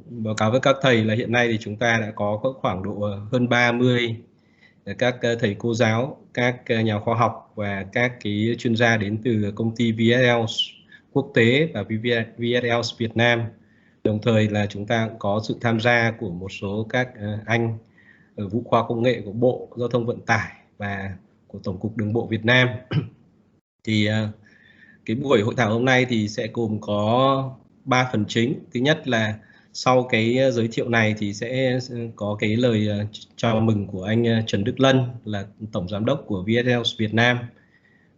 Báo cáo với các thầy là hiện nay thì chúng ta đã có khoảng độ hơn 30 các thầy cô giáo, các nhà khoa học và các cái chuyên gia đến từ công ty VSL quốc tế và VSL Việt Nam. Đồng thời là chúng ta cũng có sự tham gia của một số các anh ở Vụ Khoa Công nghệ của Bộ Giao thông Vận tải và của Tổng cục Đường bộ Việt Nam. Thì cái buổi hội thảo hôm nay thì sẽ gồm có 3 phần chính. Thứ nhất là sau cái giới thiệu này thì sẽ có cái lời chào mừng của anh Tran Duc Lan là Tổng Giám đốc của VSL Việt Nam.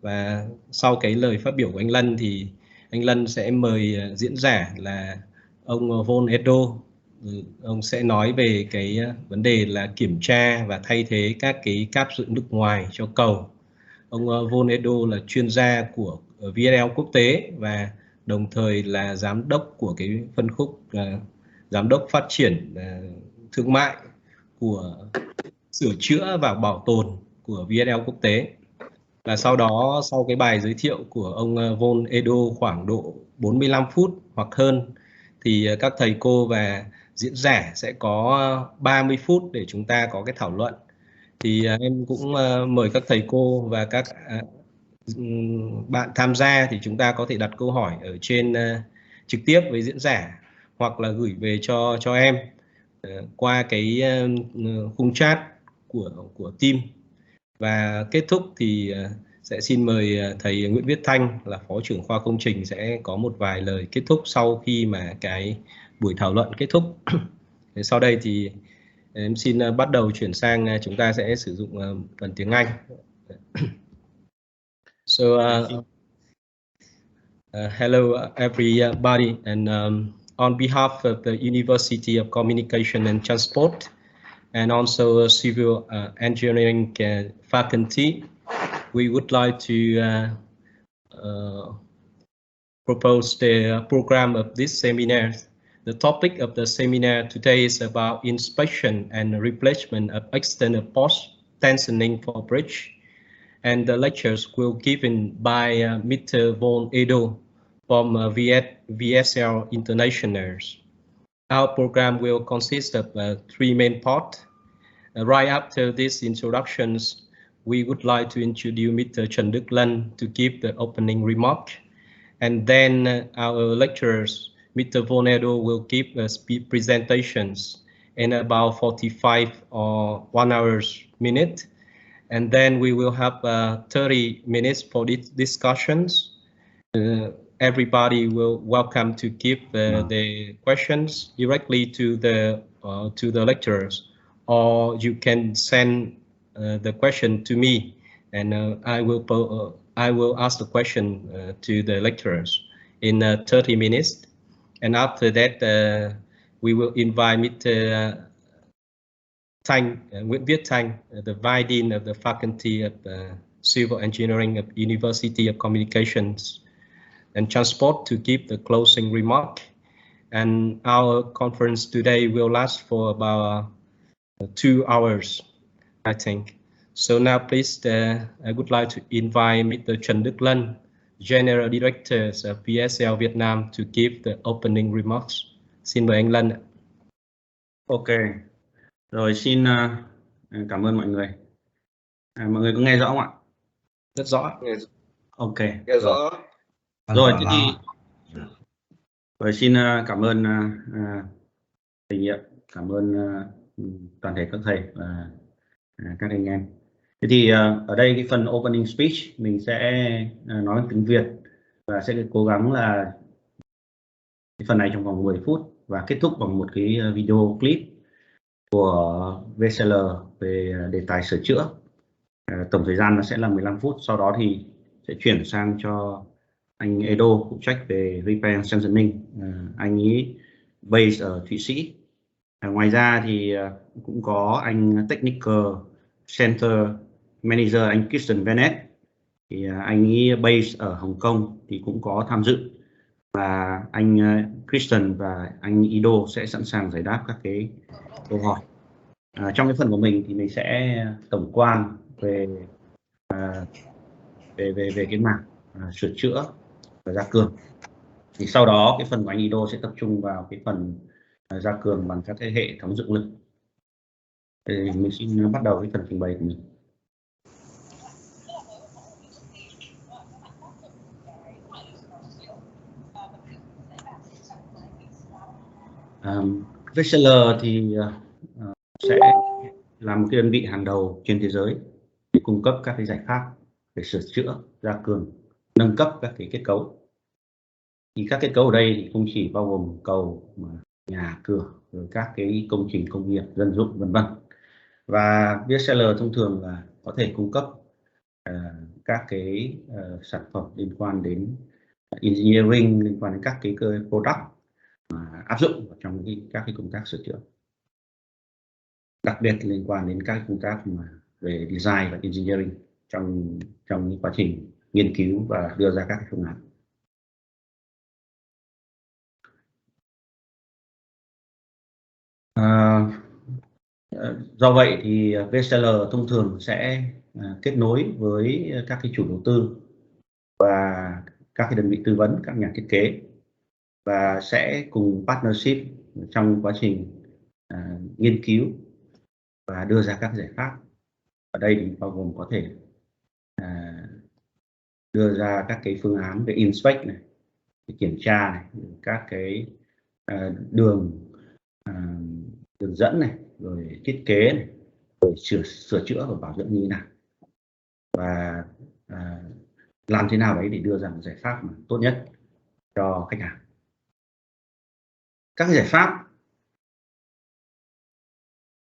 Và sau cái lời phát biểu của anh Lân thì anh Lân sẽ mời diễn giả là ông Von Edo. Ông sẽ nói về cái vấn đề là kiểm tra và thay thế các cái cáp dựng nước ngoài cho cầu. Ông Von Edo là chuyên gia của VSL quốc tế và đồng thời là giám đốc của cái phân khúc giám đốc phát triển thương mại của sửa chữa và bảo tồn của VSL quốc tế. Và sau đó, sau cái bài giới thiệu của ông Von Edo khoảng độ 45 phút hoặc hơn thì các thầy cô và diễn giả sẽ có 30 phút để chúng ta có cái thảo luận. Thì em cũng mời các thầy cô và các bạn tham gia thì chúng ta có thể đặt câu hỏi ở trên trực tiếp với diễn giả hoặc là gửi về cho em qua cái khung chat của team. Và kết thúc thì sẽ xin mời thầy Nguyễn Viết Thanh là Phó trưởng khoa công trình sẽ có một vài lời kết thúc sau khi mà cái buổi thảo luận kết thúc. Sau đây thì em xin bắt đầu chuyển sang chúng ta sẽ sử dụng phần tiếng Anh. So hello everybody, and on behalf of the University of Communication and Transport and also civil engineering faculty, we would like to propose the program of this seminar. The topic of the seminar today is about inspection and replacement of external post tensioning for bridge. And the lectures will be given by Mr. Von Edo from VSL International. Our program will consist of 3 main parts. Right after these introductions, we would like to introduce Mr. Tran Duc Lan to give the opening remark. And then our lecturers, Mr. Von Edo, will give presentations in about 45 or 1 hour minute. And then we will have 30 minutes for these discussions. Everybody will welcome to give the questions directly to the lecturers, or you can send the question to me, and I will ask the question to the lecturers in 30 minutes. And after that, we will invite Mr. Thanh, Nguyễn Viết Thanh, the Vice Dean of the Faculty of Civil Engineering of University of Communications and Transport, to give the closing remark. And our conference today will last for about 2 hours, I think. So now, please, I would like to invite Mr. Tran Duc Lan, General Director of VSL Vietnam, to give the opening remarks. Xin mời anh Lân. Ok. Rồi, xin cảm ơn mọi người. Mọi người có nghe rõ không ạ? Rất rõ. Ok. Nghe rõ. Rồi, thế thì rồi xin cảm ơn thầy nhiệm, cảm ơn toàn thể các thầy và các anh em. Thế thì ở đây cái phần opening speech mình sẽ nói bằng tiếng Việt và sẽ cố gắng là cái phần này trong vòng 10 phút và kết thúc bằng một cái video clip của VSL về đề tài sửa chữa. Tổng thời gian nó sẽ là 15 phút, sau đó thì sẽ chuyển sang cho anh Edo phụ trách về Repair and Strengthening. Anh ấy base ở Thụy Sĩ. Ngoài ra thì cũng có anh Technical Center Manager, anh Christian Bennett. Thì anh ấy base ở Hồng Kông thì cũng có tham dự. Và anh Christian và anh Edo sẽ sẵn sàng giải đáp các cái câu hỏi. Trong cái phần của mình thì mình sẽ tổng quan về cái mảng sửa chữa và gia cường. Thì sau đó cái phần của anh Edo sẽ tập trung vào cái phần gia cường bằng các cái hệ thống dựng lực. Thì mình xin bắt đầu cái phần trình bày của mình. VSL thì sẽ là một cái đơn vị hàng đầu trên thế giới để cung cấp các cái giải pháp để sửa chữa, gia cường, nâng cấp các cái kết cấu. Thì các kết cấu ở đây thì không chỉ bao gồm cầu, mà nhà cửa, rồi các cái công trình công nghiệp, dân dụng, vân vân. Và VSL thông thường là có thể cung cấp các cái sản phẩm liên quan đến engineering, liên quan đến các cái product mà áp dụng vào trong các cái công tác sửa chữa, đặc biệt liên quan đến các công tác mà về design và engineering trong quá trình nghiên cứu và đưa ra các phương án. Do vậy thì VSL thông thường sẽ kết nối với các cái chủ đầu tư và các cái đơn vị tư vấn, các nhà thiết kế, và sẽ cùng partnership trong quá trình nghiên cứu và đưa ra các giải pháp. Ở đây thì bao gồm có thể đưa ra các cái phương án về inspect này, để kiểm tra này, các cái đường dẫn này, rồi thiết kế này, rồi sửa chữa và bảo dưỡng như thế nào, và làm thế nào đấy để đưa ra một giải pháp mà tốt nhất cho khách hàng. Các giải pháp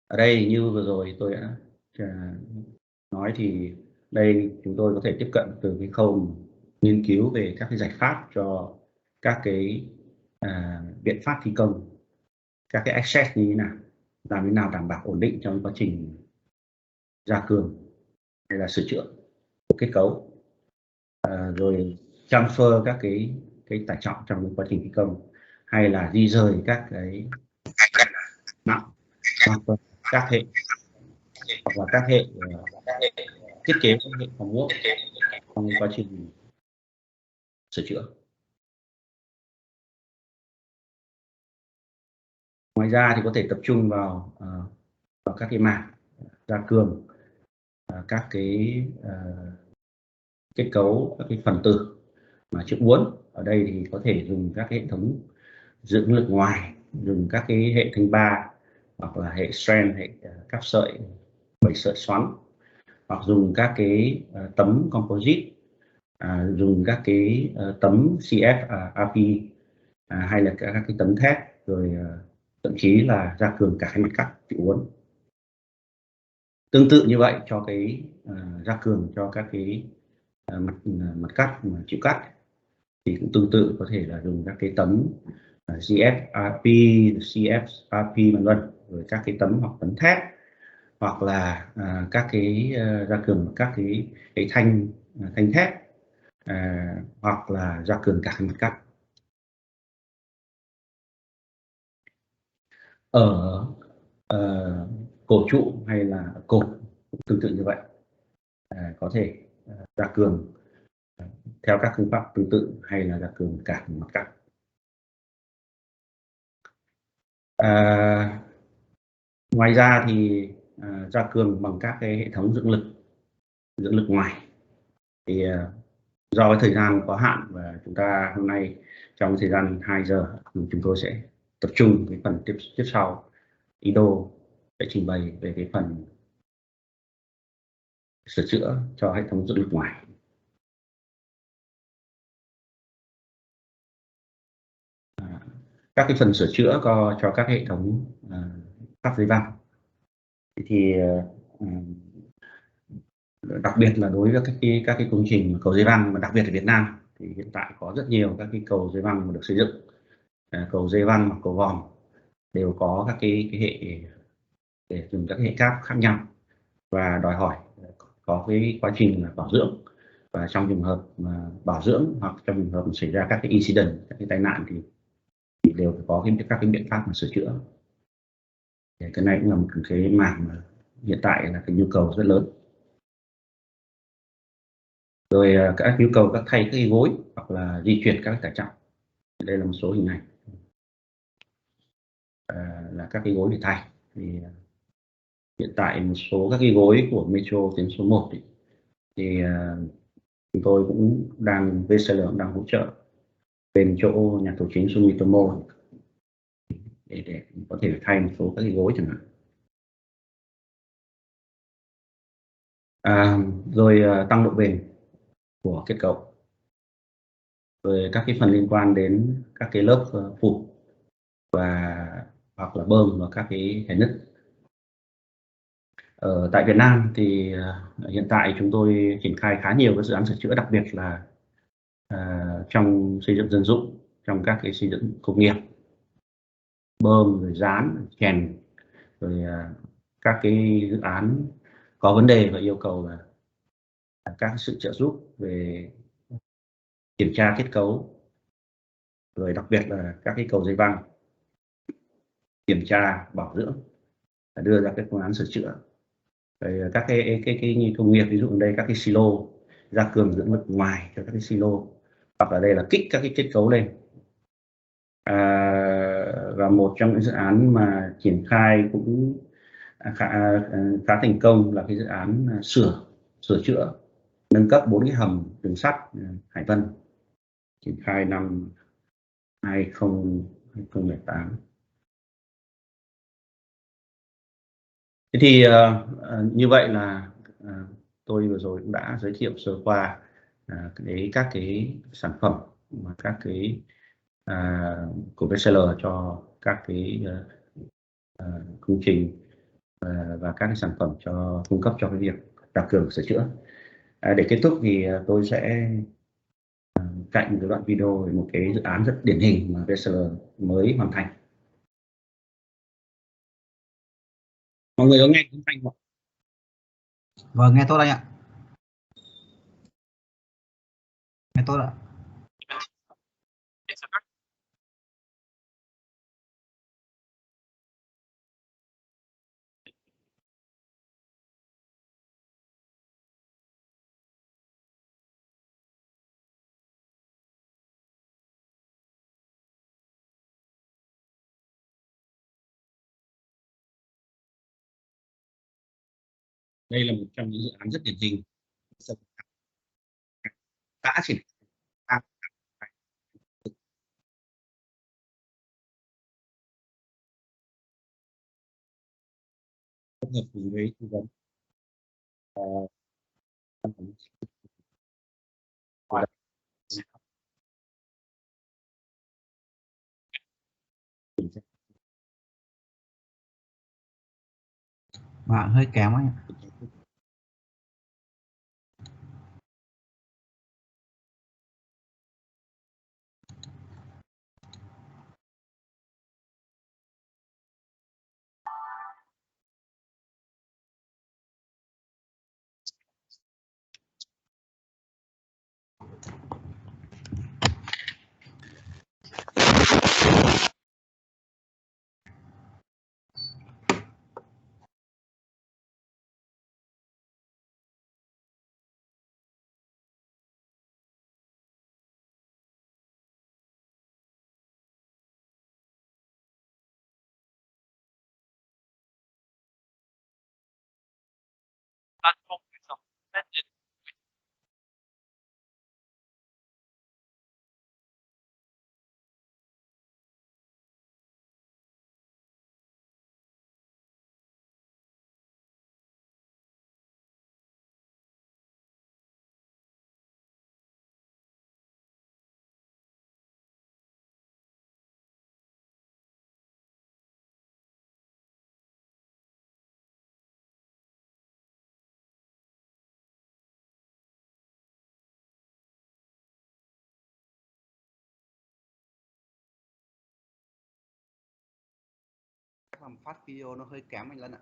ở đây như vừa rồi tôi đã nói, thì đây chúng tôi có thể tiếp cận từ cái khâu nghiên cứu về các cái giải pháp cho các cái biện pháp thi công, các cái access như thế nào, làm thế nào đảm bảo ổn định trong quá trình gia cường hay là sửa chữa kết cấu, rồi transfer các cái tải trọng trong quá trình thi công, hay là di rời các cái nặng hoặc các hệ hoặc là các hệ thiết kế các hệ phòng ốc trong quá trình sửa chữa. Ngoài ra thì có thể tập trung vào các cái mảng gia cường, các cái kết cấu, các cái phần tử mà chịu uốn. Ở đây thì có thể dùng các hệ thống dưỡng lực ngoài, dùng các cái hệ thanh ba, hoặc là hệ strand, hệ cáp sợi, 7 sợi xoắn, hoặc dùng các cái tấm composite, dùng các cái tấm CFRP, hay là các cái tấm thép, rồi thậm chí là gia cường cả cái mặt cắt chịu uốn. Tương tự như vậy cho cái gia cường cho các cái mặt cắt mà chịu cắt, thì cũng tương tự có thể là dùng các cái tấm CFRP, CFRP vân vân, rồi các cái tấm hoặc tấm thép, hoặc là các cái gia cường các cái thanh thép, hoặc là gia cường cả cái mặt cắt. Ở cổ trụ hay là cột cũng tương tự như vậy, có thể gia cường theo các phương pháp tương tự, hay là gia cường cả mặt cắt. Ngoài ra thì gia cường bằng các cái hệ thống dưỡng lực ngoài, thì do cái thời gian có hạn và chúng ta hôm nay trong thời gian 2 giờ chúng tôi sẽ tập trung cái phần tiếp sau. Ido sẽ trình bày về cái phần sửa chữa cho hệ thống dưỡng lực ngoài. Các cái phần sửa chữa cho các hệ thống cáp dây văng thì đặc biệt là đối với các cái công trình cầu dây văng, mà đặc biệt ở Việt Nam thì hiện tại có rất nhiều các cái cầu dây văng mà được xây dựng, cầu dây văng hoặc cầu vòm đều có các cái hệ để dùng các hệ cáp khác nhau, và đòi hỏi có cái quá trình bảo dưỡng. Và trong trường hợp mà bảo dưỡng hoặc trong trường hợp xảy ra các cái incident, các cái tai nạn, thì đều phải có các cái biện pháp mà sửa chữa. Cái này cũng là một cái mảng mà hiện tại là cái nhu cầu rất lớn. Rồi các nhu cầu thay các cái gối hoặc là di chuyển các cái tải trọng. Đây là một số hình ảnh các cái gối để thay. Thì hiện tại một số các cái gối của Metro tuyến số 1 thì chúng tôi cũng VSL cũng đang hỗ trợ bên chỗ nhà thầu chính Sumitomo để có thể thay một số các cái gối chẳng hạn. Rồi tăng độ bền của kết cấu, rồi các cái phần liên quan đến các cái lớp phủ và hoặc là bơm và các cái hẻ nứt. Tại Việt Nam thì hiện tại chúng tôi triển khai khá nhiều các dự án sửa chữa, đặc biệt là trong xây dựng dân dụng, trong các cái xây dựng công nghiệp, bơm rồi dán chèn, rồi các cái dự án có vấn đề và yêu cầu là các sự trợ giúp về kiểm tra kết cấu, rồi đặc biệt là các cái cầu dây văng, kiểm tra bảo dưỡng, đưa ra các phương án sửa chữa. Rồi các cái như công nghiệp, ví dụ ở đây các cái silo, gia cường dưỡng lực ngoài cho các cái silo, hoặc ở đây là kích các cái kết cấu lên. Và một trong những dự án mà triển khai cũng khá thành công là cái dự án sửa chữa nâng cấp 4 cái hầm đường sắt Hải Vân, triển khai năm 2008. Thế thì như vậy là tôi vừa rồi cũng đã giới thiệu sơ qua các cái sản phẩm mà các cái của VSL cho các cái công trình và các cái sản phẩm cung cấp cho cái việc tăng cường sửa chữa. Để kết thúc thì tôi sẽ cạnh một cái đoạn video về một cái dự án rất điển hình mà VSL mới hoàn thành. Mọi người có nghe âm thanh không? Vâng, nghe tốt anh ạ. Nghe tốt ạ. Đây là một trong những dự án rất điển hình đã triển khai kết hợp cùng với tư vấn Mạng hơi kém anh ạ. Làm phát video nó hơi kém anh Lân ạ.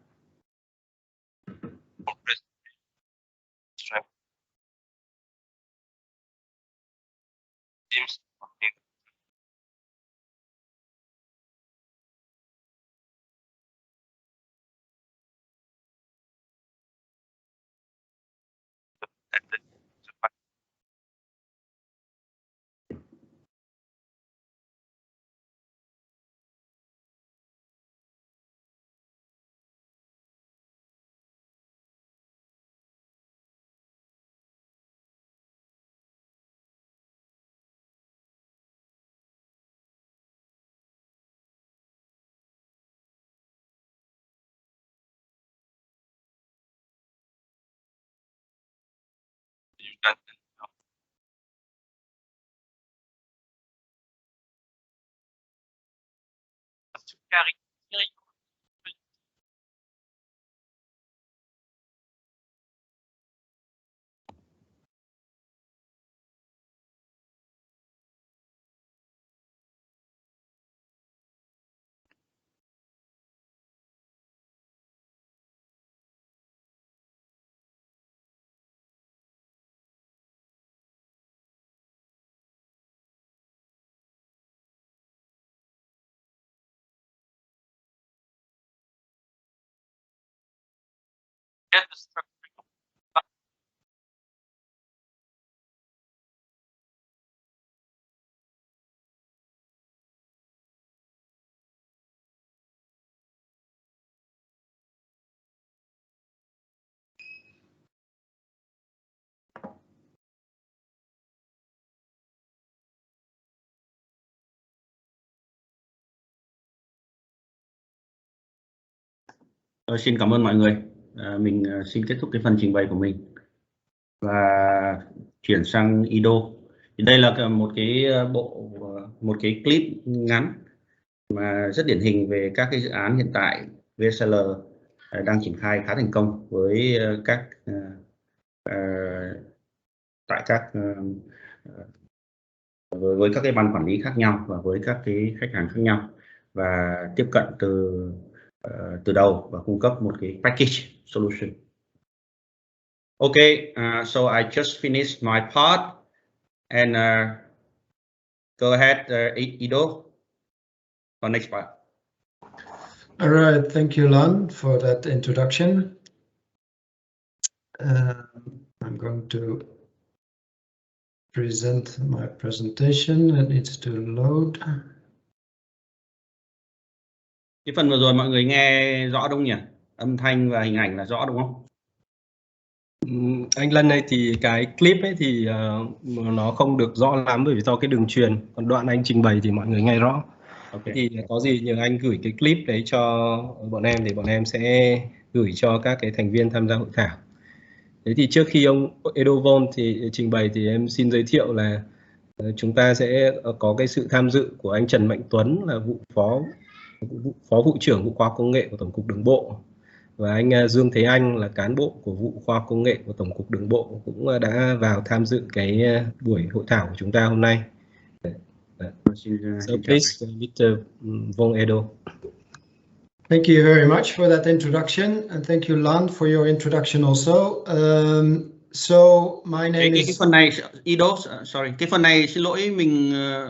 Xin cảm ơn mọi người. Mình xin kết thúc cái phần trình bày của mình và chuyển sang IDO. Thì đây là một cái clip ngắn mà rất điển hình về các cái dự án hiện tại VSL đang triển khai khá thành công với với các cái ban quản lý khác nhau và với các cái khách hàng khác nhau, và tiếp cận từ đầu và cung cấp một cái package solution. Okay, so I just finished my part, and go ahead, Ido, for next part. All right, thank you, Lan, for that introduction. I'm going to present my presentation. It needs to load. Cái phần vừa rồi mọi người nghe rõ đúng không nhỉ? Âm thanh và hình ảnh là rõ đúng không? Anh Lân này thì cái clip ấy thì nó không được rõ lắm bởi vì do cái đường truyền, còn đoạn anh trình bày thì mọi người nghe rõ. Okay. Thì có gì nhờ anh gửi cái clip đấy cho bọn em thì bọn em sẽ gửi cho các cái thành viên tham gia hội thảo. Thế thì trước khi ông Edo Von thì trình bày thì em xin giới thiệu là chúng ta sẽ có cái sự tham dự của anh Trần Mạnh Tuấn là phó vụ trưởng vụ khoa học công nghệ của Tổng cục Đường bộ, và anh Dương Thế Anh là cán bộ của vụ khoa học công nghệ của Tổng cục Đường bộ cũng đã vào tham dự cái buổi hội thảo của chúng ta hôm nay. So please, Mr. Von Edo. Thank you very much for that introduction, and thank you, Lan, for your introduction also. So my name is. Cái phần này, Ido, sorry, cái phần này xin lỗi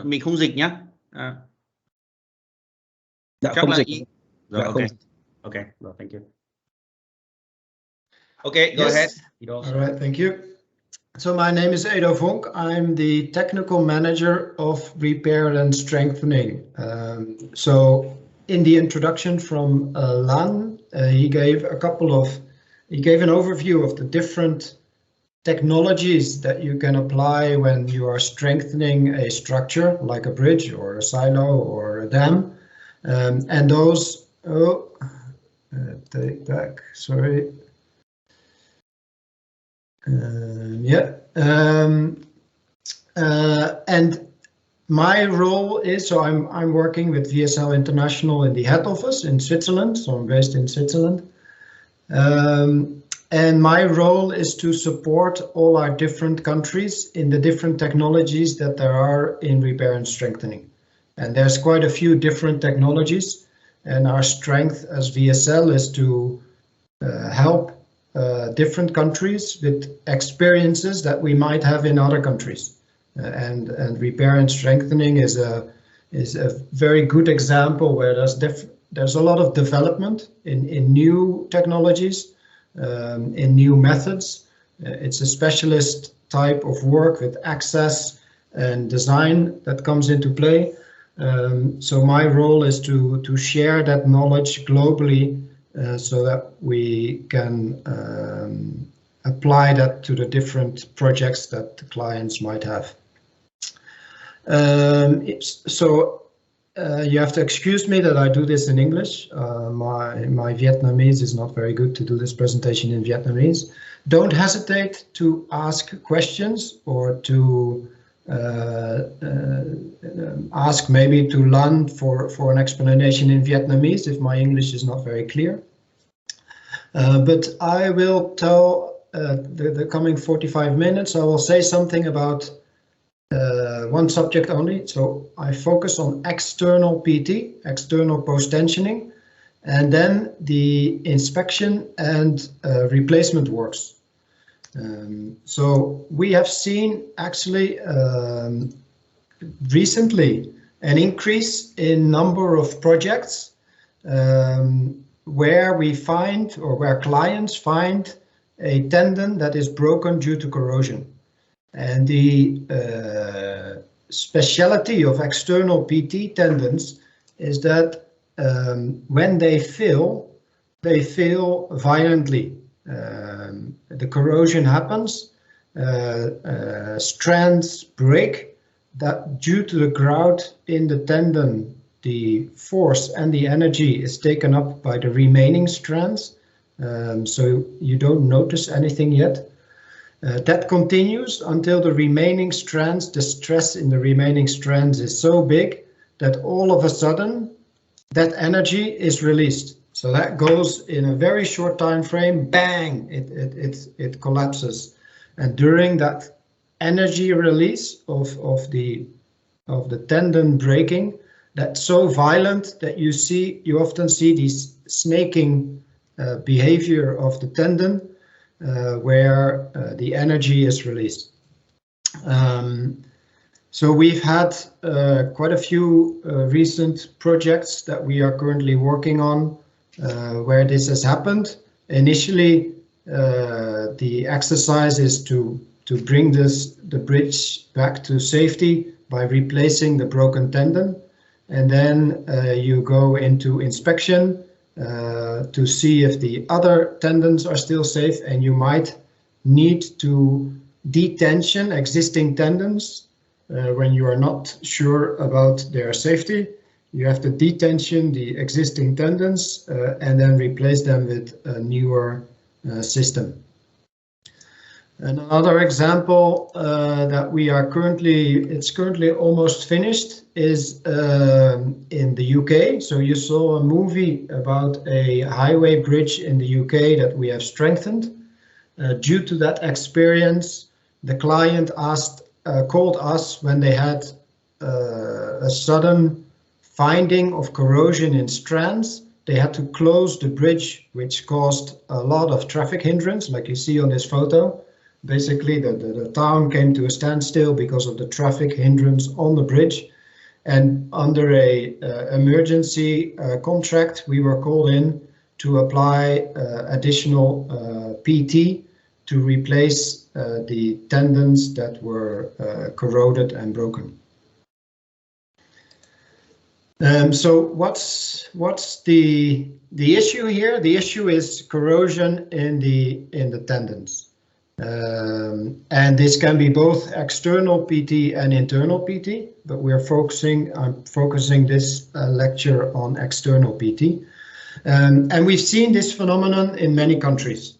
mình không dịch nhé. Dạ không dịch. Rồi, dạ, okay. Okay, well, thank you. Okay, go ahead. Ido. All right, thank you. So my name is Edo Vonk. I'm the technical manager of repair and strengthening. So in the introduction from Lan, he gave an overview of the different technologies that you can apply when you are strengthening a structure like a bridge or a silo or a dam. And those, take back, sorry. And my role is, so I'm working with VSL International in the head office in Switzerland, so I'm based in Switzerland. And my role is to support all our different countries in the different technologies that there are in repair and strengthening. And there's quite a few different technologies, and our strength as VSL is to help different countries with experiences that we might have in other countries, and repair and strengthening is a very good example where there's a lot of development in new technologies, in new methods. It's a specialist type of work with access and design that comes into play. So my role is to share that knowledge globally, so that we can apply that to the different projects that the clients might have. So you have to excuse me that I do this in English. My Vietnamese is not very good to do this presentation in Vietnamese. Don't hesitate to ask questions or to ask maybe to Lan for an explanation in Vietnamese if my English is not very clear. But I will tell the coming 45 minutes, I will say something about one subject only. So I focus on external PT, external post-tensioning, and then the inspection and replacement works. So we have seen actually recently an increase in number of projects where we find, or where clients find, a tendon that is broken due to corrosion. And the speciality of external PT tendons is that when they fail violently. The corrosion happens, strands break, that due to the grout in the tendon, the force and the energy is taken up by the remaining strands, so you don't notice anything yet. That continues until the remaining strands, the stress in the remaining strands is so big that all of a sudden that energy is released. So that goes in a very short time frame, bang, it collapses. And during that energy release of the tendon breaking, that's so violent that you often see these snaking behavior of the tendon where the energy is released. So we've had quite a few recent projects that we are currently working on where this has happened. Initially, the exercise is to bring the bridge back to safety by replacing the broken tendon, and then you go into inspection to see if the other tendons are still safe, and you might need to detension existing tendons when you are not sure about their safety. You have to detension the existing tendons and then replace them with a newer system. And another example that we are currently almost finished is in the UK. So you saw a movie about a highway bridge in the UK that we have strengthened. Due to that experience, the client called us when they had a sudden finding of corrosion in strands. They had to close the bridge, which caused a lot of traffic hindrance, like you see on this photo. Basically, the town came to a standstill because of the traffic hindrance on the bridge. And under a emergency contract, we were called in to apply additional PT to replace the tendons that were corroded and broken. So what's the issue here? The issue is corrosion in the tendons, and this can be both external PT and internal PT. But I'm focusing this lecture on external PT, and we've seen this phenomenon in many countries.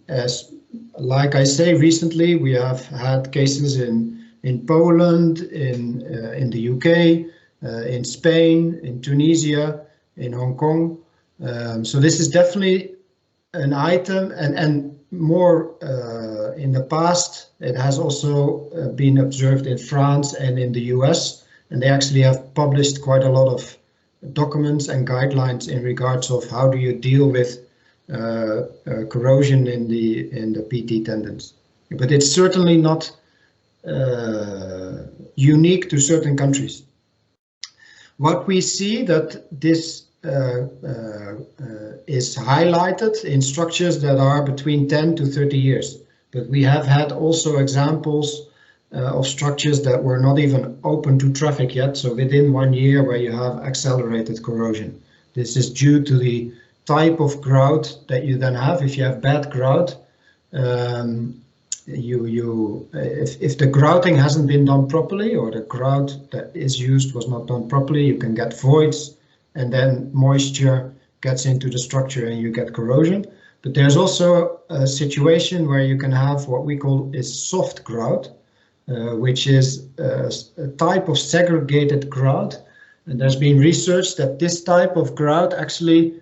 As like I say, recently we have had cases in Poland, in the UK. In Spain, in Tunisia, in Hong Kong. So this is definitely an item, and more in the past, it has also been observed in France and in the US, and they actually have published quite a lot of documents and guidelines in regards of how do you deal with corrosion in the PT tendons. But it's certainly not unique to certain countries. What we see that this is highlighted in structures that are between 10 to 30 years. But we have had also examples of structures that were not even open to traffic yet, so within 1 year where you have accelerated corrosion. This is due to the type of grout that you then have. If you have bad grout, if the grouting hasn't been done properly, or the grout that is used was not done properly, you can get voids, and then moisture gets into the structure and you get corrosion. But there's also a situation where you can have what we call is soft grout, which is a type of segregated grout. And there's been research that this type of grout actually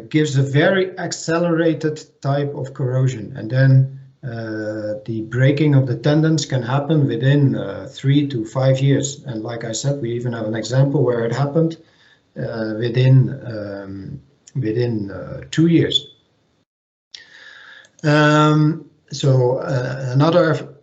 gives a very accelerated type of corrosion. And then the breaking of the tendons can happen within 3 to 5 years. And like I said, we even have an example where it happened within 2 years. Another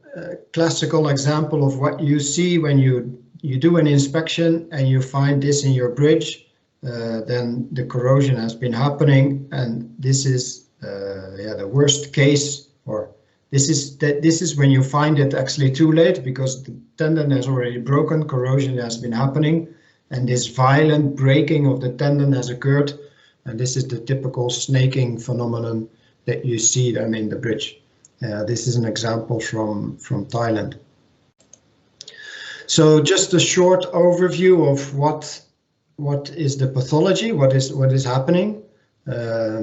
classical example of what you see when you do an inspection and you find this in your bridge, then the corrosion has been happening, and this is the worst case, or this is when you find it actually too late because the tendon has already broken, corrosion has been happening, and this violent breaking of the tendon has occurred, and this is the typical snaking phenomenon that you see then in the bridge. This is an example from Thailand. So just a short overview of what is the pathology, what is happening.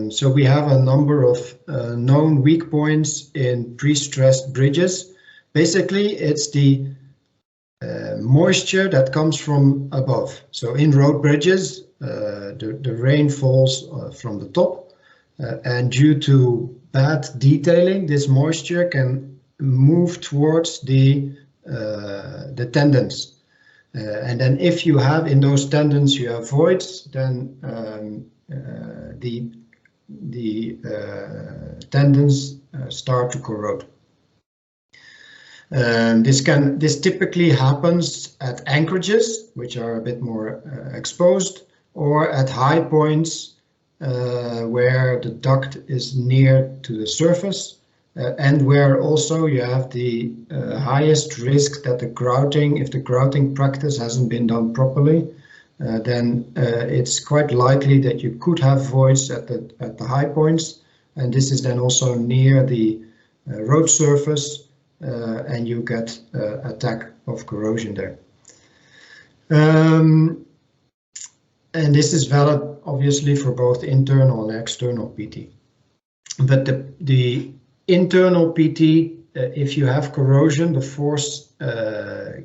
So we have a number of known weak points in pre-stressed bridges. Basically, it's the moisture that comes from above. So in road bridges, the rain falls from the top. And due to bad detailing, this moisture can move towards the tendons. And then if you have in those tendons you have voids, then the tendons start to corrode. This typically happens at anchorages, which are a bit more exposed, or at high points where the duct is near to the surface, and where also you have the highest risk that the grouting, if the grouting practice hasn't been done properly, then it's quite likely that you could have voids at the high points, and this is then also near the road surface, and you get attack of corrosion there. And this is valid, obviously, for both internal and external PT. But the internal PT, if you have corrosion, the force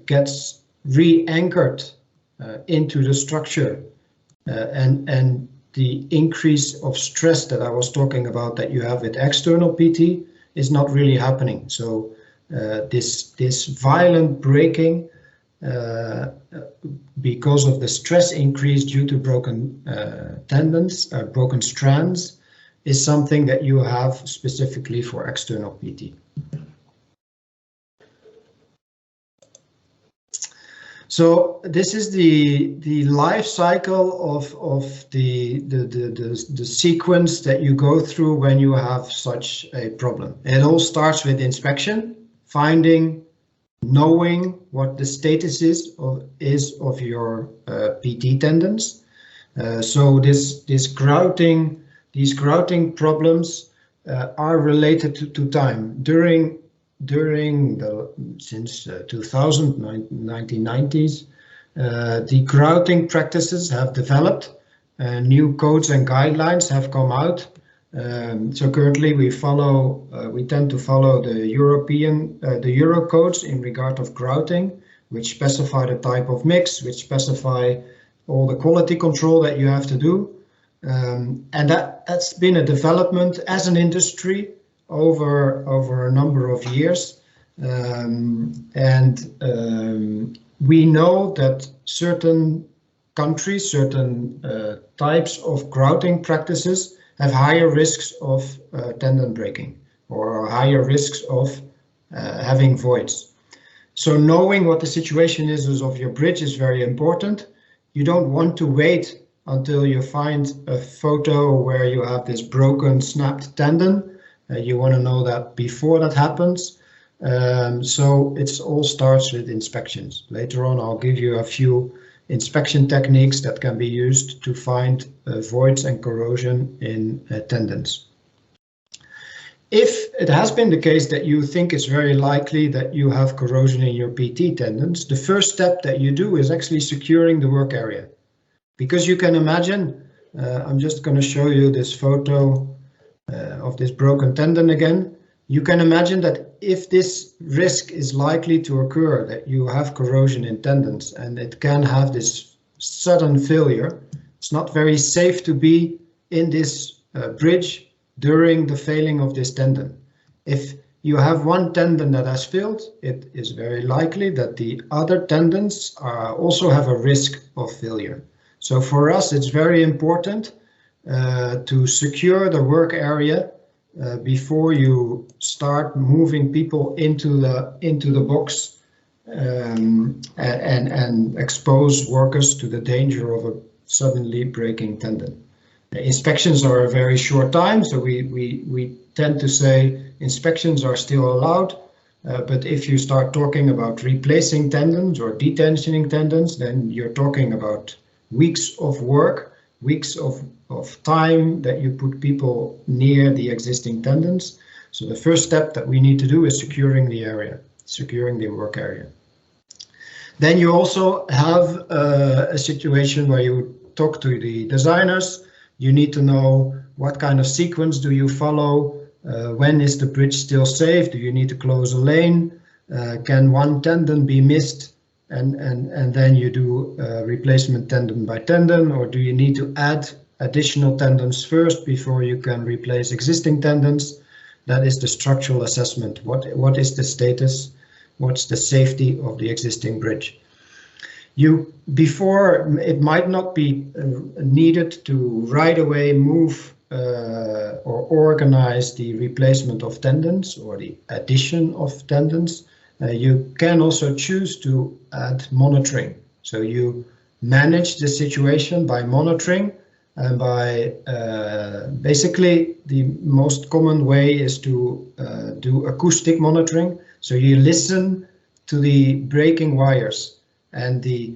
gets re-anchored into the structure, and the increase of stress that I was talking about that you have with external PT is not really happening. So this violent breaking, because of the stress increase due to broken tendons, broken strands, is something that you have specifically for external PT. So this is the life cycle of the sequence that you go through when you have such a problem. It all starts with inspection, finding, knowing what the status is of your PT tendons. So these grouting problems are related to time. Since 1990s, the grouting practices have developed. New codes and guidelines have come out. So currently we tend to follow the Euro codes in regard of grouting, which specify the type of mix, which specify all the quality control that you have to do. And that's been a development as an industry over a number of years. We know that certain countries, certain types of grouting practices have higher risks of tendon breaking or higher risks of having voids. So knowing what the situation is of your bridge is very important. You don't want to wait until you find a photo where you have this broken, snapped tendon. You want to know that before that happens. So it all starts with inspections. Later on, I'll give you a few inspection techniques that can be used to find voids and corrosion in tendons. If it has been the case that you think it's very likely that you have corrosion in your PT tendons, the first step that you do is actually securing the work area. Because you can imagine, I'm just going to show you this photo of this broken tendon again. You can imagine that if this risk is likely to occur, that you have corrosion in tendons and it can have this sudden failure, it's not very safe to be in this bridge during the failing of this tendon. If you have one tendon that has failed, it is very likely that the other tendons also have a risk of failure. So for us, it's very important to secure the work area before you start moving people into the box and expose workers to the danger of a suddenly breaking tendon. The inspections are a very short time, so we tend to say inspections are still allowed, but if you start talking about replacing tendons or detensioning tendons, then you're talking about weeks of work, weeks of time that you put people near the existing tendons. So the first step that we need to do is securing the area, securing the work area. Then you also have a situation where you talk to the designers. You need to know what kind of sequence do you follow, when is the bridge still safe, do you need to close a lane, can one tendon be missed and then you do replacement tendon by tendon, or do you need to add additional tendons first before you can replace existing tendons? That is the structural assessment. What is the status? What's the safety of the existing bridge? Before it might not be needed to right away move or organize the replacement of tendons or the addition of tendons. You can also choose to add monitoring. So you manage the situation by monitoring and by basically the most common way is to do acoustic monitoring. So you listen to the breaking wires and the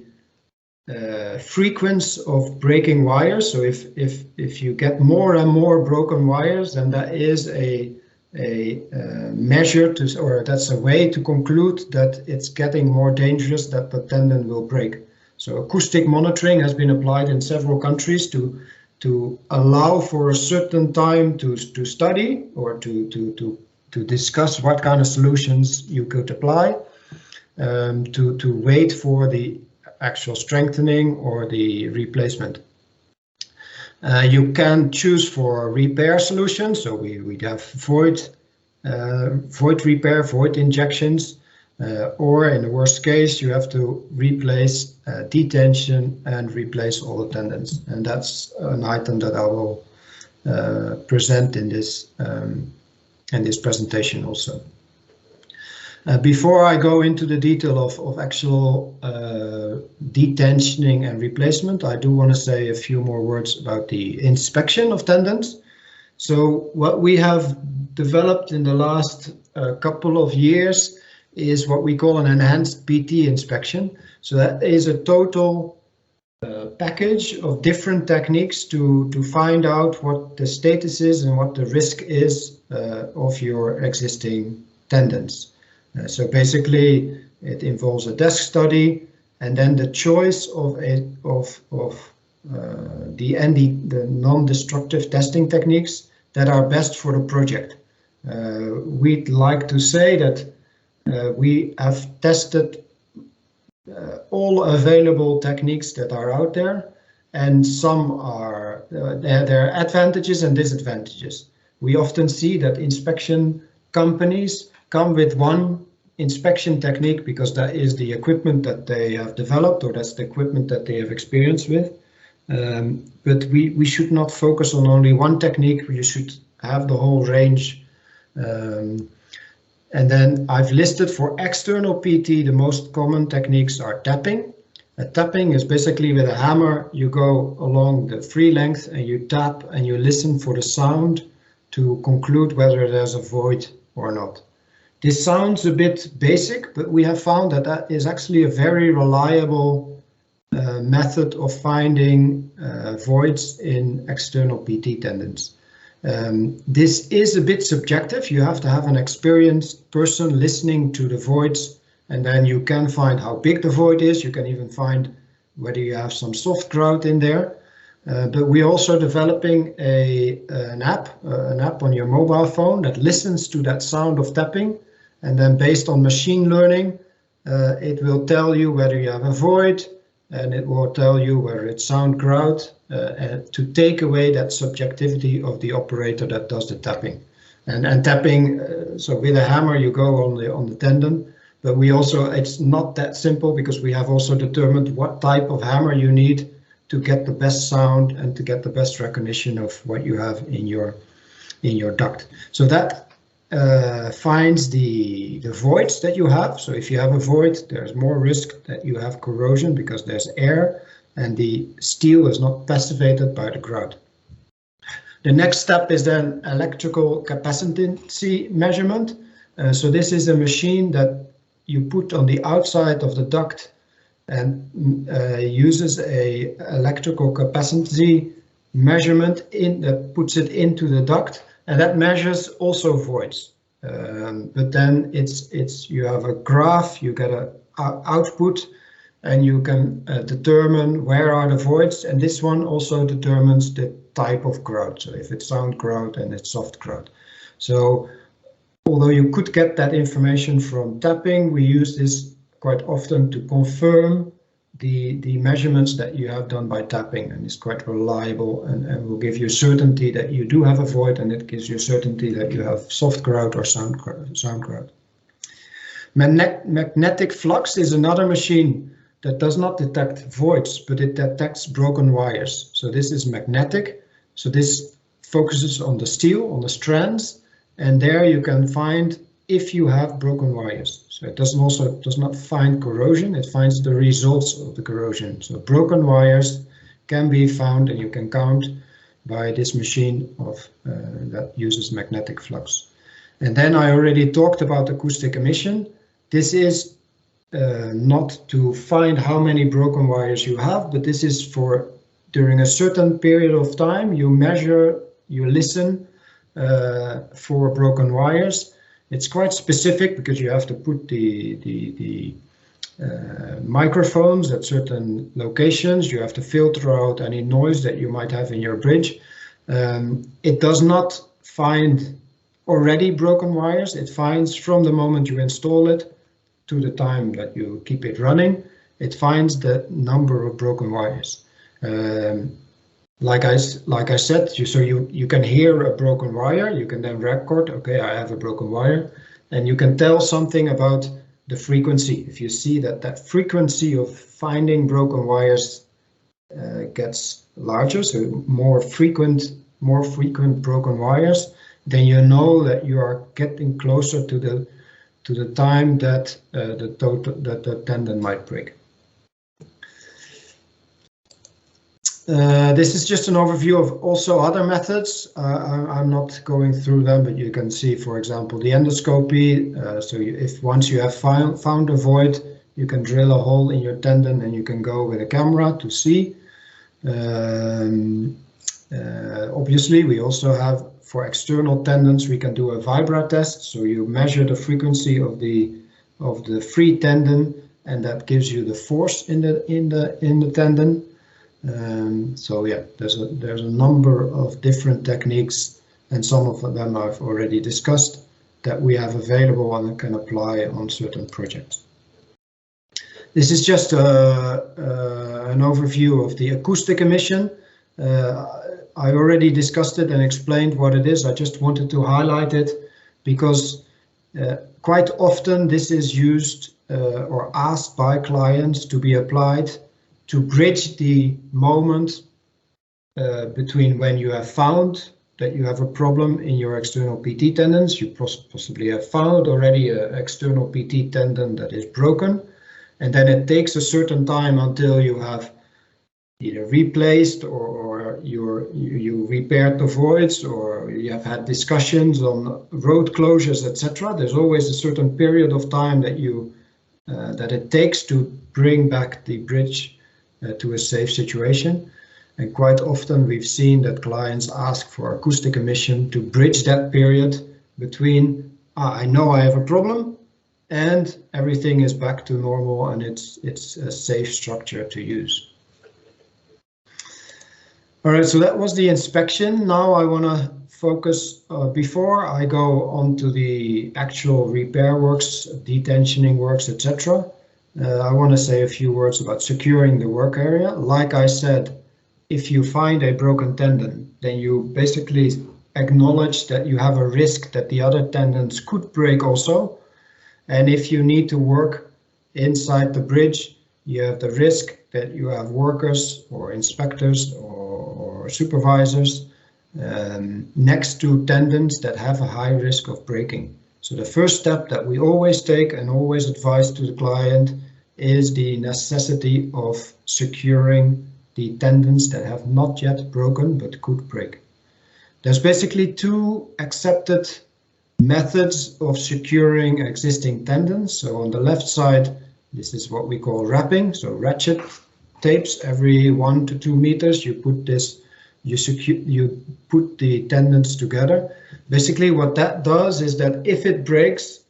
frequency of breaking wires. So if you get more and more broken wires, then that is a measure to, or that's a way to conclude that it's getting more dangerous, that the tendon will break. So acoustic monitoring has been applied in several countries to allow for a certain time to study or to discuss what kind of solutions you could apply, to wait for the actual strengthening or the replacement. You can choose for repair solutions, so we have void repair, void injections, or in the worst case you have to replace detention and replace all the tendons, and that's an item that I will present in this presentation also. Before I go into the detail of actual detensioning and replacement, I do want to say a few more words about the inspection of tendons. So what we have developed in the last couple of years is what we call an enhanced PT inspection. So that is a total package of different techniques to find out what the status is and what the risk is of your existing tendons. So basically, it involves a desk study, and then the choice of the non-destructive testing techniques that are best for the project. We'd like to say that we have tested all available techniques that are out there, and some are there are advantages and disadvantages. We often see that inspection companies come with one inspection technique because that is the equipment that they have developed, or that's the equipment that they have experience with. But we should not focus on only one technique. We should have the whole range. And then I've listed for external PT, the most common techniques are tapping. Tapping is basically with a hammer, you go along the free length and you tap and you listen for the sound to conclude whether there's a void or not. This sounds a bit basic, but we have found that that is actually a very reliable method of finding voids in external PT tendons. This is a bit subjective. You have to have an experienced person listening to the voids, and then you can find how big the void is. You can even find whether you have some soft grout in there. But we're also developing an app on your mobile phone that listens to that sound of tapping, and then based on machine learning, it will tell you whether you have a void, and it will tell you whether it's sound grout, to take away that subjectivity of the operator that does the tapping. And tapping, so with a hammer you go on the tendon, but we also, it's not that simple because we have also determined what type of hammer you need to get the best sound and to get the best recognition of what you have in your duct. So that finds the voids that you have. So if you have a void, there's more risk that you have corrosion because there's air and the steel is not passivated by the grout. The next step is then electrical capacitance measurement. So this is a machine that you put on the outside of the duct and uses a electrical capacitance measurement that puts it into the duct, and that measures also voids. But then you have a graph, you get an output, and you can determine where are the voids, and this one also determines the type of grout. So if it's sound grout and it's soft grout. So although you could get that information from tapping, we use this quite often to confirm the measurements that you have done by tapping, and it's quite reliable and will give you certainty that you do have a void, and it gives you certainty that you have soft grout or sound grout. Magnetic flux is another machine that does not detect voids, but it detects broken wires. So this is magnetic. So this focuses on the steel, on the strands, and there you can find if you have broken wires. So it does not find corrosion, it finds the results of the corrosion. So broken wires can be found, and you can count by this machine that uses magnetic flux. And then I already talked about acoustic emission. This is not to find how many broken wires you have, but this is for during a certain period of time, you measure, you listen for broken wires. It's quite specific because you have to put the microphones at certain locations. You have to filter out any noise that you might have in your bridge. It does not find already broken wires. It finds from the moment you install it to the time that you keep it running. It finds the number of broken wires. Like I said, you can hear a broken wire, you can then record, okay, I have a broken wire, and you can tell something about the frequency. If you see that frequency of finding broken wires gets larger, so more frequent broken wires, then you know that you are getting closer to the time that the tendon might break. This is just an overview of also other methods. I'm not going through them, but you can see, for example, the endoscopy. So if once you have found a void, you can drill a hole in your tendon and you can go with a camera to see. Obviously, we also have, for external tendons, we can do a vibra test. So you measure the frequency of the free tendon, and that gives you the force in the tendon. So yeah, there's a number of different techniques, and some of them I've already discussed that we have available and can apply on certain projects. This is just an overview of the acoustic emission. I already discussed it and explained what it is. I just wanted to highlight it because quite often this is used or asked by clients to be applied to bridge the moment between when you have found that you have a problem in your external PT tendons. You possibly have found already an external PT tendon that is broken, and then it takes a certain time until you have either replaced or you repaired the voids, or you have had discussions on road closures, etc. There's always a certain period of time that it takes to bring back the bridge to a safe situation. And quite often we've seen that clients ask for acoustic emission to bridge that period between, I know I have a problem, and everything is back to normal and it's a safe structure to use. All right, so that was the inspection. Now I want to focus, before I go on to the actual repair works, detensioning works, etc. I want to say a few words about securing the work area. Like I said, if you find a broken tendon, then you basically acknowledge that you have a risk that the other tendons could break also. And if you need to work inside the bridge, you have the risk that you have workers or inspectors or supervisors next to tendons that have a high risk of breaking. So the first step that we always take and always advise to the client is the necessity of securing the tendons that have not yet broken but could break. There's basically two accepted methods of securing existing tendons. So on the left side, this is what we call wrapping. So ratchet tapes every 1 to 2 meters. You put this, you put the tendons together. Basically, what that does is that if it breaks,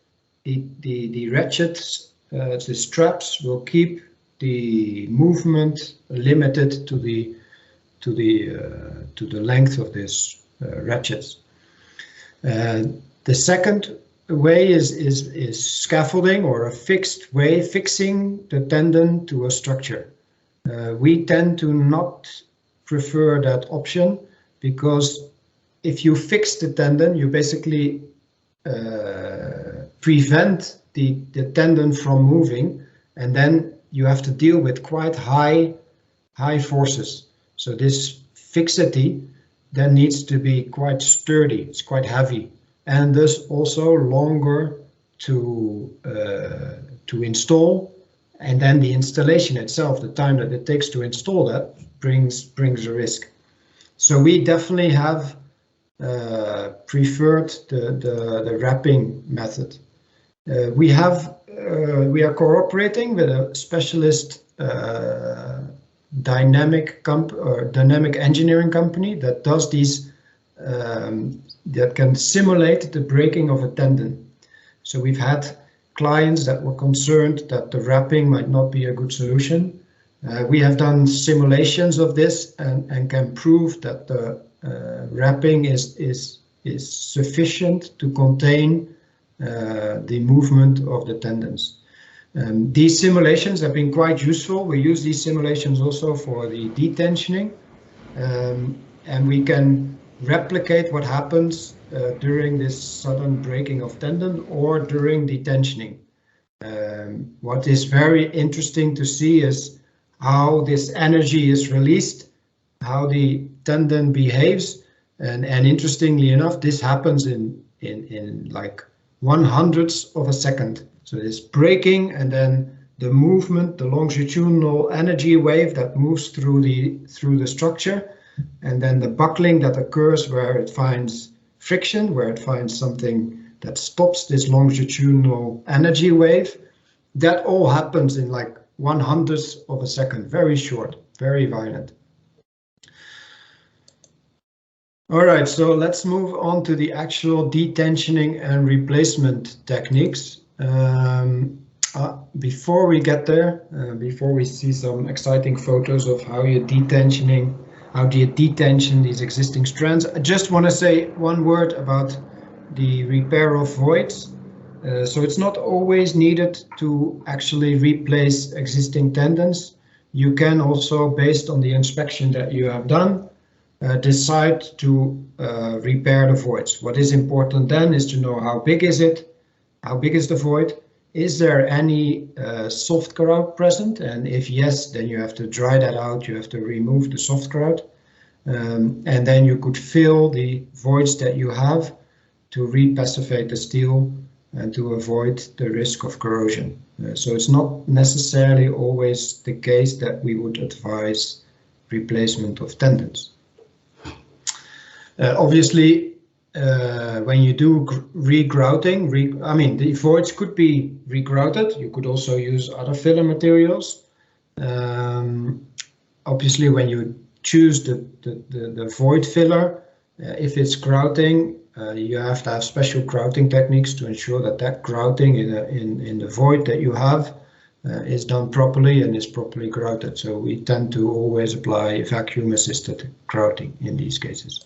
the ratchets, the straps will keep the movement limited to the length of this ratchets. The second way is scaffolding, or a fixed way, fixing the tendon to a structure. We tend to not prefer that option, because if you fix the tendon, you basically prevent the tendon from moving, and then you have to deal with quite high forces. So this fixity then needs to be quite sturdy, it's quite heavy, and thus also longer to install. And then the installation itself, the time that it takes to install that, brings a risk. So we definitely have preferred the wrapping method. We are cooperating with a specialist dynamic engineering company that does these, that can simulate the breaking of a tendon. So we've had clients that were concerned that the wrapping might not be a good solution. We have done simulations of this and can prove that the wrapping is sufficient to contain the movement of the tendons. These simulations have been quite useful. We use these simulations also for the detensioning, and we can replicate what happens during this sudden breaking of tendon or during detensioning. What is very interesting to see is how this energy is released, how the tendon behaves, and interestingly enough, this happens in like 1/100th of a second. So it's breaking, and then the movement, the longitudinal energy wave that moves through the structure, and then the buckling that occurs where it finds friction, where it finds something that stops this longitudinal energy wave. That all happens in like 1/100th of a second, very short, very violent. All right, so let's move on to the actual detensioning and replacement techniques. Before we get there, before we see some exciting photos of how do you detension these existing strands, I just want to say one word about the repair of voids. So it's not always needed to actually replace existing tendons. You can also, based on the inspection that you have done, decide to repair the voids. What is important then is to know how big is it, how big is the void, is there any soft grout present, and if yes, then you have to dry that out, you have to remove the soft grout, and then you could fill the voids that you have to repassivate the steel and to avoid the risk of corrosion. So it's not necessarily always the case that we would advise replacement of tendons. Obviously, when you do regrouting, the voids could be regrouted. You could also use other filler materials. Obviously, when you choose the void filler. If it's grouting, you have to have special grouting techniques to ensure that that grouting in the void that you have is done properly and is properly grouted. So we tend to always apply vacuum assisted grouting in these cases.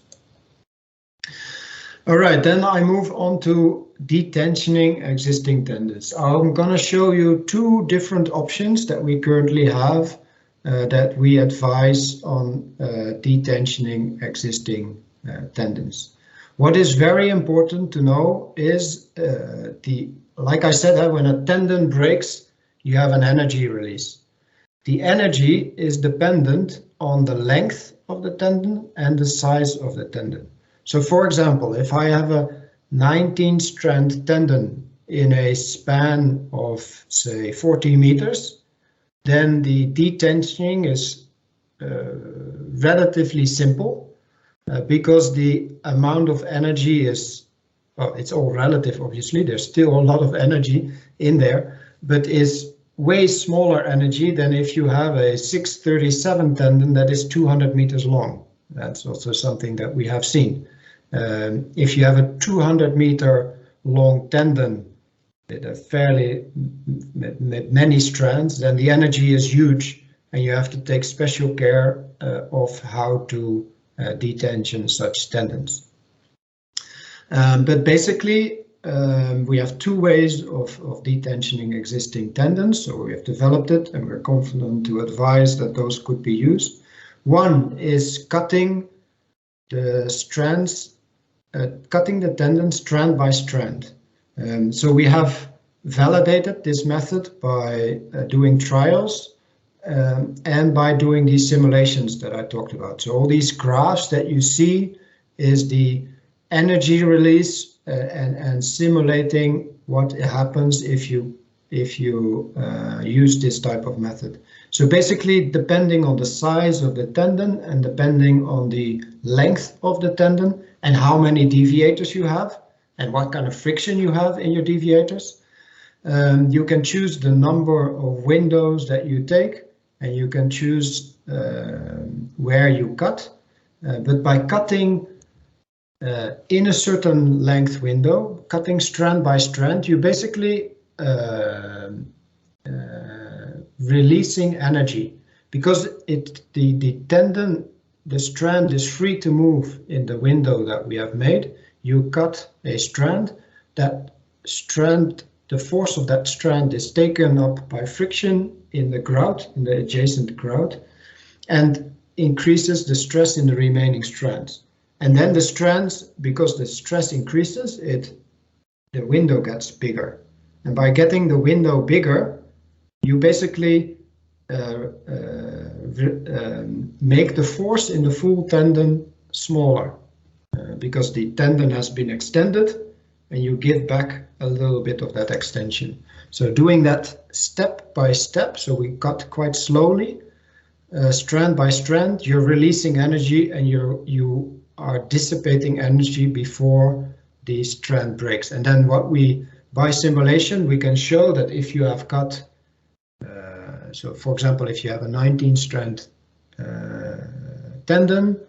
All right, then I move on to detensioning existing tendons. I'm going to show you two different options that we currently have that we advise on detensioning existing tendons. What is very important to know is like I said, when a tendon breaks, you have an energy release. The energy is dependent on the length of the tendon and the size of the tendon. So for example, if I have a 19 strand tendon in a span of say 40 meters, then the detensioning is relatively simple because the amount of energy is, well, it's all relative obviously, there's still a lot of energy in there, but is way smaller energy than if you have a 637 tendon that is 200 meters long. That's also something that we have seen. If you have a 200 meter long tendon with a fairly many strands, then the energy is huge and you have to take special care of how to detension such tendons. But basically, we have two ways of detensioning existing tendons, so we have developed it and we're confident to advise that those could be used. One is cutting the strands, cutting the tendon strand by strand. So we have validated this method by doing trials and by doing these simulations that I talked about. So all these graphs that you see is the energy release and simulating what happens if you use this type of method. So basically, depending on the size of the tendon and depending on the length of the tendon and how many deviators you have and what kind of friction you have in your deviators, you can choose the number of windows that you take and you can choose where you cut. But by cutting in a certain length window, cutting strand by strand, you basically releasing energy because the tendon, the strand is free to move in the window that we have made. You cut a strand, that strand, the force of that strand is taken up by friction in the grout, in the adjacent grout, and increases the stress in the remaining strands. And then the strands, because the stress increases, the window gets bigger. And by getting the window bigger, you basically make the force in the full tendon smaller because the tendon has been extended and you give back a little bit of that extension. So doing that step by step, so we cut quite slowly, strand by strand, you're releasing energy and you are dissipating energy before the strand breaks. And then by simulation, we can show that if you have cut, so for example, if you have a 19 strand tendon,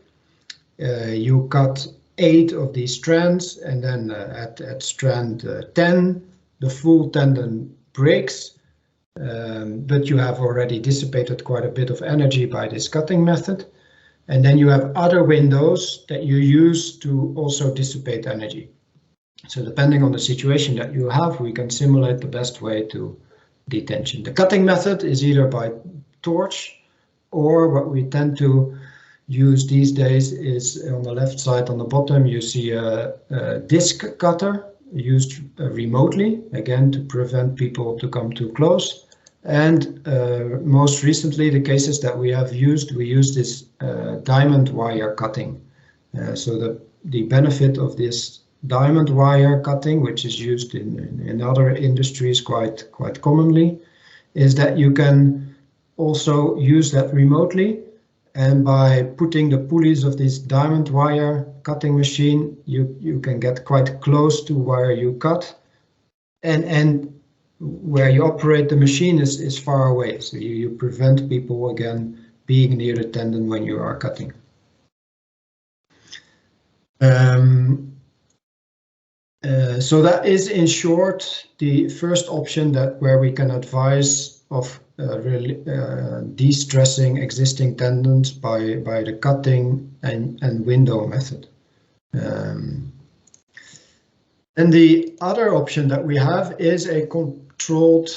you cut 8 of these strands, and then at strand 10, the full tendon breaks, but you have already dissipated quite a bit of energy by this cutting method. And then you have other windows that you use to also dissipate energy. So depending on the situation that you have, we can simulate the best way to detention. The cutting method is either by torch, or what we tend to use these days is on the left side on the bottom you see a disc cutter used remotely, again to prevent people to come too close. And most recently, the cases that we use this diamond wire cutting. So the benefit of this diamond wire cutting, which is used in other industries quite commonly, is that you can also use that remotely. And by putting the pulleys of this diamond wire cutting machine, you can get quite close to where you cut, and where you operate the machine is far away. So you prevent people again being near the tendon when you are cutting. So that is, in short, the first option where we can advise of really de-stressing existing tendons by the cutting and window method. And the other option that we have is a controlled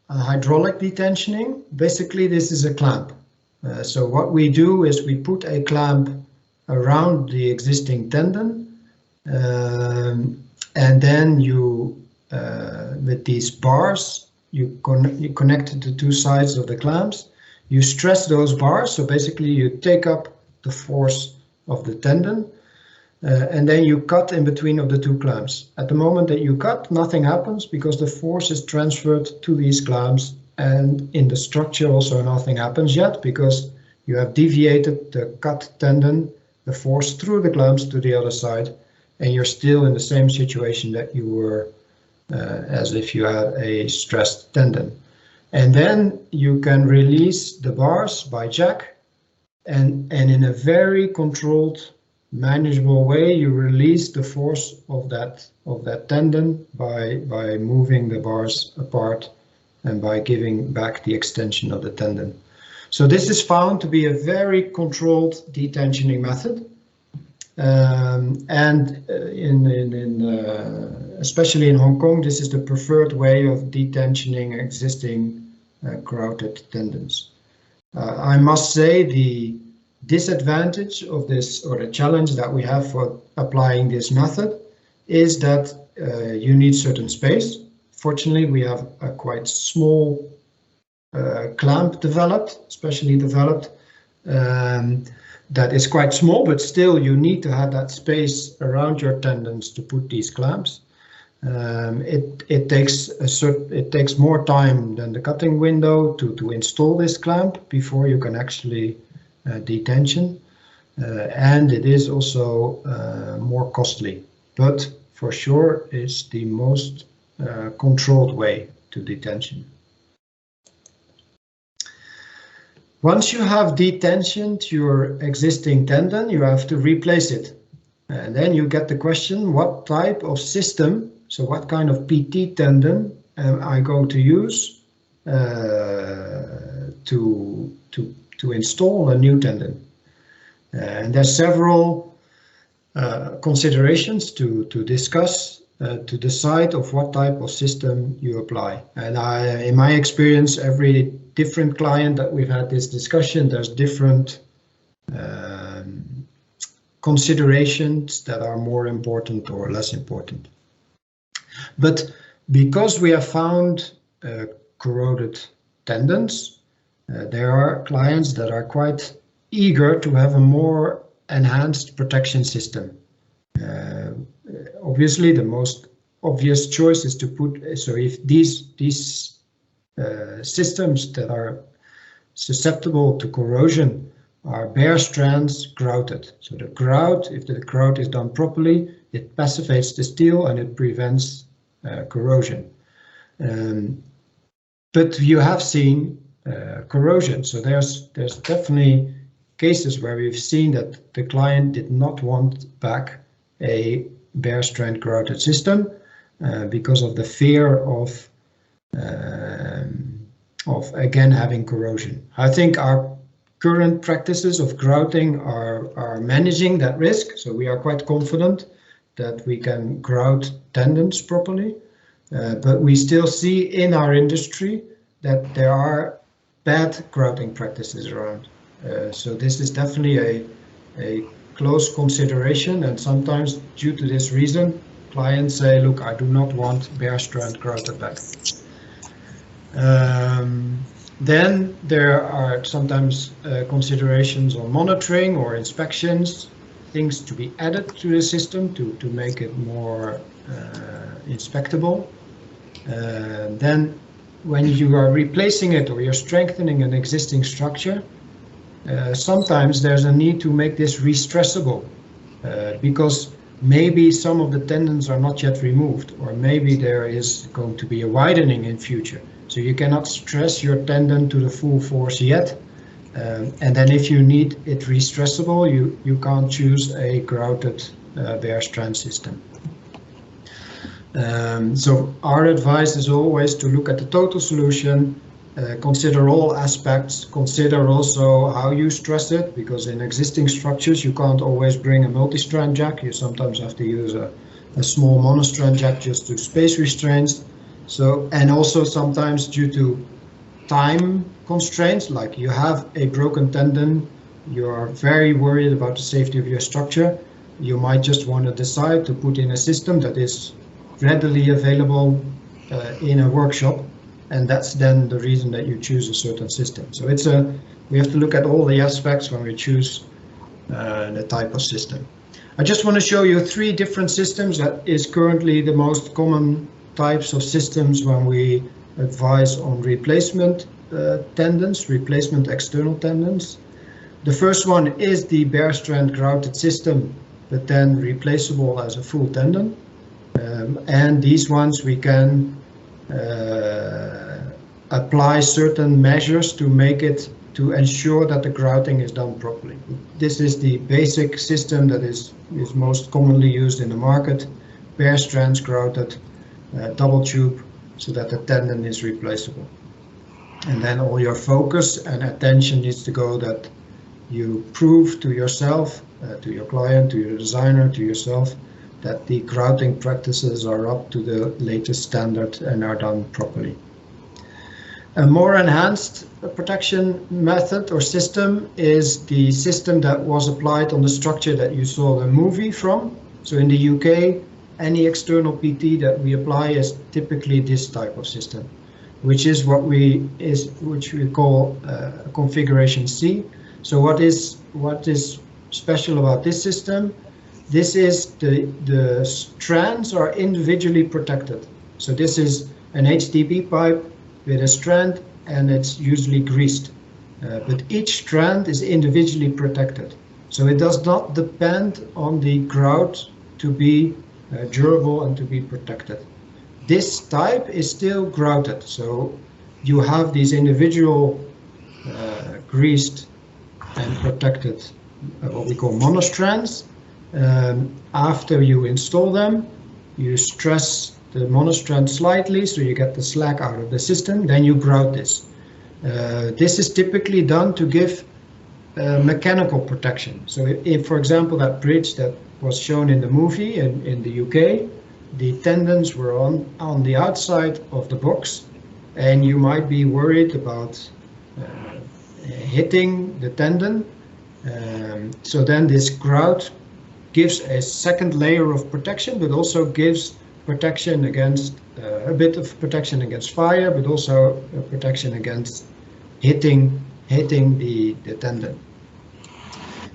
hydraulic detensioning. Basically, this is a clamp. So what we do is we put a clamp around the existing tendon, and then you, with these bars, you connect the two sides of the clamps. You stress those bars, so basically you take up the force of the tendon, and then you cut in between of the two clamps. At the moment that you cut, nothing happens because the force is transferred to these clamps, and in the structure also nothing happens yet because you have deviated the cut tendon, the force through the clamps to the other side, and you're still in the same situation that you were as if you had a stressed tendon. And then you can release the bars by jack, and in a very controlled, manageable way, you release the force of that tendon by moving the bars apart and by giving back the extension of the tendon. So this is found to be a very controlled detensioning method. Especially in Hong Kong, this is the preferred way of detensioning existing carotid tendons. I must say the disadvantage of this, or the challenge that we have for applying this method, is that you need certain space. Fortunately, we have a quite small clamp specially developed, that is quite small, but still you need to have that space around your tendons to put these clamps. It takes more time than the cutting window to install this clamp before you can actually detension, and it is also more costly, but for sure it's the most controlled way to detention. Once you have detensioned your existing tendon, you have to replace it. And then you get the question, what type of system, so what kind of PT tendon am I going to use to install a new tendon? And there's several considerations to discuss to decide of what type of system you apply. And in my experience, every different client that we've had this discussion, there's different considerations that are more important or less important. But because we have found corroded tendons, there are clients that are quite eager to have a more enhanced protection system. Obviously, the most obvious choice is to put, so if these systems that are susceptible to corrosion are bare strands grouted. So the grout, if the grout is done properly, it pacifies the steel and it prevents corrosion. But you have seen corrosion, so there's definitely cases where we've seen that the client did not want back a bare strand grouted system because of the fear of again having corrosion. I think our current practices of grouting are managing that risk, so we are quite confident that we can grout tendons properly, but we still see in our industry that there are bad grouting practices around. So this is definitely a close consideration, and sometimes due to this reason clients say, look, I do not want bare strand grouted back. Then there are sometimes considerations on monitoring or inspections, things to be added to the system to make it more inspectable. Then when you are replacing it or you're strengthening an existing structure, sometimes there's a need to make this re-stressable because maybe some of the tendons are not yet removed, or maybe there is going to be a widening in future. So you cannot stress your tendon to the full force yet, And then if you need it restressable, you can't choose a grouted bare strand system. So our advice is always to look at the total solution, consider all aspects, consider also how you stress it, because in existing structures you can't always bring a multi-strand jack. You sometimes have to use a small monostrand jack just to space restraints. So, and also sometimes due to time constraints, like you have a broken tendon, you are very worried about the safety of your structure, you might just want to decide to put in a system that is readily available in a workshop, and that's then the reason that you choose a certain system. So we have to look at all the aspects when we choose the type of system. I just want to show you 3 different systems that is currently the most common types of systems when we advise on replacement tendons, replacement external tendons. The first one is the bare strand grouted system, but then replaceable as a full tendon. And these ones we can apply certain measures to make it, to ensure that the grouting is done properly. This is the basic system that is most commonly used in the market. Bare strands grouted, double tube, so that the tendon is replaceable. And then all your focus and attention needs to go that you prove to yourself, to your client, to your designer, to yourself, that the grouting practices are up to the latest standard and are done properly. A more enhanced protection method or system is the system that was applied on the structure that you saw the movie from. So in the UK, any external PT that we apply is typically this type of system, which is which we call configuration C. So what is special about this system? This is the strands are individually protected. So this is an HDP pipe with a strand, and it's usually greased. But each strand is individually protected. So it does not depend on the grout to be durable and to be protected. This type is still grouted. So you have these individual greased and protected, what we call monostrands. After you install them, you stress the monostrand slightly so you get the slack out of the system, then you grout this. This is typically done to give mechanical protection. So if, for example, that bridge that was shown in the movie in the UK, the tendons were on the outside of the box, and you might be worried about hitting the tendon. So then this grout gives a second layer of protection, but also gives protection against a bit of protection against fire, but also a protection against hitting the tendon.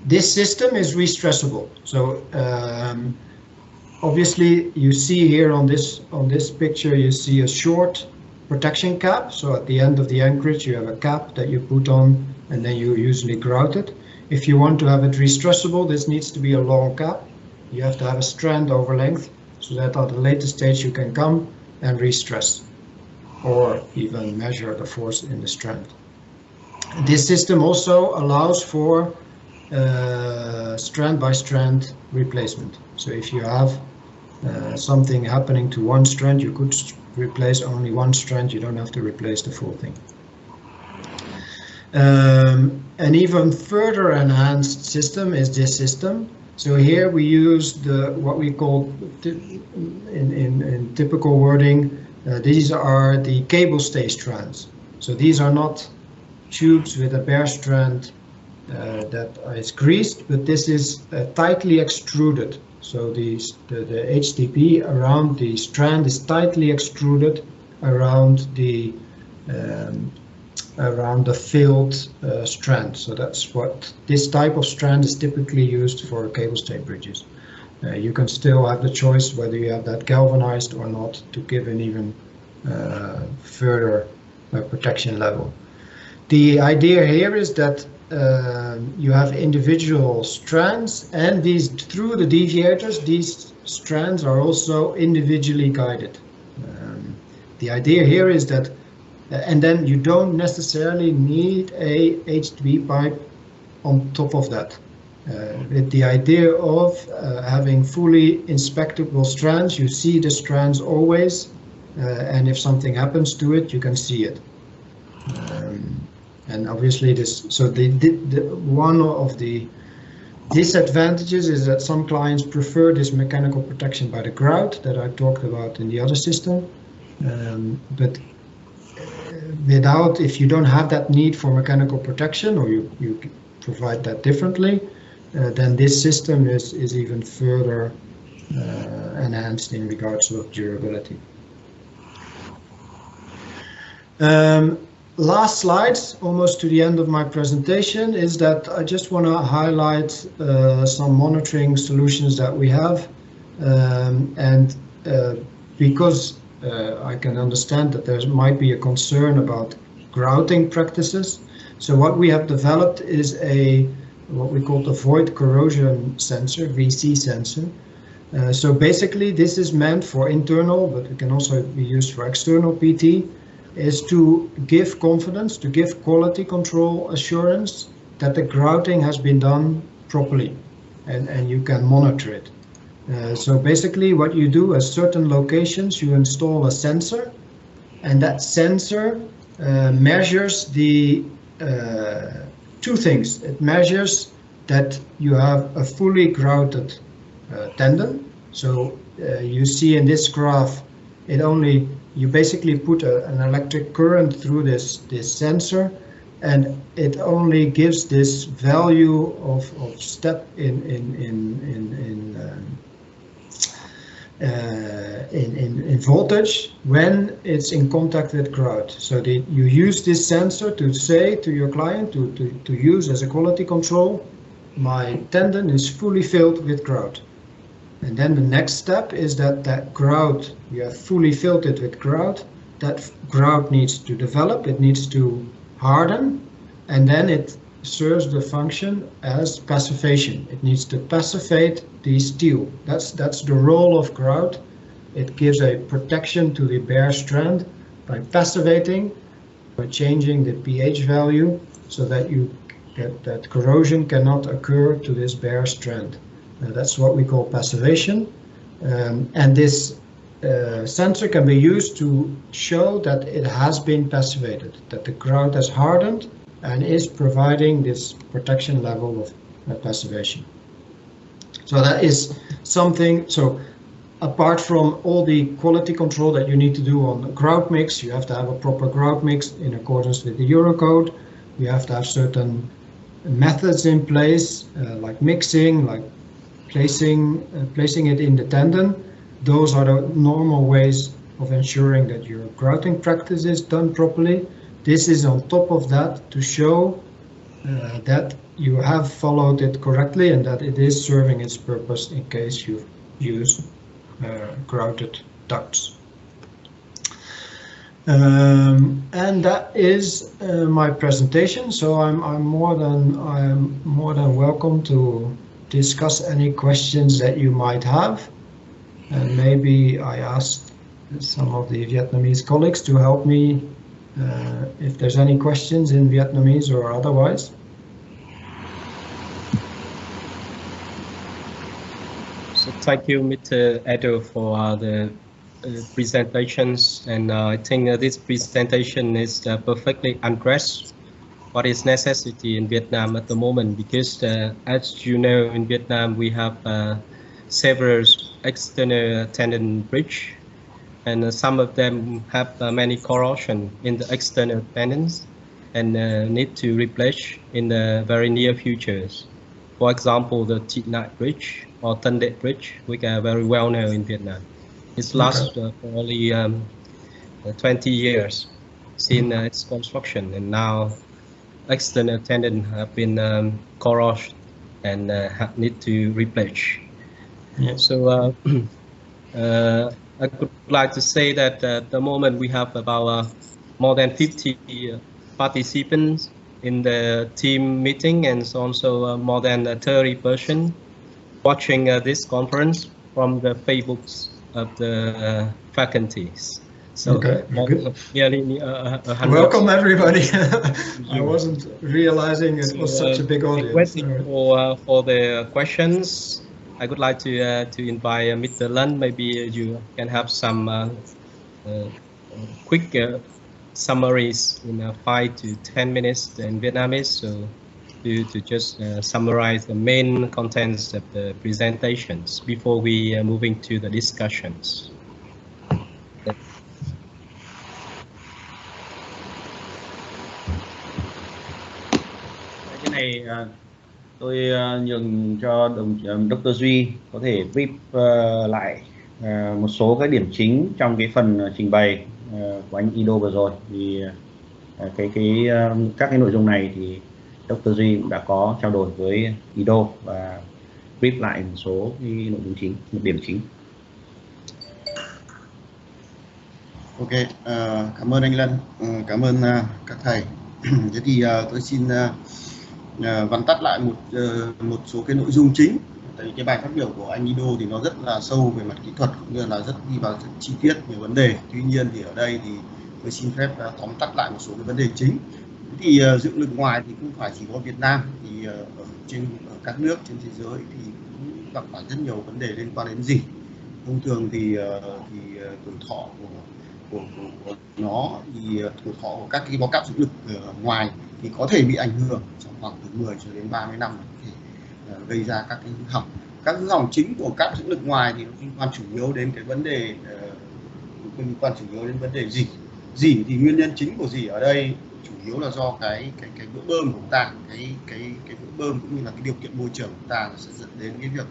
This system is restressable. So obviously you see here on this picture, you see a short protection cap. So at the end of the anchorage, you have a cap that you put on, and then you usually grout it. If you want to have it restressable, this needs to be a long cap. You have to have a strand over length, so that at a later stage you can come and restress or even measure the force in the strand. This system also allows for strand by strand replacement. So if you have something happening to one strand, you could replace only one strand. You don't have to replace the full thing. An even further enhanced system is this system. So here we use what we call in typical wording, these are the cable stay strands. So these are not tubes with a bare strand that is greased, but this is tightly extruded. So the HDP around the strand is tightly extruded around the filled strand. So that's what this type of strand is typically used for cable stay bridges. You can still have the choice whether you have that galvanized or not to give an even further protection level. The idea here is that you have individual strands, and these through the deviators, these strands are also individually guided. The idea here is that And then you don't necessarily need a H2B pipe on top of that. With the idea of having fully inspectable strands, you see the strands always, and if something happens to it, you can see it. And obviously one of the disadvantages is that some clients prefer this mechanical protection by the grout that I talked about in the other system. But if you don't have that need for mechanical protection, or you provide that differently, then this system is even further enhanced in regards of durability. Last slides, almost to the end of my presentation, is that I just want to highlight some monitoring solutions that we have, and because I can understand that there might be a concern about grouting practices. So what we have developed is what we call the void corrosion sensor, VC sensor. So basically this is meant for internal, but it can also be used for external PT, is to give confidence, to give quality control assurance that the grouting has been done properly, and you can monitor it. So basically what you do at certain locations, you install a sensor, and that sensor measures the two things. It measures that you have a fully grouted tendon. So you see in this graph, you basically put an electric current through this sensor, and it only gives this value of step in voltage when it's in contact with grout. So you use this sensor to say to your client to use as a quality control, my tendon is fully filled with grout. And then the next step is that grout, you have fully filled it with grout, that grout needs to develop, it needs to harden, and then it serves the function as passivation. It needs to passivate the steel. That's the role of grout. It gives a protection to the bare strand by passivating, by changing the pH value so that that corrosion cannot occur to this bare strand. That's what we call passivation, and this sensor can be used to show that it has been passivated, that the grout has hardened and is providing this protection level of passivation. So that is something. So apart from all the quality control that you need to do on the grout mix, you have to have a proper grout mix in accordance with the Eurocode. You have to have certain methods in place, like mixing, like placing it in the tendon. Those are the normal ways of ensuring that your grouting practice is done properly. This is on top of that to show that you have followed it correctly and that it is serving its purpose in case you use grouted ducts. And that is my presentation. So I'm more than welcome to discuss any questions that you might have, and maybe I ask some of the Vietnamese colleagues to help me if there's any questions in Vietnamese or otherwise. So thank you, Mr. Edo, for the presentations, and I think this presentation is perfectly addressed what is necessity in Vietnam at the moment, because as you know, in Vietnam we have several external tendon bridge, and some of them have many corrosion in the external tendons and need to replace in the very near futures. For example, the Tran Duc bridge or Tran Duc bridge, which are very well known in Vietnam. It's lasted for only 20 years since its construction, and now external tendon have been corroded and need to replace. Yeah. So I would like to say that at the moment we have about more than 50 participants in the team meeting, and also more than 30 persons watching this conference from the Facebooks of the faculties. So okay, very good. nearly 100. Welcome everybody. I wasn't realizing it was such a big audience. For the questions, I would like to invite Mr. Lan. Maybe you can have some quick summaries in 5 to 10 minutes in Vietnamese. So to just summarize the main contents of the presentations before we moving to the discussions. Cái này tôi nhường cho Dr. Duy có thể brief lại một số cái điểm chính trong cái phần trình bày của anh Ido vừa rồi. Thì các cái nội dung này thì Dr. Duy cũng đã có trao đổi với Ido và brief lại một số cái nội dung chính, một điểm chính. Ok, cảm ơn anh Lân, cảm ơn các thầy. Thế thì tôi xin vắn tắt lại một số cái nội dung chính. Tại vì cái bài phát biểu của anh Ido thì nó rất là sâu về mặt kỹ thuật cũng như là rất đi vào rất chi tiết về vấn đề. Tuy nhiên thì ở đây thì tôi xin phép tóm tắt lại một số cái vấn đề chính. Thì dựng lực ngoài thì không phải chỉ có Việt Nam, thì ở các nước trên thế giới thì cũng gặp phải rất nhiều vấn đề liên quan đến gì. Thông thường thì tuổi thọ của nó thì tuổi thọ của các cái báo cáp dựng lực ngoài thì có thể bị ảnh hưởng trong khoảng từ 10 cho đến 30 năm, có thể gây ra các cái hư hỏng. Các hư hỏng chính của cáp dựng lực ngoài thì nó liên quan chủ yếu đến cái vấn đề gì. Dỉ thì nguyên nhân chính của dỉ ở đây chủ yếu là do cái vữa bơm của chúng ta, cái vữa bơm cũng như là cái điều kiện môi trường của chúng ta sẽ dẫn đến cái việc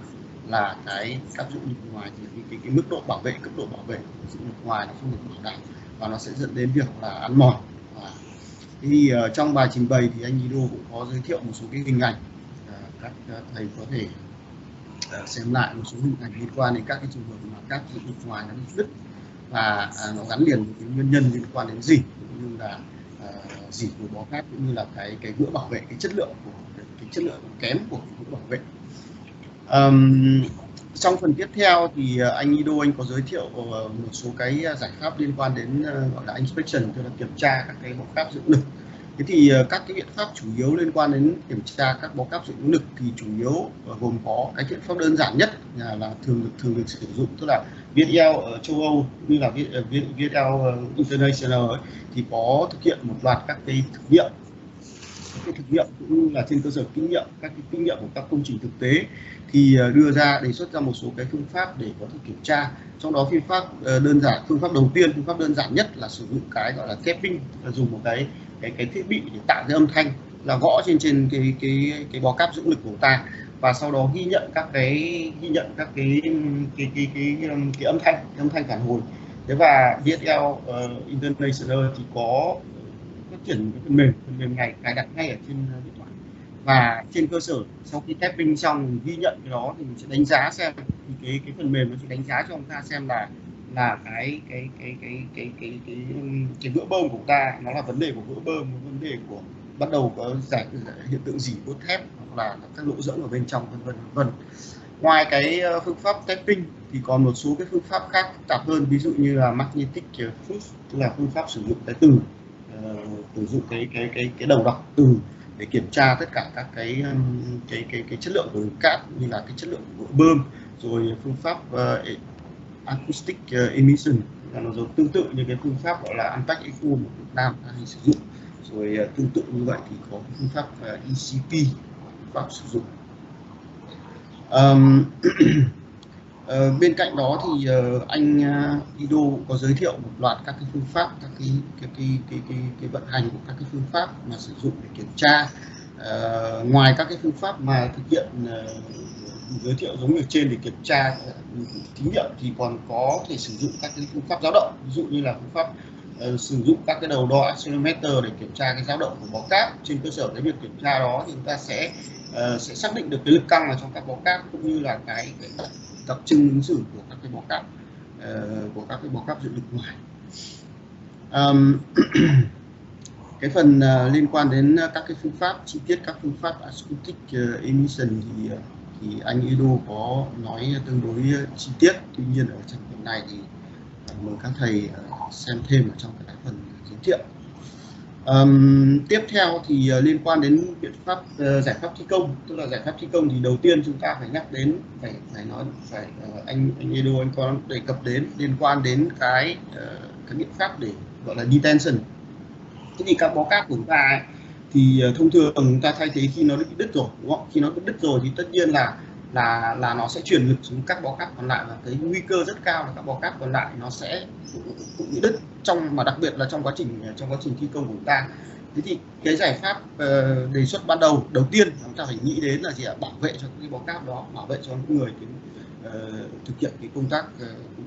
là cái cáp dựng lực ngoài thì cái mức độ bảo vệ, cấp độ bảo vệ của dựng lực ngoài nó không được bảo đảm và nó sẽ dẫn đến việc là ăn mòn. Thì trong bài trình bày thì anh Ido cũng có giới thiệu một số cái hình ảnh, các thầy có thể xem lại một số hình ảnh liên quan đến các cái trường hợp mà cáp dựng lực ngoài nó bị đứt và nó gắn liền với cái nguyên nhân liên quan đến dỉ cũng như là dỉ của bó cáp cũng như là cái vữa bảo vệ, cái chất lượng kém của vữa bảo vệ. Trong phần tiếp theo thì anh Ido anh có giới thiệu một số cái giải pháp liên quan đến gọi là inspection, tức là kiểm tra các cái bó cáp dựng lực. Thế thì các cái biện pháp chủ yếu liên quan đến kiểm tra các bó cáp dựng lực thì chủ yếu gồm có cái biện pháp đơn giản nhất là thường được sử dụng, tức là VSL ở châu Âu như là VSL International ấy, thì có thực hiện một loạt các cái thực nghiệm cũng như là trên cơ sở kinh nghiệm của các công trình thực tế thì đề xuất ra một số cái phương pháp để có thể kiểm tra. Trong đó phương pháp đơn giản nhất là sử dụng cái gọi là tapping, là dùng một cái thiết bị để tạo ra âm thanh, là gõ trên cái bó cáp dưỡng lực của ta và sau đó ghi nhận các cái âm thanh phản hồi. Thế và VSL International thì có phát triển cái phần mềm này cài đặt ngay ở trên điện thoại, và trên cơ sở sau khi tapping xong ghi nhận cái đó thì mình sẽ đánh giá xem thì cái phần mềm nó sẽ đánh giá cho chúng ta xem là cái vữa bơm của ta nó là vấn đề của vữa bơm, vấn đề của bắt đầu có giải hiện tượng dỉ cốt thép hoặc là các lỗ rỗng ở bên trong, vân vân. Ngoài cái phương pháp tapping thì còn một số cái phương pháp khác phức tạp hơn, ví dụ như là magnetic push, tức là phương pháp sử dụng cái từ sử dụng cái đầu đọc từ để kiểm tra tất cả các cái chất lượng của cáp như là cái chất lượng của bơm, rồi phương pháp acoustic emission là nó giống tương tự như cái phương pháp gọi là unpack echo của Việt Nam hay sử dụng, rồi tương tự như vậy thì có phương pháp ECP, phương pháp sử dụng. Bên cạnh đó thì anh Ido có giới thiệu một loạt các cái phương pháp, các cái vận hành của các cái phương pháp mà sử dụng để kiểm tra. Ngoài các cái phương pháp mà thực hiện giới thiệu giống như trên để kiểm tra thí nghiệm thì còn có thể sử dụng các cái phương pháp dao động, ví dụ như là phương pháp sử dụng các cái đầu đo accelerometer để kiểm tra cái dao động của bó cáp. Trên cơ sở cái việc kiểm tra đó thì chúng ta sẽ xác định được cái lực căng ở trong các bó cáp cũng như là cái đặc trưng ứng xử của các cái bó cáp dựng lực ngoài. Cái phần liên quan đến các cái phương pháp chi tiết, các phương pháp acoustic emission thì anh Ido có nói tương đối chi tiết. Tuy nhiên ở trong phần này thì mời các thầy xem thêm ở trong cái phần giới thiệu. Tiếp theo thì liên quan đến biện pháp giải pháp thi công, tức là giải pháp thi công thì đầu tiên chúng ta phải nhắc đến, anh Edo anh có đề cập đến liên quan đến cái biện pháp để gọi là detention. Thế thì các bó cáp của chúng ta ấy, thì thông thường chúng ta thay thế khi nó bị đứt rồi, đúng không? Khi nó bị đứt rồi thì tất nhiên là nó sẽ truyền lực xuống các bó cáp còn lại, và cái nguy cơ rất cao là các bó cáp còn lại nó sẽ cũng bị đứt mà đặc biệt là trong quá trình thi công của chúng ta. Thế thì cái giải pháp đề xuất ban đầu tiên chúng ta phải nghĩ đến là gì ạ? Bảo vệ cho cái bó cáp đó, bảo vệ cho những người thực hiện cái công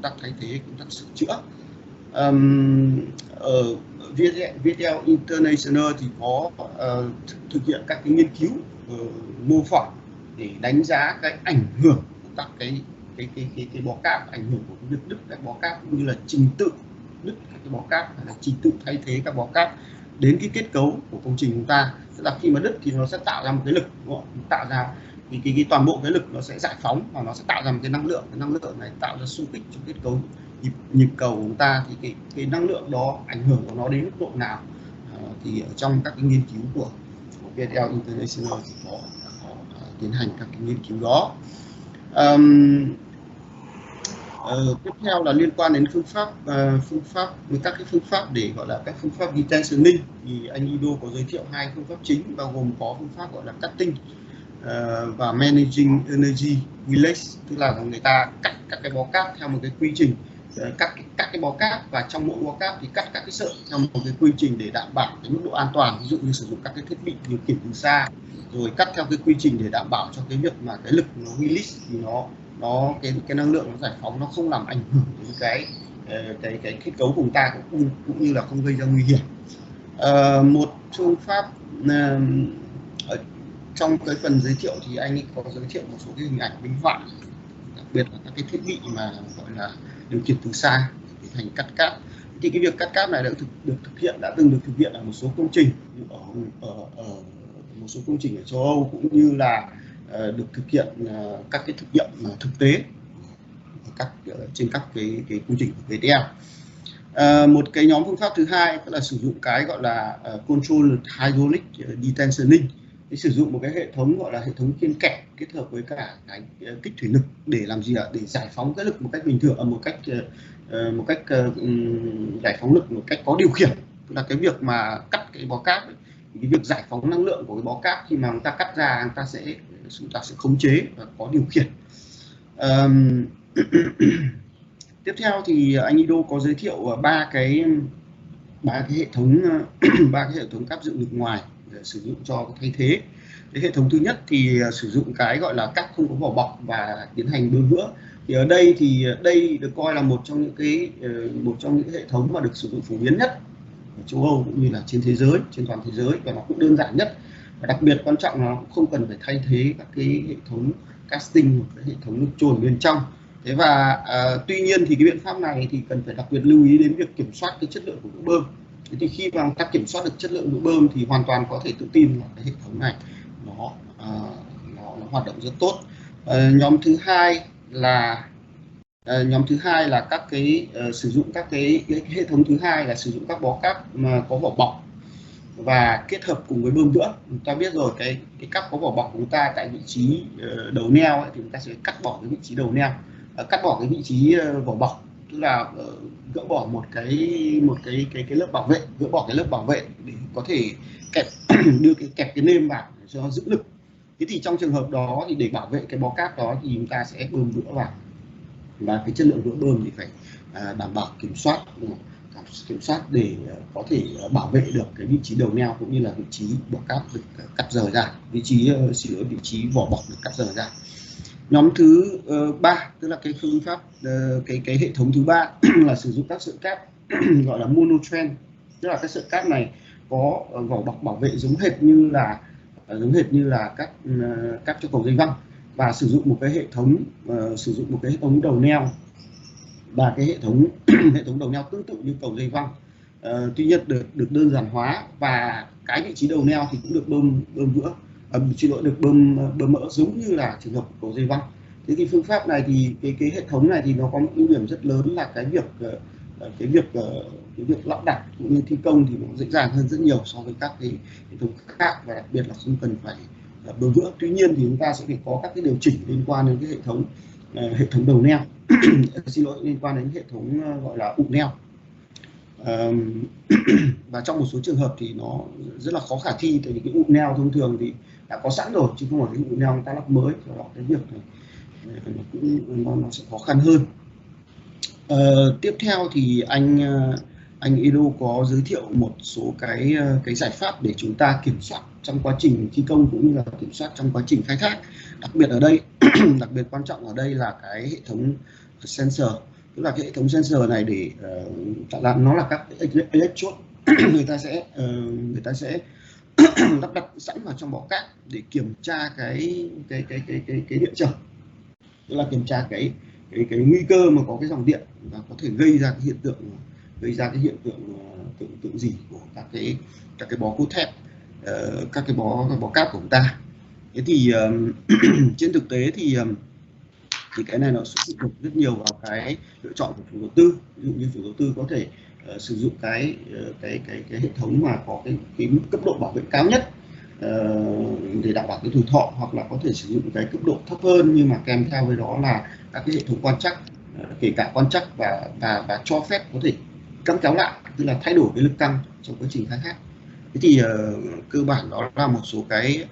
tác thay thế, công tác sửa chữa. Ở VSL International thì có thực hiện các cái nghiên cứu mô phỏng để đánh giá cái ảnh hưởng của các cái bó cáp, ảnh hưởng của cái việc đứt các bó cáp, cũng như là trình tự đứt các cái bó cáp, hay là trình tự thay thế các bó cáp đến cái kết cấu của công trình chúng ta. Tức là khi mà đứt thì nó sẽ tạo ra một cái lực, đúng không? Tạo ra cái toàn bộ cái lực nó sẽ giải phóng và nó sẽ tạo ra một cái năng lượng này tạo ra xung kích trong kết cấu nhịp cầu của chúng ta. Thì cái năng lượng đó, ảnh hưởng của nó đến mức độ nào thì ở trong các cái nghiên cứu của VSL International thì có tiến hành các cái nghiên cứu đó. Tiếp theo là liên quan đến phương pháp với các cái phương pháp để gọi là các phương pháp detentioning, thì anh Ido có giới thiệu 2 phương pháp chính, bao gồm có phương pháp gọi là cutting và managing energy release, tức là người ta cắt các cái bó cáp theo một cái quy trình, cắt cái bó cáp, và trong mỗi bó cáp thì cắt các cái sợi theo một cái quy trình để đảm bảo cái mức độ an toàn, ví dụ như sử dụng các cái thiết bị điều khiển từ xa, rồi cắt theo cái quy trình để đảm bảo cho cái việc mà cái lực nó release thì nó cái năng lượng nó giải phóng nó không làm ảnh hưởng đến cái kết cấu của chúng ta, cũng như là không gây ra nguy hiểm. Một phương pháp trong cái phần giới thiệu thì anh có giới thiệu một số cái hình ảnh minh họa, đặc biệt là các cái thiết bị mà gọi là điều khiển từ xa để thành cắt cáp. Thì cái việc cắt cáp này đã từng được thực hiện ở một số công trình ở một số công trình ở châu Âu, cũng như là được thực hiện các cái thực nghiệm thực tế trên các cái công trình của VSL. Một cái nhóm phương pháp thứ hai là sử dụng cái gọi là control hydraulic detentioning, sử dụng một cái hệ thống gọi là hệ thống khiên kẹp kết hợp với cả cái kích thủy lực để làm gì ạ? Để giải phóng cái lực một cách bình thường, một cách giải phóng lực một cách có điều khiển. Tức là cái việc mà cắt cái bó cáp ấy, thì cái việc giải phóng năng lượng của cái bó cáp khi mà chúng ta cắt ra, chúng ta sẽ khống chế và có điều khiển. Tiếp theo thì anh Ido có giới thiệu ba cái hệ thống cáp dựng lực ngoài để sử dụng cho thay thế. Cái hệ thống thứ nhất thì sử dụng cái gọi là cáp không có vỏ bọc và tiến hành bơm vữa. Thì ở đây đây được coi là một trong những hệ thống mà được sử dụng phổ biến nhất ở châu Âu cũng như là trên toàn thế giới, và nó cũng đơn giản nhất. Và đặc biệt quan trọng là nó cũng không cần phải thay thế các cái hệ thống casting, cái hệ thống nước trồn bên trong. Thế và tuy nhiên thì cái biện pháp này thì cần phải đặc biệt lưu ý đến việc kiểm soát cái chất lượng của nước bơm. Thế thì khi mà ta kiểm soát được chất lượng nước bơm thì hoàn toàn có thể tự tin là cái hệ thống này nó hoạt động rất tốt. Nhóm thứ hai là các cái sử dụng các cái hệ thống thứ hai là sử dụng các bó cáp mà có vỏ bọc và kết hợp cùng với bơm vữa. Chúng ta biết rồi, cái cáp có vỏ bọc của chúng ta tại vị trí đầu neo ấy, thì chúng ta sẽ cắt bỏ cái vị trí đầu neo, cắt bỏ cái vị trí vỏ bọc, tức là gỡ bỏ một cái lớp bảo vệ, để có thể kẹp cái nêm vào để cho nó giữ lực. Thế thì trong trường hợp đó thì để bảo vệ cái bó cáp đó thì chúng ta sẽ bơm vữa vào, và cái chất lượng vữa bơm thì phải đảm bảo kiểm soát để có thể bảo vệ được cái vị trí đầu neo cũng như là vị trí bó cáp được cắt rời ra, vị trí vỏ bọc được cắt rời ra. Nhóm thứ 3 tức là cái phương pháp cái hệ thống thứ 3 là sử dụng các sợi cáp gọi là monotran, tức là cái sợi cáp này có vỏ bọc bảo vệ giống hệt như là các cáp cho cầu dây văng, và sử dụng một cái hệ thống đầu neo, và cái hệ thống đầu neo tương tự như cầu dây văng, tuy nhiên được đơn giản hóa, và cái vị trí đầu neo thì cũng được bơm vữa, được bơm mỡ giống như là trường hợp của cầu dây văng. Thế thì phương pháp này thì cái hệ thống này thì nó có một ưu điểm rất lớn là cái việc lắp đặt cũng như thi công thì nó dễ dàng hơn rất nhiều so với các cái hệ thống khác, và đặc biệt là không cần phải bờ vữa. Tuy nhiên thì chúng ta sẽ phải có các cái điều chỉnh liên quan đến cái hệ thống đầu neo xin lỗi, liên quan đến hệ thống gọi là ụ neo. Và trong một số trường hợp thì nó rất là khó khả thi, tại vì cái ụ neo thông thường thì đã có sẵn rồi chứ không phải cái ụ neo người ta lắp mới, do đó cái việc này nó sẽ khó khăn hơn. Tiếp theo thì anh Ido có giới thiệu một số cái giải pháp để chúng ta kiểm soát trong quá trình thi công cũng như là kiểm soát trong quá trình khai thác. Đặc biệt ở đây đặc biệt quan trọng ở đây là cái hệ thống sensor, tức là cái hệ thống sensor này để nó là các electrode người ta sẽ lắp đặt sẵn vào trong bọ cát để kiểm tra cái điện trở, tức là kiểm tra cái nguy cơ mà có cái dòng điện và có thể gây ra cái hiện tượng gì của các cái bó cốt thép, các cái bó cát của chúng ta. Thế thì trên thực tế thì cái này nó phụ thuộc rất nhiều vào cái lựa chọn của chủ đầu tư. Ví dụ như chủ đầu tư có thể sử dụng cái hệ thống mà có cái cấp độ bảo vệ cao nhất để đảm bảo cái tuổi thọ, hoặc là có thể sử dụng cái cấp độ thấp hơn nhưng mà kèm theo với đó là các cái hệ thống quan trắc, kể cả quan trắc và cho phép có thể căng kéo lại, tức là thay đổi cái lực căng trong quá trình khai thác. Thế thì cơ bản đó là một số cái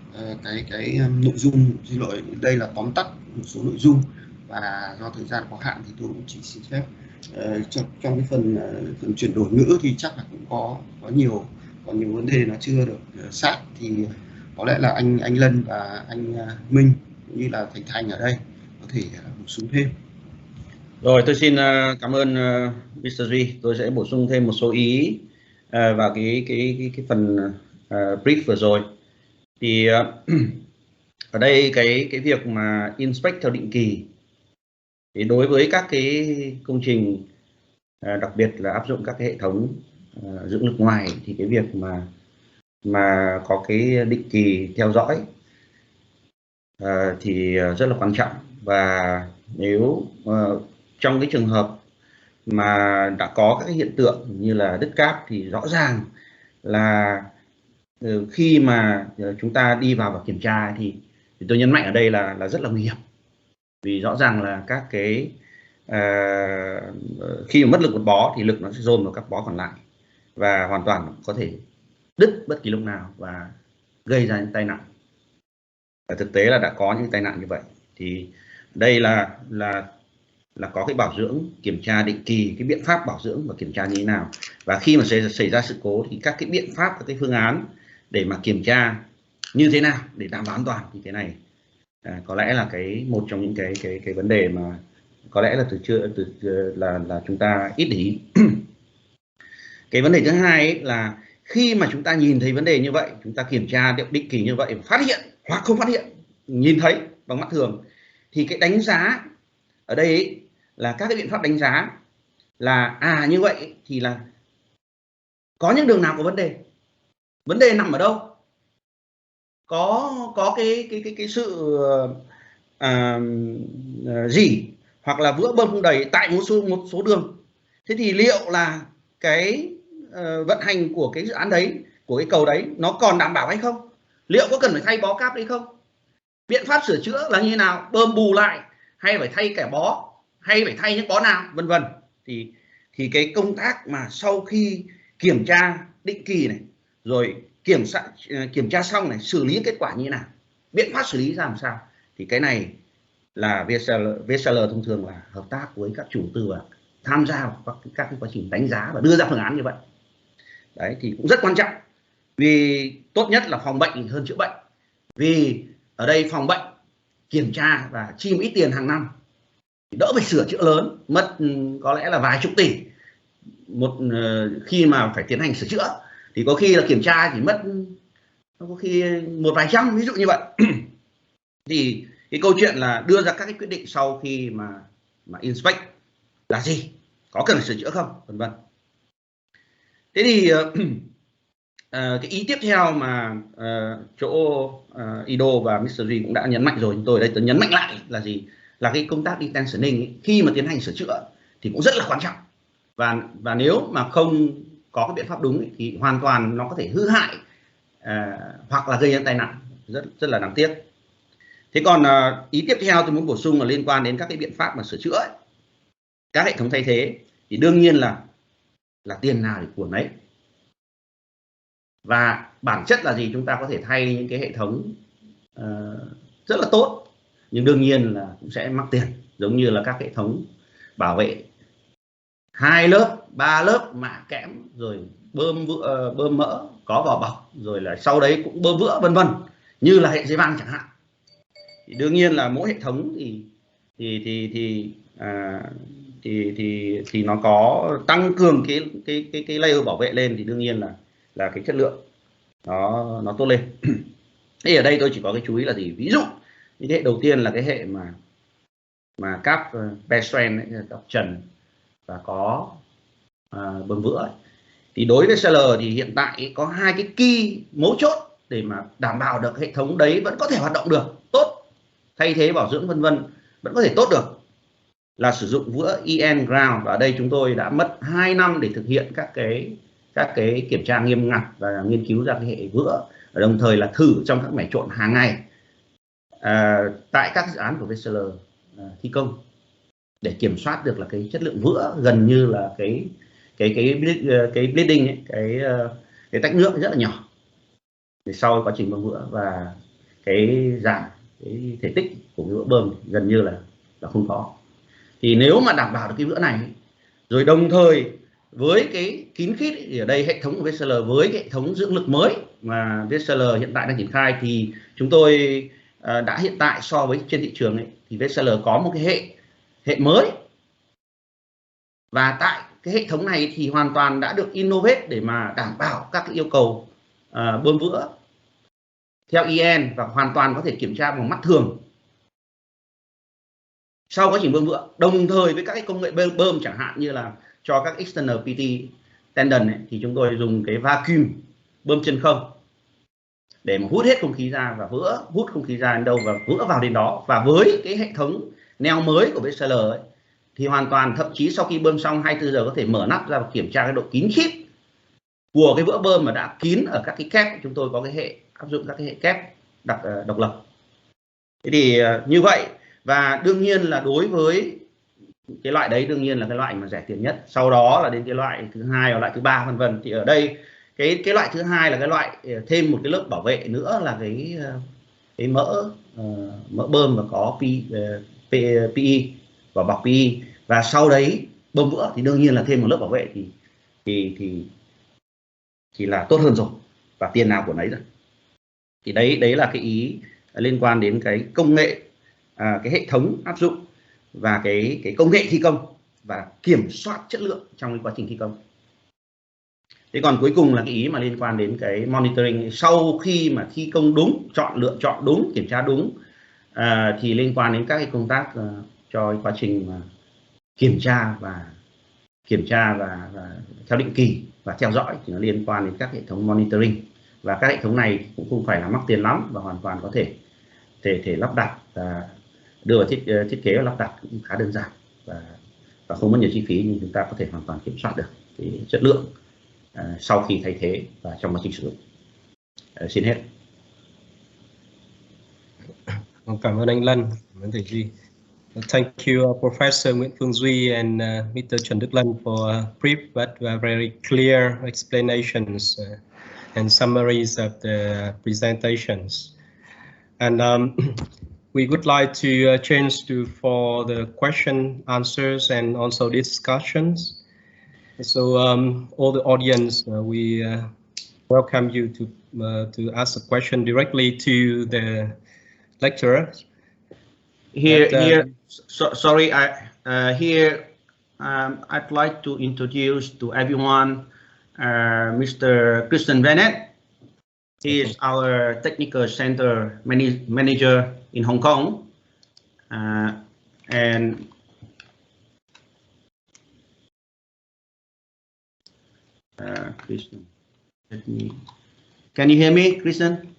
nội dung, xin lỗi, đây là tóm tắt một số nội dung, và do thời gian có hạn thì tôi cũng chỉ xin phép trong cái phần chuyển đổi ngữ thì chắc là cũng có nhiều vấn đề nó chưa được sát, thì có lẽ là anh Lân và anh Minh cũng như là Thành ở đây có thể bổ sung thêm. Rồi, tôi xin cảm ơn Mr. Duy. Tôi sẽ bổ sung thêm một số ý vào cái phần brief vừa rồi. Thì ở đây cái việc mà inspect theo định kỳ thì đối với các cái công trình đặc biệt là áp dụng các cái hệ thống dưỡng lực ngoài thì cái việc mà có cái định kỳ theo dõi thì rất là quan trọng. Và nếu trong cái trường hợp mà đã có các cái hiện tượng như là đứt cáp thì rõ ràng là khi mà chúng ta đi vào và kiểm tra thì tôi nhấn mạnh ở đây là rất là nguy hiểm, vì rõ ràng là các cái khi mà mất lực một bó thì lực nó sẽ dồn vào các bó còn lại và hoàn toàn có thể đứt bất kỳ lúc nào và gây ra những tai nạn. Và thực tế là đã có những tai nạn như vậy. Thì đây là có cái bảo dưỡng, kiểm tra định kỳ, cái biện pháp bảo dưỡng và kiểm tra như thế nào, và khi mà xảy ra sự cố thì các cái biện pháp, các cái phương án để mà kiểm tra như thế nào để đảm bảo an toàn. Thì cái này có lẽ là một trong những cái vấn đề mà có lẽ là là chúng ta ít để ý. Cái vấn đề thứ hai ấy là khi mà chúng ta nhìn thấy vấn đề như vậy, chúng ta kiểm tra định kỳ như vậy, phát hiện hoặc không phát hiện, nhìn thấy bằng mắt thường, thì cái đánh giá ở đây ấy, là các cái biện pháp đánh giá là như vậy thì là có những đường nào có vấn đề nằm ở đâu, có cái sự gì hoặc là vữa bơm không đầy tại một số đường. Thế thì liệu là cái vận hành của cái dự án đấy, của cái cầu đấy nó còn đảm bảo hay không, liệu có cần phải thay bó cáp đấy không, biện pháp sửa chữa là như thế nào, bơm bù lại hay phải thay cả bó, hay phải thay những bó nào, vân vân. Thì cái công tác mà sau khi kiểm tra định kỳ này, rồi kiểm tra xong này, xử lý kết quả như thế nào, biện pháp xử lý ra làm sao, thì cái này là VSL thông thường là hợp tác với các chủ đầu tư và tham gia vào các cái quá trình đánh giá và đưa ra phương án như vậy. Đấy thì cũng rất quan trọng, vì tốt nhất là phòng bệnh hơn chữa bệnh. Vì ở đây phòng bệnh kiểm tra và chi một ít tiền hàng năm thì đỡ phải sửa chữa lớn, mất có lẽ là vài chục tỷ khi mà phải tiến hành sửa chữa, thì có khi là kiểm tra chỉ mất có khi một vài trăm, ví dụ như vậy. Thì cái câu chuyện là đưa ra các cái quyết định sau khi mà inspect là gì, có cần phải sửa chữa không, vân vân. Thế thì cái ý tiếp theo mà chỗ Ido và Mr. Duy cũng đã nhấn mạnh rồi, tôi ở đây tôi nhấn mạnh lại là gì, là cái công tác detentioning ấy, khi mà tiến hành sửa chữa thì cũng rất là quan trọng, và nếu mà không có cái biện pháp đúng ấy, thì hoàn toàn nó có thể hư hại hoặc là gây ra tai nạn, rất là đáng tiếc. Thế còn ý tiếp theo tôi muốn bổ sung là liên quan đến các cái biện pháp mà sửa chữa ấy, các hệ thống thay thế, thì đương nhiên là tiền nào thì của nấy, và bản chất là gì, chúng ta có thể thay những cái hệ thống rất là tốt, nhưng đương nhiên là cũng sẽ mắc tiền, giống như là các hệ thống bảo vệ 2 lớp 3 lớp mạ kẽm, rồi bơm mỡ có vỏ bọc, rồi là sau đấy cũng bơm vữa vân vân, như là hệ giấy vang chẳng hạn. Thì đương nhiên là mỗi hệ thống thì nó có tăng cường cái layer bảo vệ lên, thì đương nhiên là cái chất lượng nó tốt lên. Thì ở đây tôi chỉ có cái chú ý là gì, ví dụ cái hệ đầu tiên là cái hệ mà cáp Tran cáp trần và có bơm vữa ấy. Thì đối với VSL thì hiện tại có 2 cái key mấu chốt để mà đảm bảo được hệ thống đấy vẫn có thể hoạt động được tốt, thay thế bảo dưỡng vân vân vẫn có thể tốt được, là sử dụng vữa EN ground. Và ở đây chúng tôi đã mất 2 năm để thực hiện các cái kiểm tra nghiêm ngặt và nghiên cứu ra cái hệ vữa, và đồng thời là thử trong các mẻ trộn hàng ngày tại các dự án của VSL thi công, để kiểm soát được là cái chất lượng vữa gần như là cái bleeding ấy, cái tách nước rất là nhỏ để sau quá trình bơm vữa, và cái giảm cái thể tích của cái vữa bơm gần như là không có. Thì nếu mà đảm bảo được cái vữa này, rồi đồng thời với cái kín khít ấy, thì ở đây hệ thống của VSL với cái hệ thống dưỡng lực mới mà VSL hiện tại đang triển khai, thì chúng tôi đã hiện tại so với trên thị trường ấy, thì VSL có một cái hệ mới, và tại cái hệ thống này thì hoàn toàn đã được innovate để mà đảm bảo các cái yêu cầu bơm vữa theo EN, và hoàn toàn có thể kiểm tra bằng mắt thường sau quá trình bơm vữa, đồng thời với các cái công nghệ bơm chẳng hạn như là cho các external PT tendon ấy, thì chúng tôi dùng cái vacuum bơm chân không để mà hút hết không khí ra, và hút không khí ra đến đâu và vữa vào đến đó. Và với cái hệ thống neo mới của VSL ấy, thì hoàn toàn thậm chí sau khi bơm xong 24 giờ có thể mở nắp ra và kiểm tra cái độ kín khít của cái vữa bơm mà đã kín ở các cái kép. Chúng tôi có cái hệ áp dụng các cái hệ kép độc lập. Thế thì như vậy, và đương nhiên là đối với cái loại đấy đương nhiên là cái loại mà rẻ tiền nhất, sau đó là đến cái loại thứ hai và loại thứ ba vân vân. Thì ở đây cái loại thứ hai là cái loại thêm một cái lớp bảo vệ nữa là cái mỡ bơm và có PE và bọc PE, và sau đấy bơm vữa thì đương nhiên là thêm một lớp bảo vệ thì là tốt hơn rồi, và tiền nào của nấy rồi. Thì đấy là cái ý liên quan đến cái công nghệ, cái hệ thống áp dụng và cái công nghệ thi công và kiểm soát chất lượng trong cái quá trình thi công. Thế còn cuối cùng là cái ý mà liên quan đến cái monitoring sau khi mà thi công đúng, lựa chọn đúng, kiểm tra đúng, thì liên quan đến các cái công tác cho cái quá trình mà kiểm tra và theo định kỳ và theo dõi, thì nó liên quan đến các hệ thống monitoring. Và các hệ thống này cũng không phải là mắc tiền lắm, và hoàn toàn có thể lắp đặt và đưa vào thiết kế và lắp đặt cũng khá đơn giản và không mất nhiều chi phí, nhưng chúng ta có thể hoàn toàn kiểm soát được cái chất lượng sau khi thay thế và trong quá trình sử dụng. Xin hết. Cảm ơn anh Lân, vấn đề gì. Thank you, Professor Nguyễn Phương Duy and Mr. Tran Duc Lan for brief but very clear explanations and summaries of the presentations. And we would like to change for the question answers and also discussions. So all the audience, we welcome you to ask a question directly to the lecturer. Sorry, I'd like to introduce to everyone Mr. Christian Bennett. He is our technical center manager in Hong Kong, and Christian, can you hear me, Christian?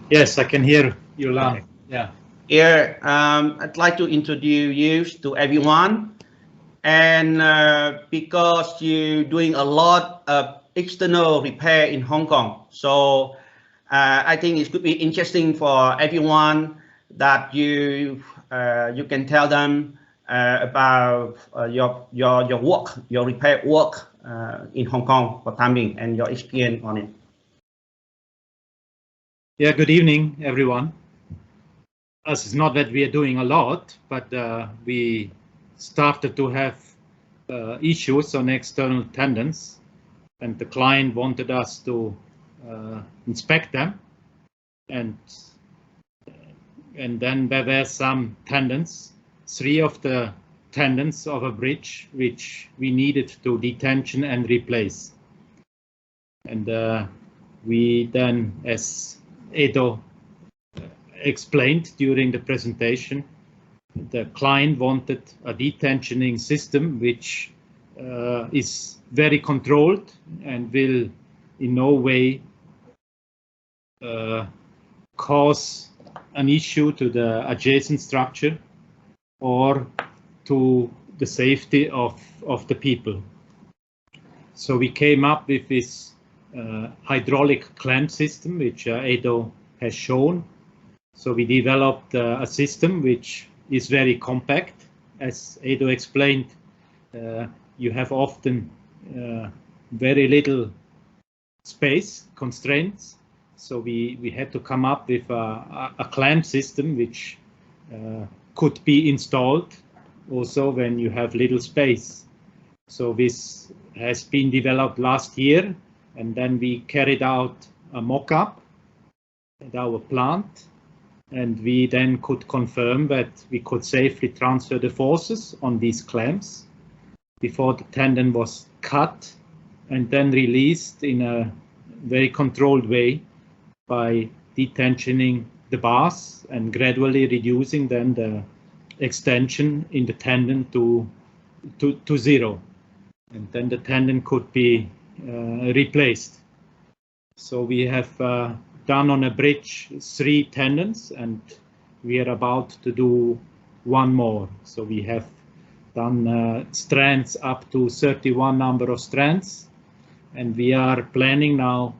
Yes, I can hear you loud. Yeah. Here, I'd like to introduce you to everyone. And because you're doing a lot of external repair in Hong Kong, so I think it could be interesting for everyone that you can tell them about your work, your repair work in Hong Kong for time being, and your experience on it. Yeah, good evening, everyone. It's not that we are doing a lot, but we started to have issues on external tendons, and the client wanted us to inspect them, and then there were some tendons, 3 of the tendons of a bridge which we needed to detension and replace. And we then, as Edo explained during the presentation, the client wanted a detensioning system which is very controlled and will in no way cause an issue to the adjacent structure or to the safety of the people. So we came up with this hydraulic clamp system, which Edo has shown. So we developed a system which is very compact. As Edo explained, you have often very little space constraints. So we had to come up with a clamp system which could be installed also when you have little space. So this has been developed last year, and then we carried out a mock-up at our plant, and we then could confirm that we could safely transfer the forces on these clamps before the tendon was cut and then released in a very controlled way by detensioning the bars and gradually reducing then the extension in the tendon to 0. And then the tendon could be replaced. So we have done on a bridge 3 tendons, and we are about to do 1 more. So we have done strands up to 31 number of strands, and we are planning now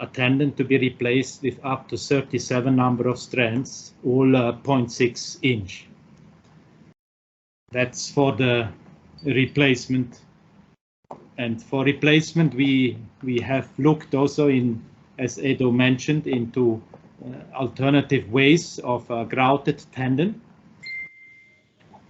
a tendon to be replaced with up to 37 number of strands, all 0.6 inch. That's for the replacement. And for replacement, we have looked also in, as Edo mentioned, into alternative ways of a grouted tendon.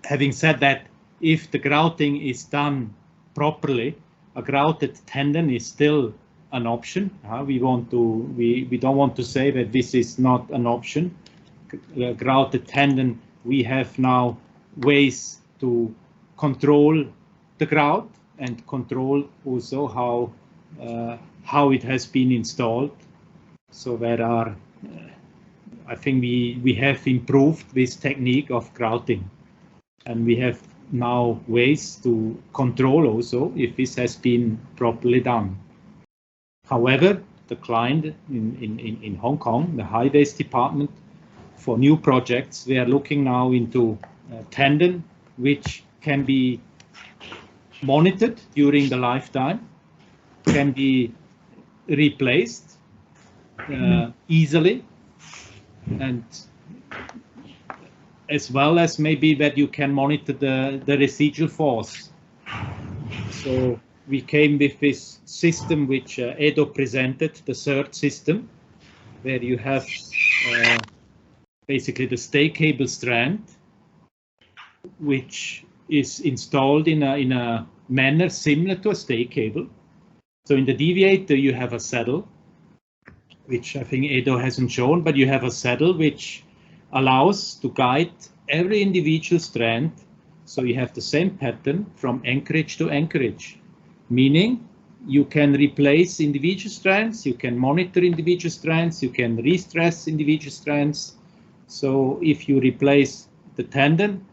Having said that, if the grouting is done properly, a grouted tendon is still an option. We don't want to say that this is not an option. Grouted tendon, we have now ways to control the grout and control also how it has been installed. So there are, I think we have improved this technique of grouting, and we have now ways to control also if this has been properly done. However, the client in Hong Kong, the highways department, for new projects, we are looking now into a tendon which can be monitored during the lifetime, can be replaced easily, and as well as maybe that you can monitor the residual force. So we came with this system which Edo presented, the third system, where you have basically the stay cable strand, which is installed in a manner similar to a stay cable. So in the deviator you have a saddle, which I think Edo hasn't shown, but you have a saddle which allows to guide every individual strand. So you have the same pattern from anchorage to anchorage, meaning you can replace individual strands, you can monitor individual strands, you can re-stress individual strands. So if you replace the tendon,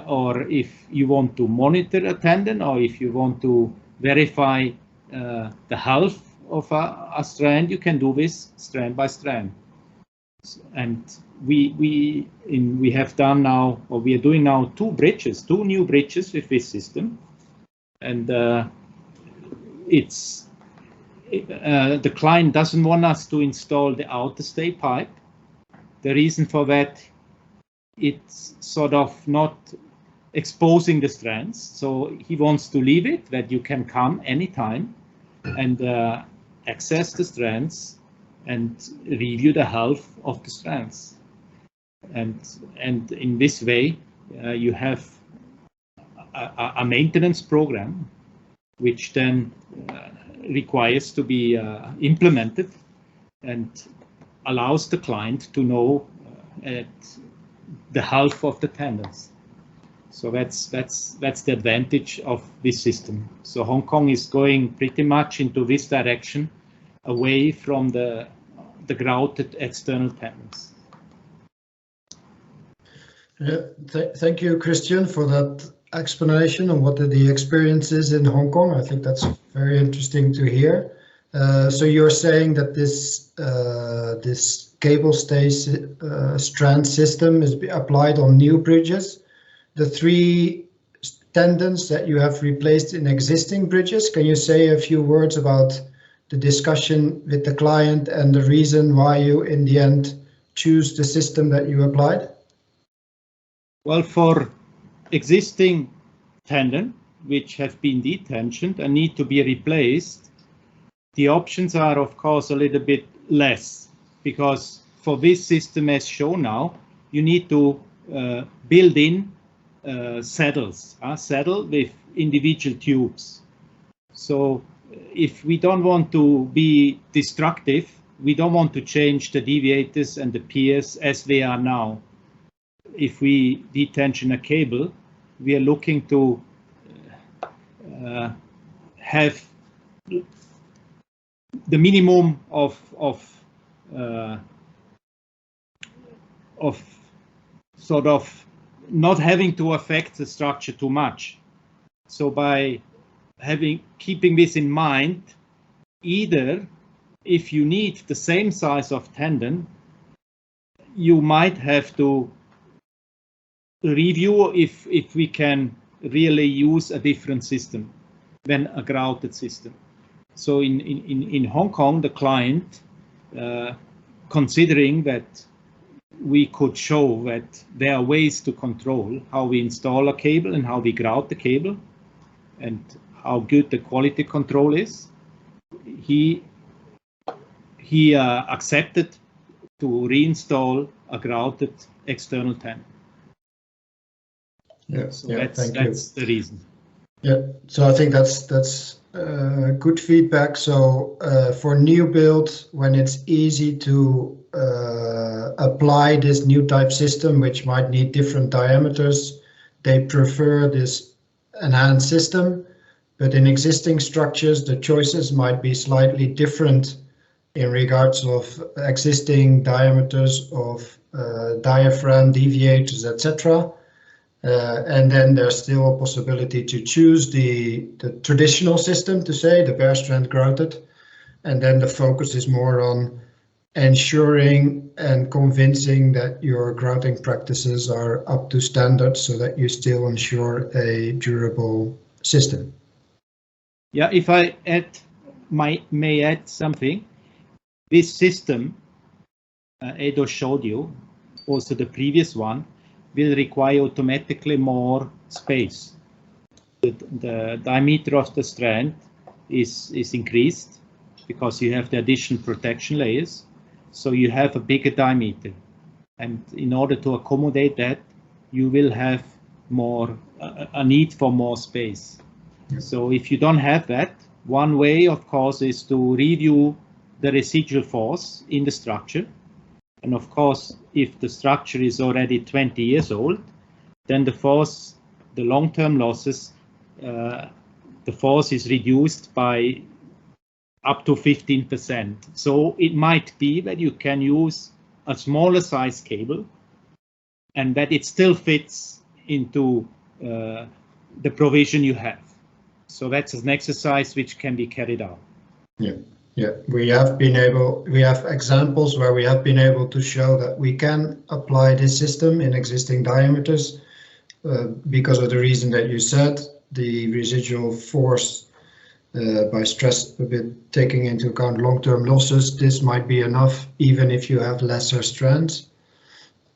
or if you want to monitor a tendon, or if you want to verify the health of a strand, you can do this strand by strand. And we have done now, or we are doing now, two new bridges with this system, and the client doesn't want us to install the outer stay pipe. The reason for that, it's sort of not exposing the strands, so he wants to leave it that you can come anytime and access the strands and review the health of the strands, and in this way you have a maintenance program which then requires to be implemented and allows the client to know the health of the tendons. So that's the advantage of this system. So Hong Kong is going pretty much into this direction, away from the grouted external tendons. Thank you, Christian, for that explanation on what the experience is in Hong Kong. I think that's very interesting to hear. So you're saying that this cable stay strand system is applied on new bridges. The 3 tendons that you have replaced in existing bridges, can you say a few words about the discussion with the client and the reason why you in the end choose the system that you applied? Well, for existing tendon which have been detensioned and need to be replaced, the options are of course a little bit less, because for this system as shown now, you need to build in saddles, saddle with individual tubes. So if we don't want to be destructive, we don't want to change the deviators and the piers as they are now. If we detension a cable, we are looking to have the minimum of sort of not having to affect the structure too much. So by keeping this in mind, either if you need the same size of tendon, you might have to review if we can really use a different system than a grouted system. So in Hong Kong, the client, considering that we could show that there are ways to control how we install a cable and how we grout the cable and how good the quality control is, he accepted to reinstall a grouted external tendon. Yeah, so yeah, that's the reason. Yeah, so I think that's good feedback. So for new build, when it's easy to apply this new type system, which might need different diameters, they prefer this enhanced system. But in existing structures, the choices might be slightly different in regards of existing diameters of diaphragm, deviators, etc. And then there's still a possibility to choose the traditional system, to say the bare strand grouted, and then the focus is more on ensuring and convincing that your grouting practices are up to standard so that you still ensure a durable system. Yeah, if I may add something, this system Edo showed you, also the previous one, will require automatically more space. The diameter of the strand is increased because you have the additional protection layers, so you have a bigger diameter, and in order to accommodate that, you will have more a need for more space. So if you don't have that, one way of course is to review the residual force in the structure. And of course, if the structure is already 20 years old, then the force, the long-term losses, the force is reduced by up to 15%. So it might be that you can use a smaller size cable and that it still fits into the provision you have. So that's an exercise which can be carried out. Yeah, Yeah, we have examples where we have been able to show that we can apply this system in existing diameters because of the reason that you said, the residual force by stress a bit taking into account long-term losses. This might be enough even if you have lesser strands.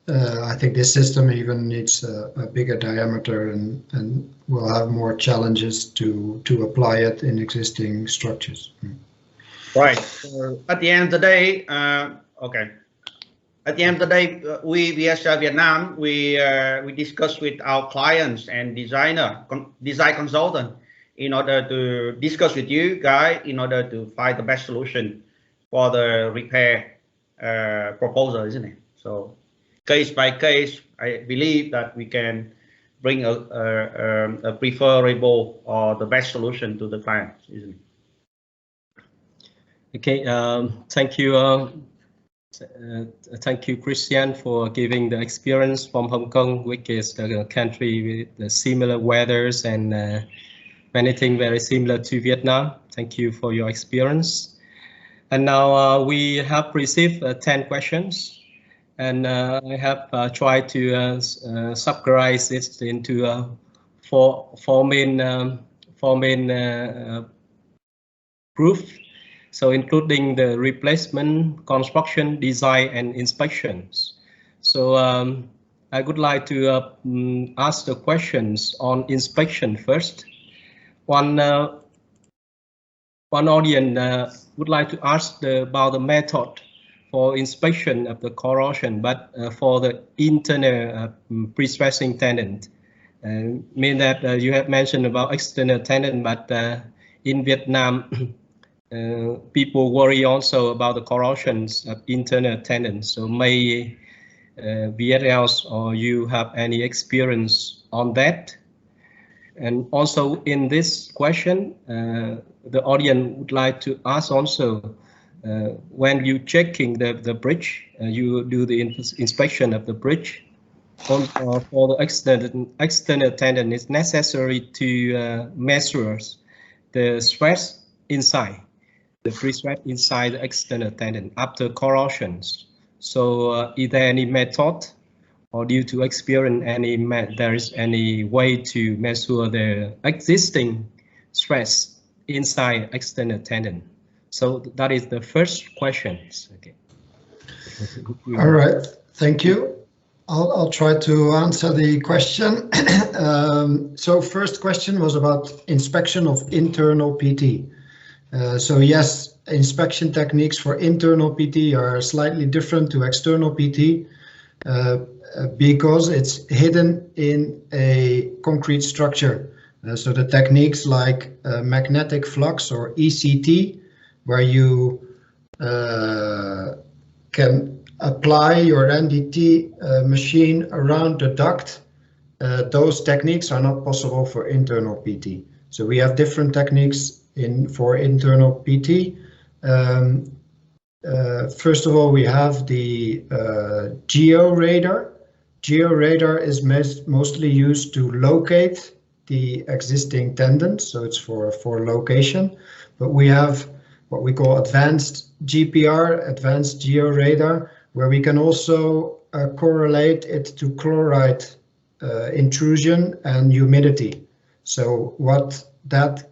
I think this system even needs a bigger diameter and will have more challenges to apply it in existing structures. Right. At the end of the day, okay. At the end of the day, we VSL Vietnam, we discuss with our clients and design consultant in order to discuss with you guys in order to find the best solution for the repair proposal, isn't it? So case by case, I believe that we can bring a preferable or the best solution to the client, isn't it? Okay, thank you, Christian, for giving the experience from Hong Kong, which is a country with the similar weathers and many things very similar to Vietnam. Thank you for your experience. And now we have received 10 questions, and I have tried to summarize it into four main groups. So including the replacement, construction, design, and inspections. So I would like to ask the questions on inspection first. One audience would like to ask about the method for inspection of the corrosion, but for the internal pre-stressing tendon. Mean that you have mentioned about external tendon, but in Vietnam, people worry also about the corrosions of internal tendons. So may VSL or you have any experience on that? And also in this question, the audience would like to ask also, when you checking the bridge, you do the inspection of the bridge. For the external tendon, it's necessary to measure the stress inside. The pre-stress inside the external tendon after corrosions. So is there any method or due to experience there is any way to measure the existing stress inside external tendon? So that is the first question. Okay. All right, thank you. I'll try to answer the question. So first question was about inspection of internal PT. So yes, inspection techniques for internal PT are slightly different to external PT because it's hidden in a concrete structure. So the techniques like magnetic flux or ECT, where you can apply your NDT machine around the duct, those techniques are not possible for internal PT. So we have different techniques for internal PT. First of all, we have the georadar. Georadar is mostly used to locate the existing tendons, so it's for location. But we have what we call advanced GPR, advanced georadar, where we can also correlate it to chloride intrusion and humidity. So what that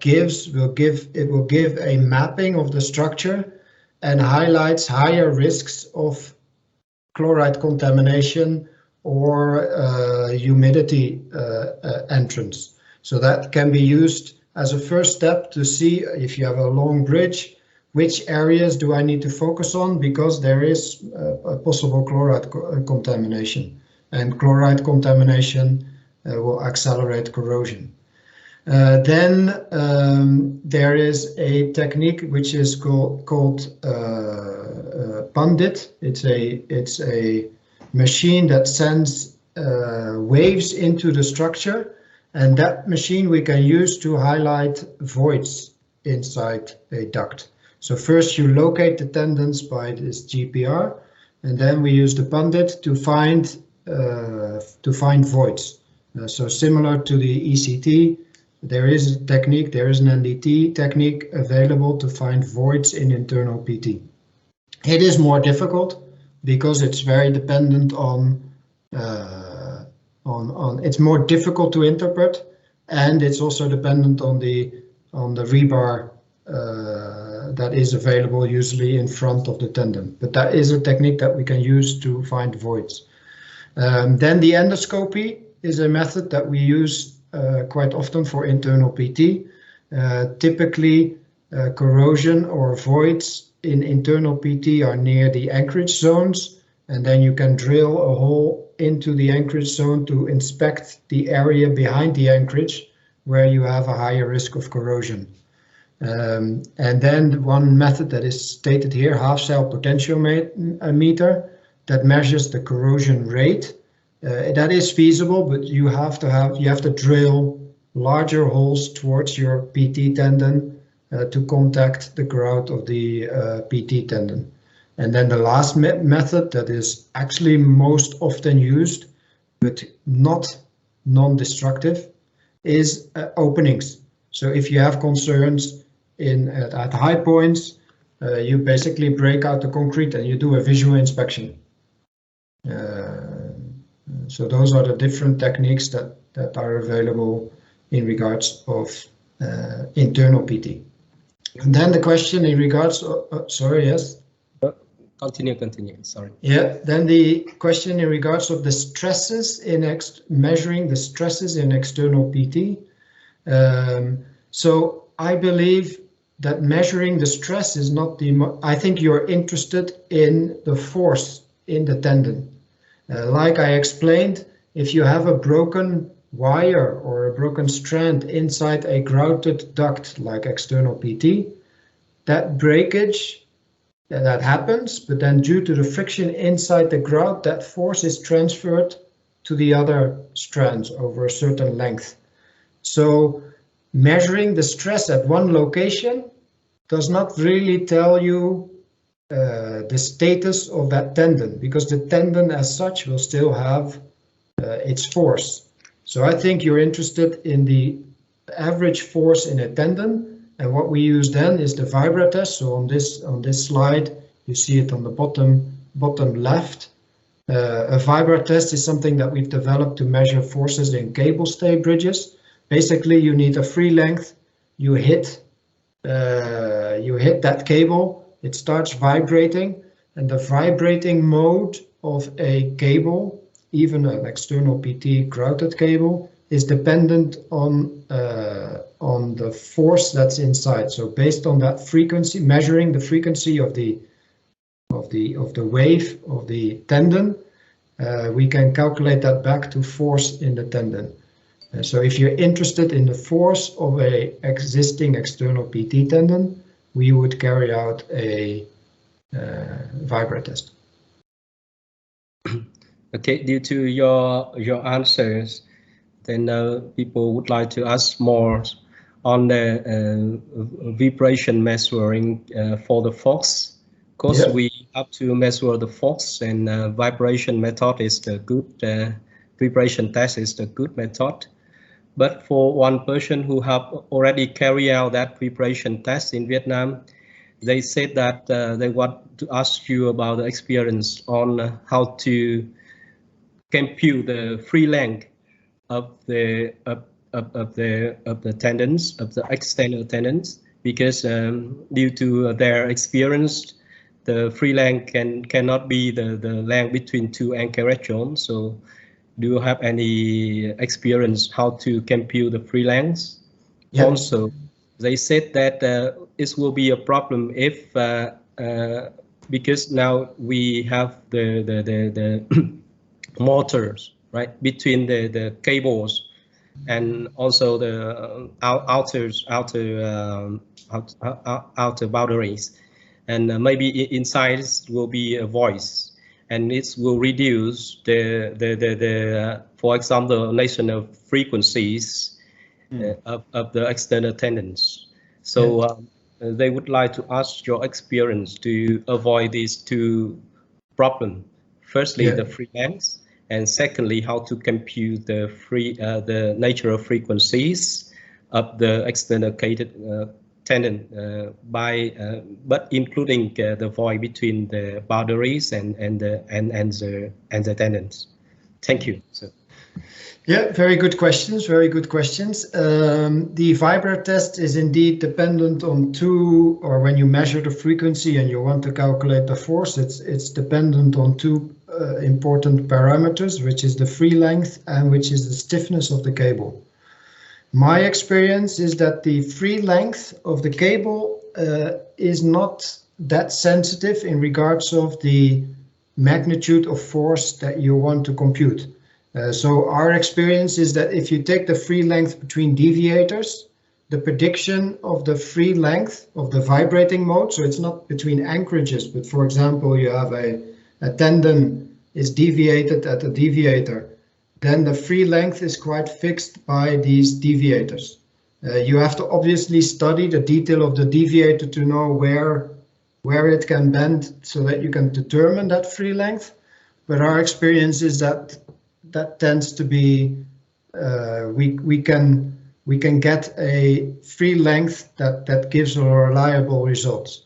will give a mapping of the structure and highlights higher risks of chloride contamination or humidity entrance. So that can be used as a first step to see if you have a long bridge, which areas do I need to focus on, because there is a possible chloride contamination, and chloride contamination will accelerate corrosion. Then there is a technique which is called Pandit. It's a machine that sends waves into the structure, and that machine we can use to highlight voids inside a duct. So first you locate the tendons by this GPR, and then we use the Pandit to find voids. So similar to the ECT, there is a technique, there is an NDT technique available to find voids in internal PT. It is more difficult because it's very dependent on it's more difficult to interpret, and it's also dependent on the rebar that is available usually in front of the tendon. But that is a technique that we can use to find voids. Then the endoscopy is a method that we use quite often for internal PT. Typically, corrosion or voids in internal PT are near the anchorage zones, and then you can drill a hole into the anchorage zone to inspect the area behind the anchorage where you have a higher risk of corrosion. And then one method that is stated here, half-cell potentiometer, that measures the corrosion rate. That is feasible, but you have to drill larger holes towards your PT tendon to contact the grout of the PT tendon. And then the last method that is actually most often used, but not non-destructive, is openings. So if you have concerns at high points, you basically break out the concrete and you do a visual inspection. So those are the different techniques that are available in regards of internal PT. And then the question in regards, sorry, yes? Continue, sorry. Yeah, then the question in regards of the stresses in measuring the stresses in external PT. So I believe that measuring the stress is not I think you're interested in the force in the tendon. Like I explained, if you have a broken wire or a broken strand inside a grouted duct like external PT, that breakage that happens, but then due to the friction inside the grout, that force is transferred to the other strands over a certain length. So measuring the stress at one location does not really tell you the status of that tendon, because the tendon as such will still have its force. So I think you're interested in the average force in a tendon, and what we use then is the vibra test. So on this slide, you see it on the bottom left. A vibra test is something that we've developed to measure forces in cable stay bridges. Basically, you need a free length. You hit that cable. It starts vibrating, and the vibrating mode of a cable, even an external PT grouted cable, is dependent on the force that's inside. So based on that frequency, measuring the frequency of the wave of the tendon, we can calculate that back to force in the tendon. So if you're interested in the force of a existing external PT tendon, we would carry out a vibra test. Okay, due to your answers, then people would like to ask more on the vibration measuring for the force. Of course, we have to measure the force, and vibration method is the good vibration test is the good method. But for one person who have already carried out that vibration test in Vietnam, they said that they want to ask you about the experience on how to compute the free length of the tendons, of the external tendons, because due to their experience, the free length cannot be the length between two anchorage zones. So do you have any experience how to compute the free lengths? Yep. Also, they said that it will be a problem if because now we have the motors, right, between the cables, and also the outer boundaries, and maybe inside will be a voice, and it will reduce the for example, national frequencies of the external tendons. So they would like to ask your experience to avoid these two problems. Firstly, the free lengths, and secondly, how to compute the natural frequencies of the external tendon but including the void between the boundaries and the tendons. Thank you. So. Yeah, very good questions. Very good questions. The vibra test is indeed dependent on two, or when you measure the frequency and you want to calculate the force, it's dependent on two important parameters, which is the free length and which is the stiffness of the cable. My experience is that the free length of the cable is not that sensitive in regards of the magnitude of force that you want to compute. So our experience is that if you take the free length between deviators, the prediction of the free length of the vibrating mode, so it's not between anchorages, but for example, you have a tendon is deviated at a deviator, then the free length is quite fixed by these deviators. You have to obviously study the detail of the deviator to know where it can bend so that you can determine that free length. But our experience is that tends to be, we can get a free length that gives a reliable results.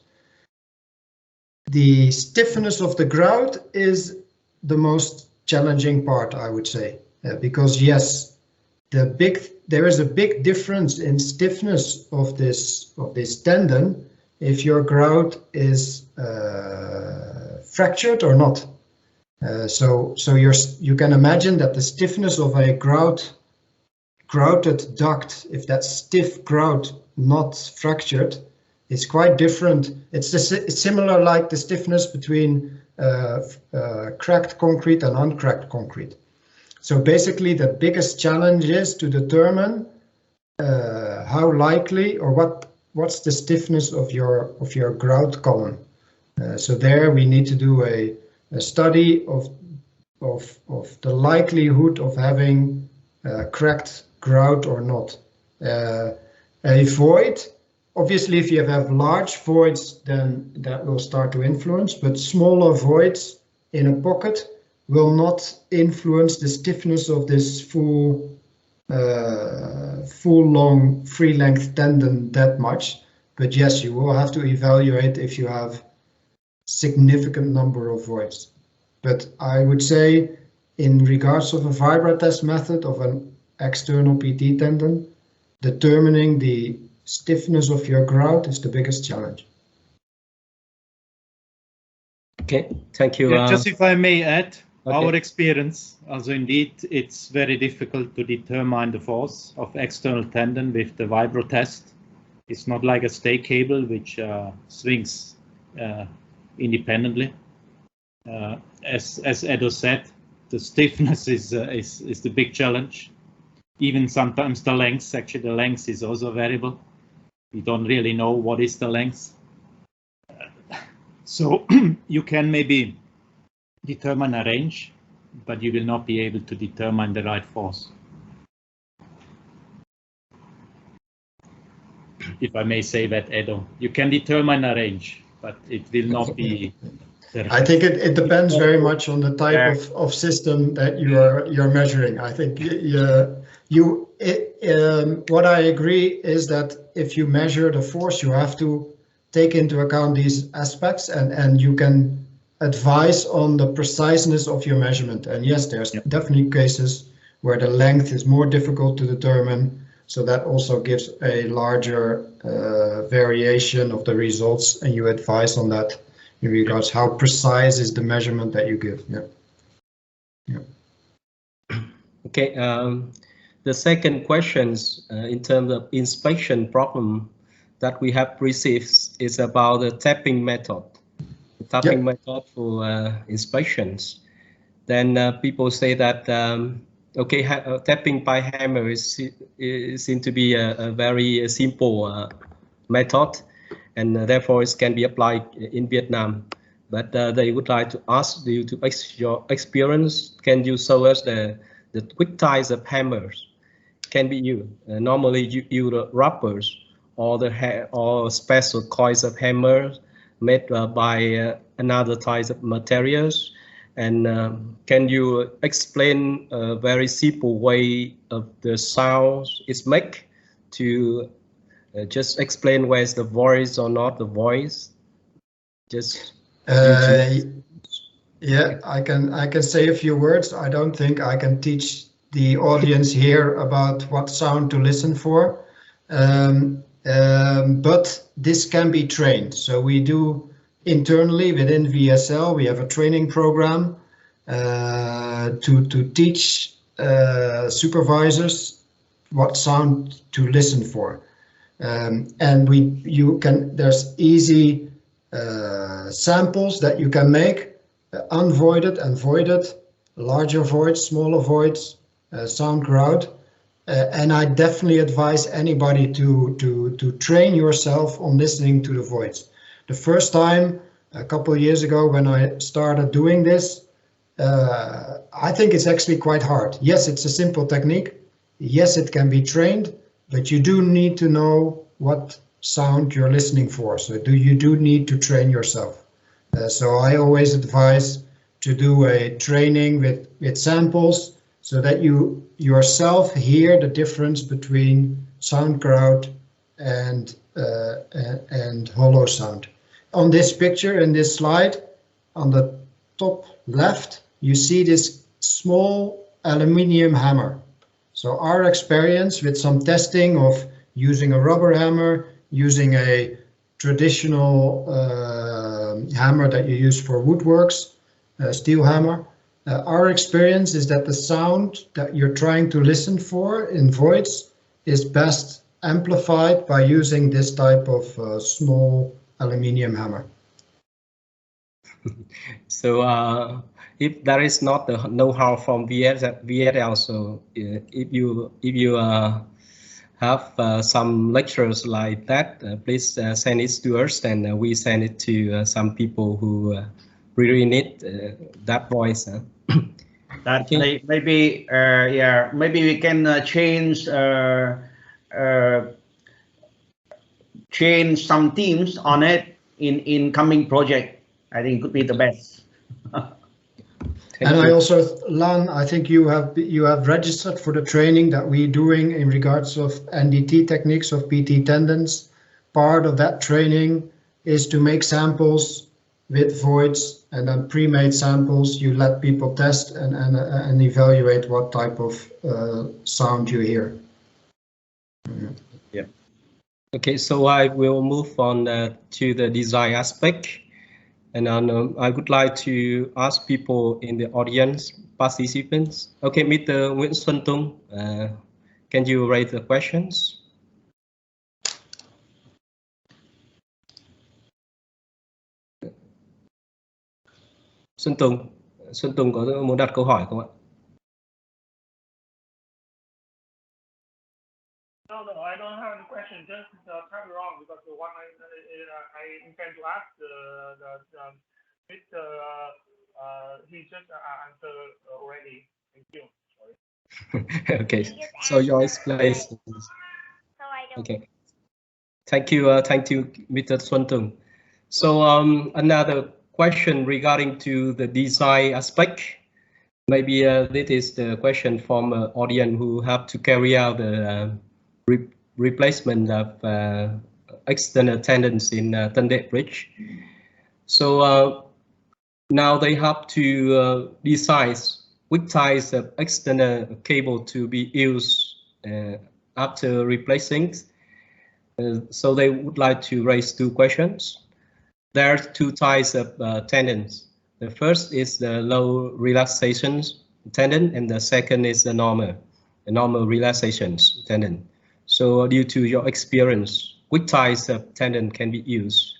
The stiffness of the grout is the most challenging part, I would say. Because yes, there is a big difference in stiffness of this tendon if your grout is fractured or not. So you can imagine that the stiffness of a grouted duct, if that's stiff grout not fractured, is quite different. It's similar like the stiffness between cracked concrete and uncracked concrete. So basically the biggest challenge is to determine how likely or what's the stiffness of your grout column. So there we need to do a study of the likelihood of having cracked grout or not. A void, obviously if you have large voids, then that will start to influence, but smaller voids in a pocket will not influence the stiffness of this full long free length tendon that much. But yes, you will have to evaluate if you have significant number of voids. But I would say in regards of a vibra test method of an external PT tendon, determining the stiffness of your grout is the biggest challenge. Okay, thank you. Yeah, just if I may add, okay. Our experience, also indeed, it's very difficult to determine the force of external tendon with the vibro test. It's not like a stay cable which swings independently. As Edo said, the stiffness is the big challenge. Even sometimes the length, actually the length is also variable. We don't really know what is the length. So you can maybe determine a range, but you will not be able to determine the right force. If I may say that, Edo, you can determine a range, but it will not be. I think it depends very much on the type of system that you're measuring. I think what I agree is that if you measure the force, you have to take into account these aspects, and you can advise on the preciseness of your measurement. And yes, there's definitely cases where the length is more difficult to determine, so that also gives a larger variation of the results, and you advise on that in regards how precise is the measurement that you give. Okay, the second questions in terms of inspection problem that we have received is about the tapping method. The tapping method for inspections. Then people say that tapping by hammer is seem to be a very simple method, and therefore it can be applied in Vietnam. But they would like to ask you to your experience. Can you show us the quick types of hammers can be used? Normally you use rubbers or special coils of hammers made by another types of materials. And can you explain a very simple way of the sounds it's make to just explain where is the voice or not the voice? Just yeah, I can say a few words. I don't think I can teach the audience here about what sound to listen for, but this can be trained. So we do internally within VSL, we have a training program to teach supervisors what sound to listen for, and there's easy samples that you can make, unvoided and voided, larger voids, smaller voids, sound crowd, and I definitely advise anybody to train yourself on listening to the voids. The first time, a couple of years ago, when I started doing this, I think it's actually quite hard. Yes, it's a simple technique. Yes, it can be trained, but you do need to know what sound you're listening for. So you do need to train yourself. So I always advise to do a training with samples so that you yourself hear the difference between sound crowd and hollow sound. On this picture, in this slide, on the top left, you see this small aluminium hammer. So our experience with some testing of using a rubber hammer, using a traditional hammer that you use for woodworks, steel hammer, our experience is that the sound that you're trying to listen for in voids is best amplified by using this type of small aluminium hammer. So if there is not the know-how from VSL, so if you have some lectures like that, please send it to us, and we send it to some people who really need that voice. That okay. Maybe yeah, maybe we can change some teams on it in coming project. I think it could be the best. And I also, Lan, I think you have registered for the training that we're doing in regards of NDT techniques of PT tendons. Part of that training is to make samples with voids, and then pre-made samples you let people test and evaluate what type of sound you hear. Yeah. Okay, so I will move on to the design aspect. And I would like to ask people in the audience, participants. Okay, Mr. Nguyễn Xuân Tung, can you raise the questions? Xuân Tùng có muốn đặt câu hỏi không ạ? No, I don't have any question. Just tell me wrong, because the one I intend to ask he just answered already. Thank you. Sorry. Okay, so yours, please. Okay, thank you, Mr. Xuân Tùng. So another question regarding to the design aspect. Maybe this is the question from audience who have to carry out the replacement of external tendons in Tran Duc Bridge. So now they have to decide which types of external cable to be used after replacing. So they would like to raise two questions. There are two types of tendons. The first is the low relaxation tendon, and the second is the normal relaxation tendon. So due to your experience, which types of tendon can be used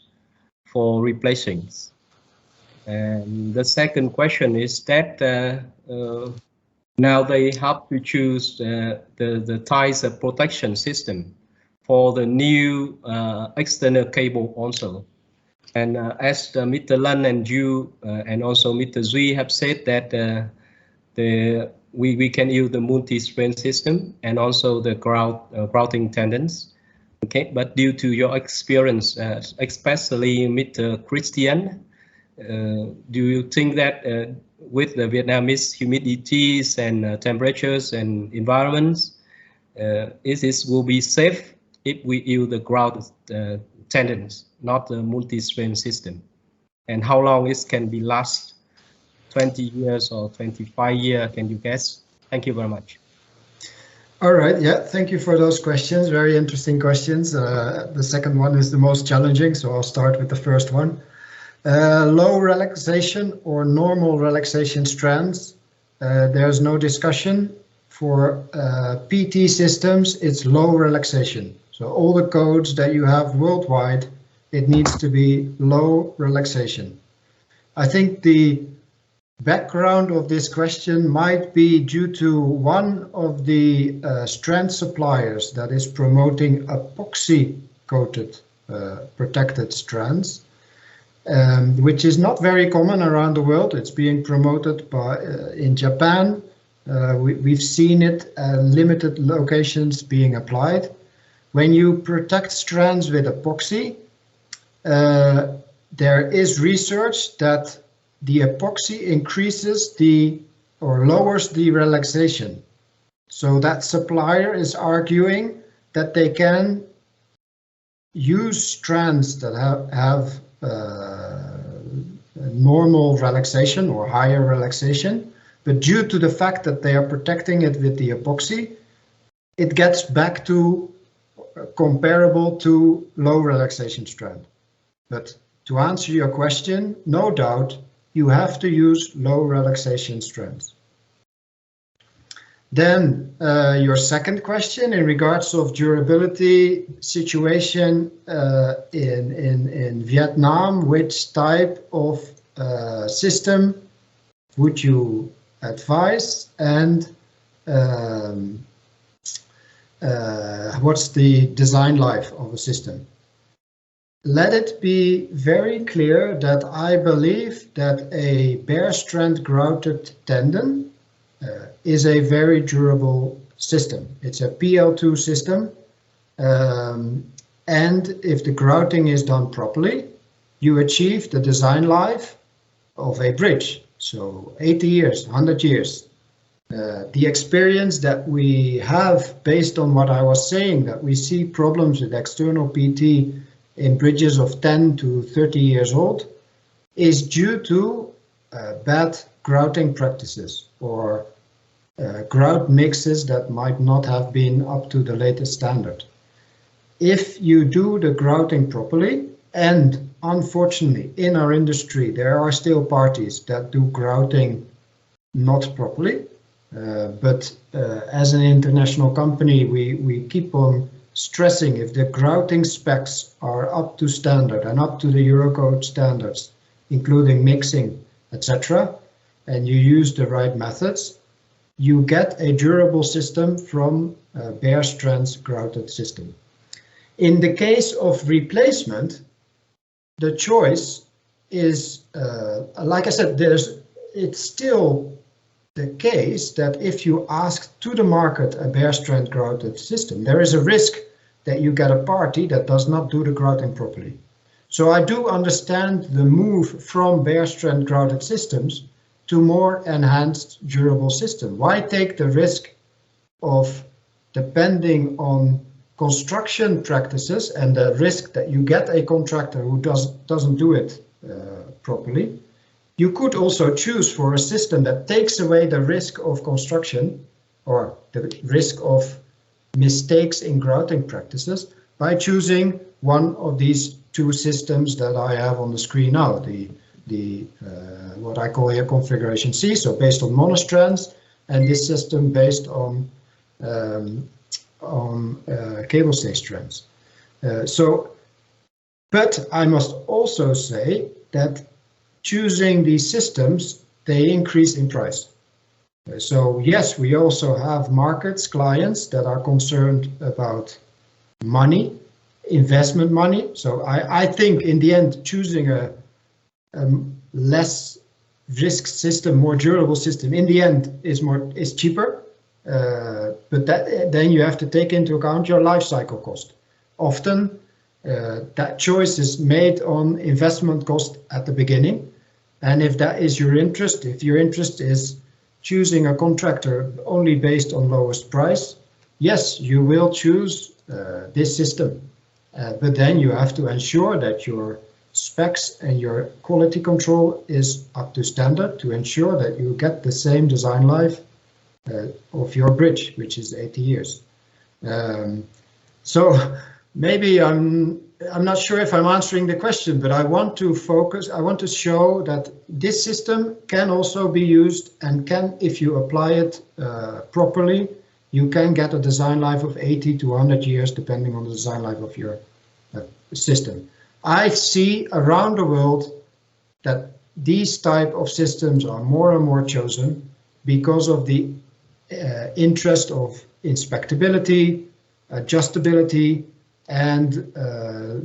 for replacing? And the second question is that now they have to choose the types of protection system for the new external cable also. And as Mr. Lan and you and also Mr. Duy have said that we can use the multi-strain system and also the grouting tendons. Okay, but due to your experience, especially Mr. Christian, do you think that with the Vietnamese humidities and temperatures and environments, it will be safe if we use the ground tendons, not the multi-stream system? And how long it can be last? 20 years or 25 years, can you guess? Thank you very much. All right, yeah, thank you for those questions. Very interesting questions. The second one is the most challenging, so I'll start with the first one. Low relaxation or normal relaxation strands. There's no discussion. For PT systems, it's low relaxation. So all the codes that you have worldwide, it needs to be low relaxation. I think the background of this question might be due to one of the strand suppliers that is promoting epoxy coated protected strands, which is not very common around the world. It's being promoted by in Japan. We've seen it at limited locations being applied. When you protect strands with epoxy, there is research that the epoxy increases or lowers the relaxation. So that supplier is arguing that they can use strands that have normal relaxation or higher relaxation, but due to the fact that they are protecting it with the epoxy, it gets back to comparable to low relaxation strand. But to answer your question, no doubt, you have to use low relaxation strands. Then your second question in regards of durability situation in Vietnam, which type of system would you advise, and what's the design life of a system? Let it be very clear that I believe that a bare strand grouted tendon is a very durable system. It's a PL2 system, and if the grouting is done properly, you achieve the design life of a bridge. So 80 years, 100 years. The experience that we have based on what I was saying, that we see problems with external PT in bridges of 10 to 30 years old, is due to bad grouting practices or grout mixes that might not have been up to the latest standard. If you do the grouting properly, and unfortunately in our industry there are still parties that do grouting not properly, but as an international company we keep on stressing, if the grouting specs are up to standard and up to the Eurocode standards, including mixing, etc., and you use the right methods, you get a durable system from a bare strands grouted system. In the case of replacement, the choice is, like I said, it's still the case that if you ask to the market a bare strand grouted system, there is a risk that you get a party that does not do the grouting properly. So I do understand the move from bare strand grouted systems to more enhanced durable system. Why take the risk of depending on construction practices and the risk that you get a contractor who doesn't do it properly? You could also choose for a system that takes away the risk of construction or the risk of mistakes in grouting practices by choosing one of these two systems that I have on the screen now, what I call here configuration C, so based on monostrands, and this system based on cable stay strands. But I must also say that choosing these systems, they increase in price. So yes, we also have markets, clients that are concerned about money, investment money. So I think in the end, choosing a less risk system, more durable system, in the end is cheaper. But then you have to take into account your life cycle cost. Often that choice is made on investment cost at the beginning. And if that is your interest, if your interest is choosing a contractor only based on lowest price, yes, you will choose this system, but then you have to ensure that your specs and your quality control is up to standard to ensure that you get the same design life of your bridge, which is 80 years. So maybe I'm not sure if I'm answering the question, but I want to focus, I want to show that this system can also be used and can, if you apply it properly, you can get a design life of 80 to 100 years, depending on the design life of your system. I see around the world that these type of systems are more and more chosen because of the interest of inspectability, adjustability, and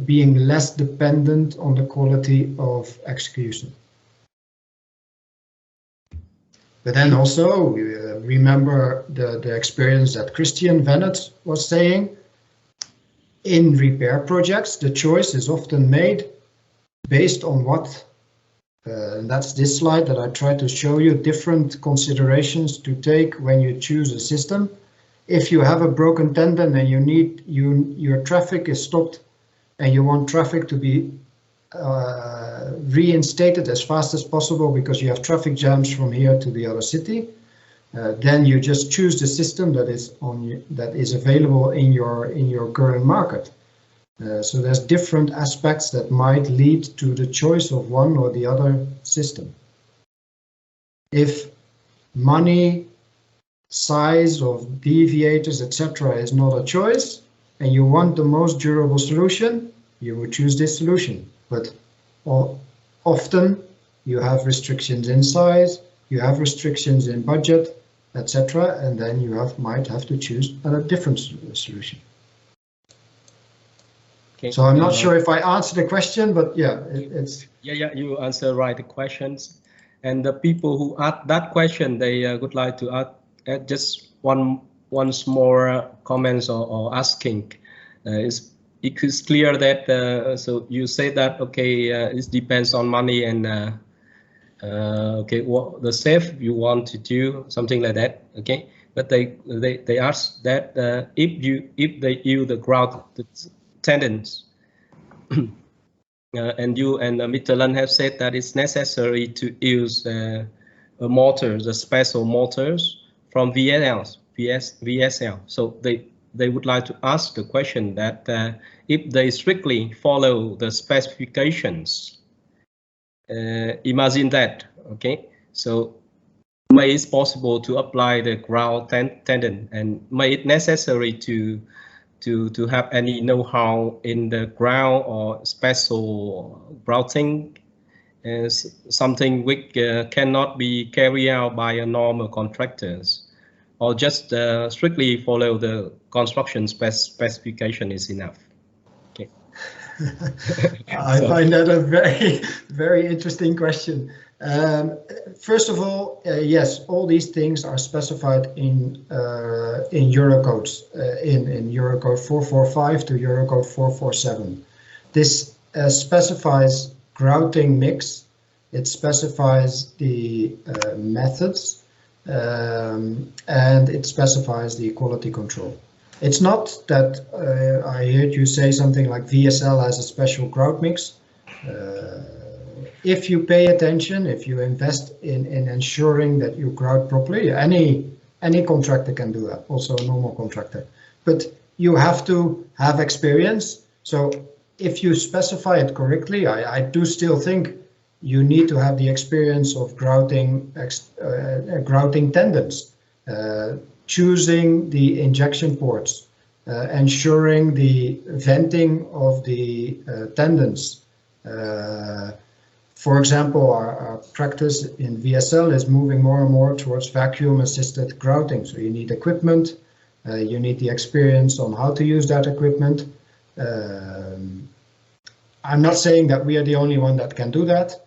being less dependent on the quality of execution. But then also remember the experience that Christian Vennet was saying. In repair projects, the choice is often made based on what, and that's this slide that I tried to show you, different considerations to take when you choose a system. If you have a broken tendon and you need your traffic is stopped and you want traffic to be reinstated as fast as possible because you have traffic jams from here to the other city, then you just choose the system that is available in your current market. So there's different aspects that might lead to the choice of one or the other system. If money, size of deviators, etc. is not a choice, and you want the most durable solution, you would choose this solution. But often you have restrictions in size, you have restrictions in budget, etc., and then you might have to choose a different solution. Okay. So I'm not sure if I answered the question, but yeah, it's... Yeah, you answer right the questions. And the people who asked that question, they would like to add just once more comments or asking. It is clear that, so you say that, okay, it depends on money and okay, what the safe you want to do, something like that, okay? But they ask that if they use the ground tendons, and you and Mr. Lan have said that it's necessary to use a motor, the special motors from VSL. So they would like to ask the question that if they strictly follow the specifications, imagine that, okay? So may it's possible to apply the ground tendon, and may it necessary to have any know-how in the ground or special grouting, something which cannot be carried out by a normal contractors, or just strictly follow the construction specification is enough. Okay. I find that a very interesting question. First of all, yes, all these things are specified in Eurocodes, in Eurocode 445 to Eurocode 447. This specifies grouting mix. It specifies the methods, and it specifies the quality control. It's not that I heard you say something like VSL has a special grout mix. If you pay attention, if you invest in ensuring that you grout properly, any contractor can do that, also a normal contractor. But you have to have experience. So if you specify it correctly, I do still think you need to have the experience of grouting tendons, choosing the injection ports, ensuring the venting of the tendons. For example, our practice in VSL is moving more and more towards vacuum-assisted grouting. So you need equipment, you need the experience on how to use that equipment. I'm not saying that we are the only one that can do that.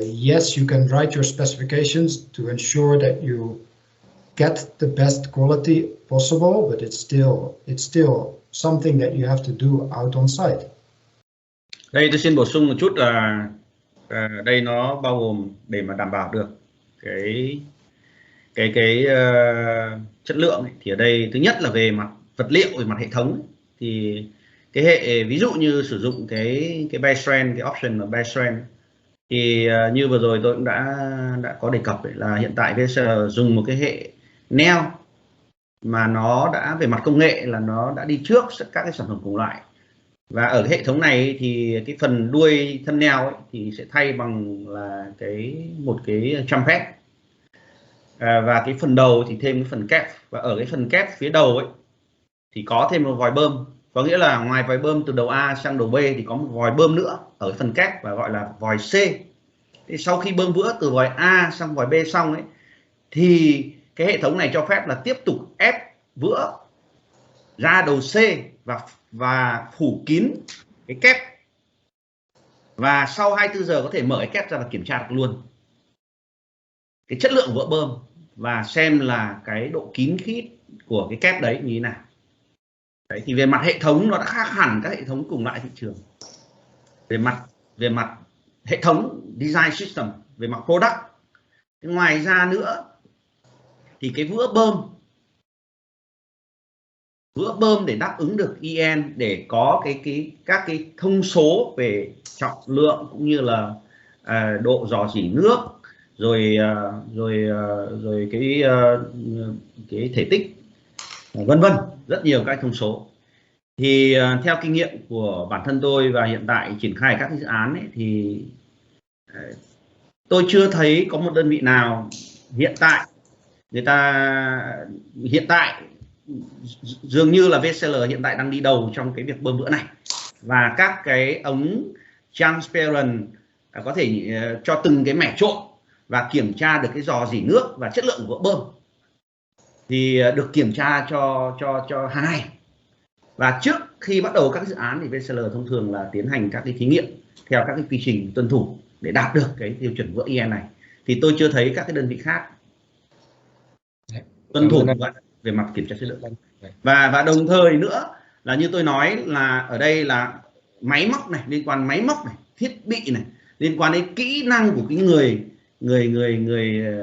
Yes, you can write your specifications to ensure that you get the best quality possible, but it's still something that you have to do out on site. Đây tôi xin bổ sung một chút là đây nó bao gồm để mà đảm bảo được chất lượng ấy, thì ở đây thứ nhất là về mặt vật liệu, về mặt hệ thống ấy, thì cái hệ ví dụ như sử dụng cái base trend, cái option là base trend, thì như vừa rồi tôi cũng đã có đề cập ấy, là hiện tại VSL dùng một cái hệ neo mà nó đã về mặt công nghệ là nó đã đi trước các cái sản phẩm cùng loại, và ở cái hệ thống này thì cái phần đuôi thân neo ấy, thì sẽ thay bằng là một cái trumpet, và cái phần đầu thì thêm cái phần kép, và ở cái phần kép phía đầu ấy thì có thêm một vòi bơm, có nghĩa là ngoài vòi bơm từ đầu A sang đầu B thì có một vòi bơm nữa ở phần kép và gọi là vòi C. Thì sau khi bơm vữa từ vòi A sang vòi B xong ấy thì cái hệ thống này cho phép là tiếp tục ép vữa ra đầu C và phủ kín cái kép, và sau 24 giờ có thể mở cái kép ra và kiểm tra được luôn cái chất lượng vữa bơm và xem là cái độ kín khít của cái kép đấy như thế nào. Đấy, thì về mặt hệ thống nó đã khác hẳn các hệ thống cùng loại thị trường, về mặt hệ thống design system, về mặt product. Ngoài ra nữa thì cái vữa bơm để đáp ứng được EN, để có các cái thông số về trọng lượng cũng như là độ rò rỉ nước, rồi cái thể tích, vân vân, rất nhiều các thông số. Thì theo kinh nghiệm của bản thân tôi và hiện tại triển khai các dự án ấy, thì tôi chưa thấy có một đơn vị nào hiện tại dường như là VSL hiện tại đang đi đầu trong cái việc bơm vữa này, và các cái ống transparent có thể cho từng cái mẻ trộn và kiểm tra được cái rò rỉ nước và chất lượng của vữa bơm thì được kiểm tra cho hàng ngày. Và trước khi bắt đầu các dự án thì VSL thông thường là tiến hành các cái thí nghiệm theo các cái quy trình tuân thủ để đạt được cái tiêu chuẩn vữa EN này, thì tôi chưa thấy các cái đơn vị khác tuân thủ về mặt kiểm tra chất lượng. Và đồng thời nữa là như tôi nói là ở đây là máy móc này, liên quan máy móc này, thiết bị này, liên quan đến kỹ năng của cái người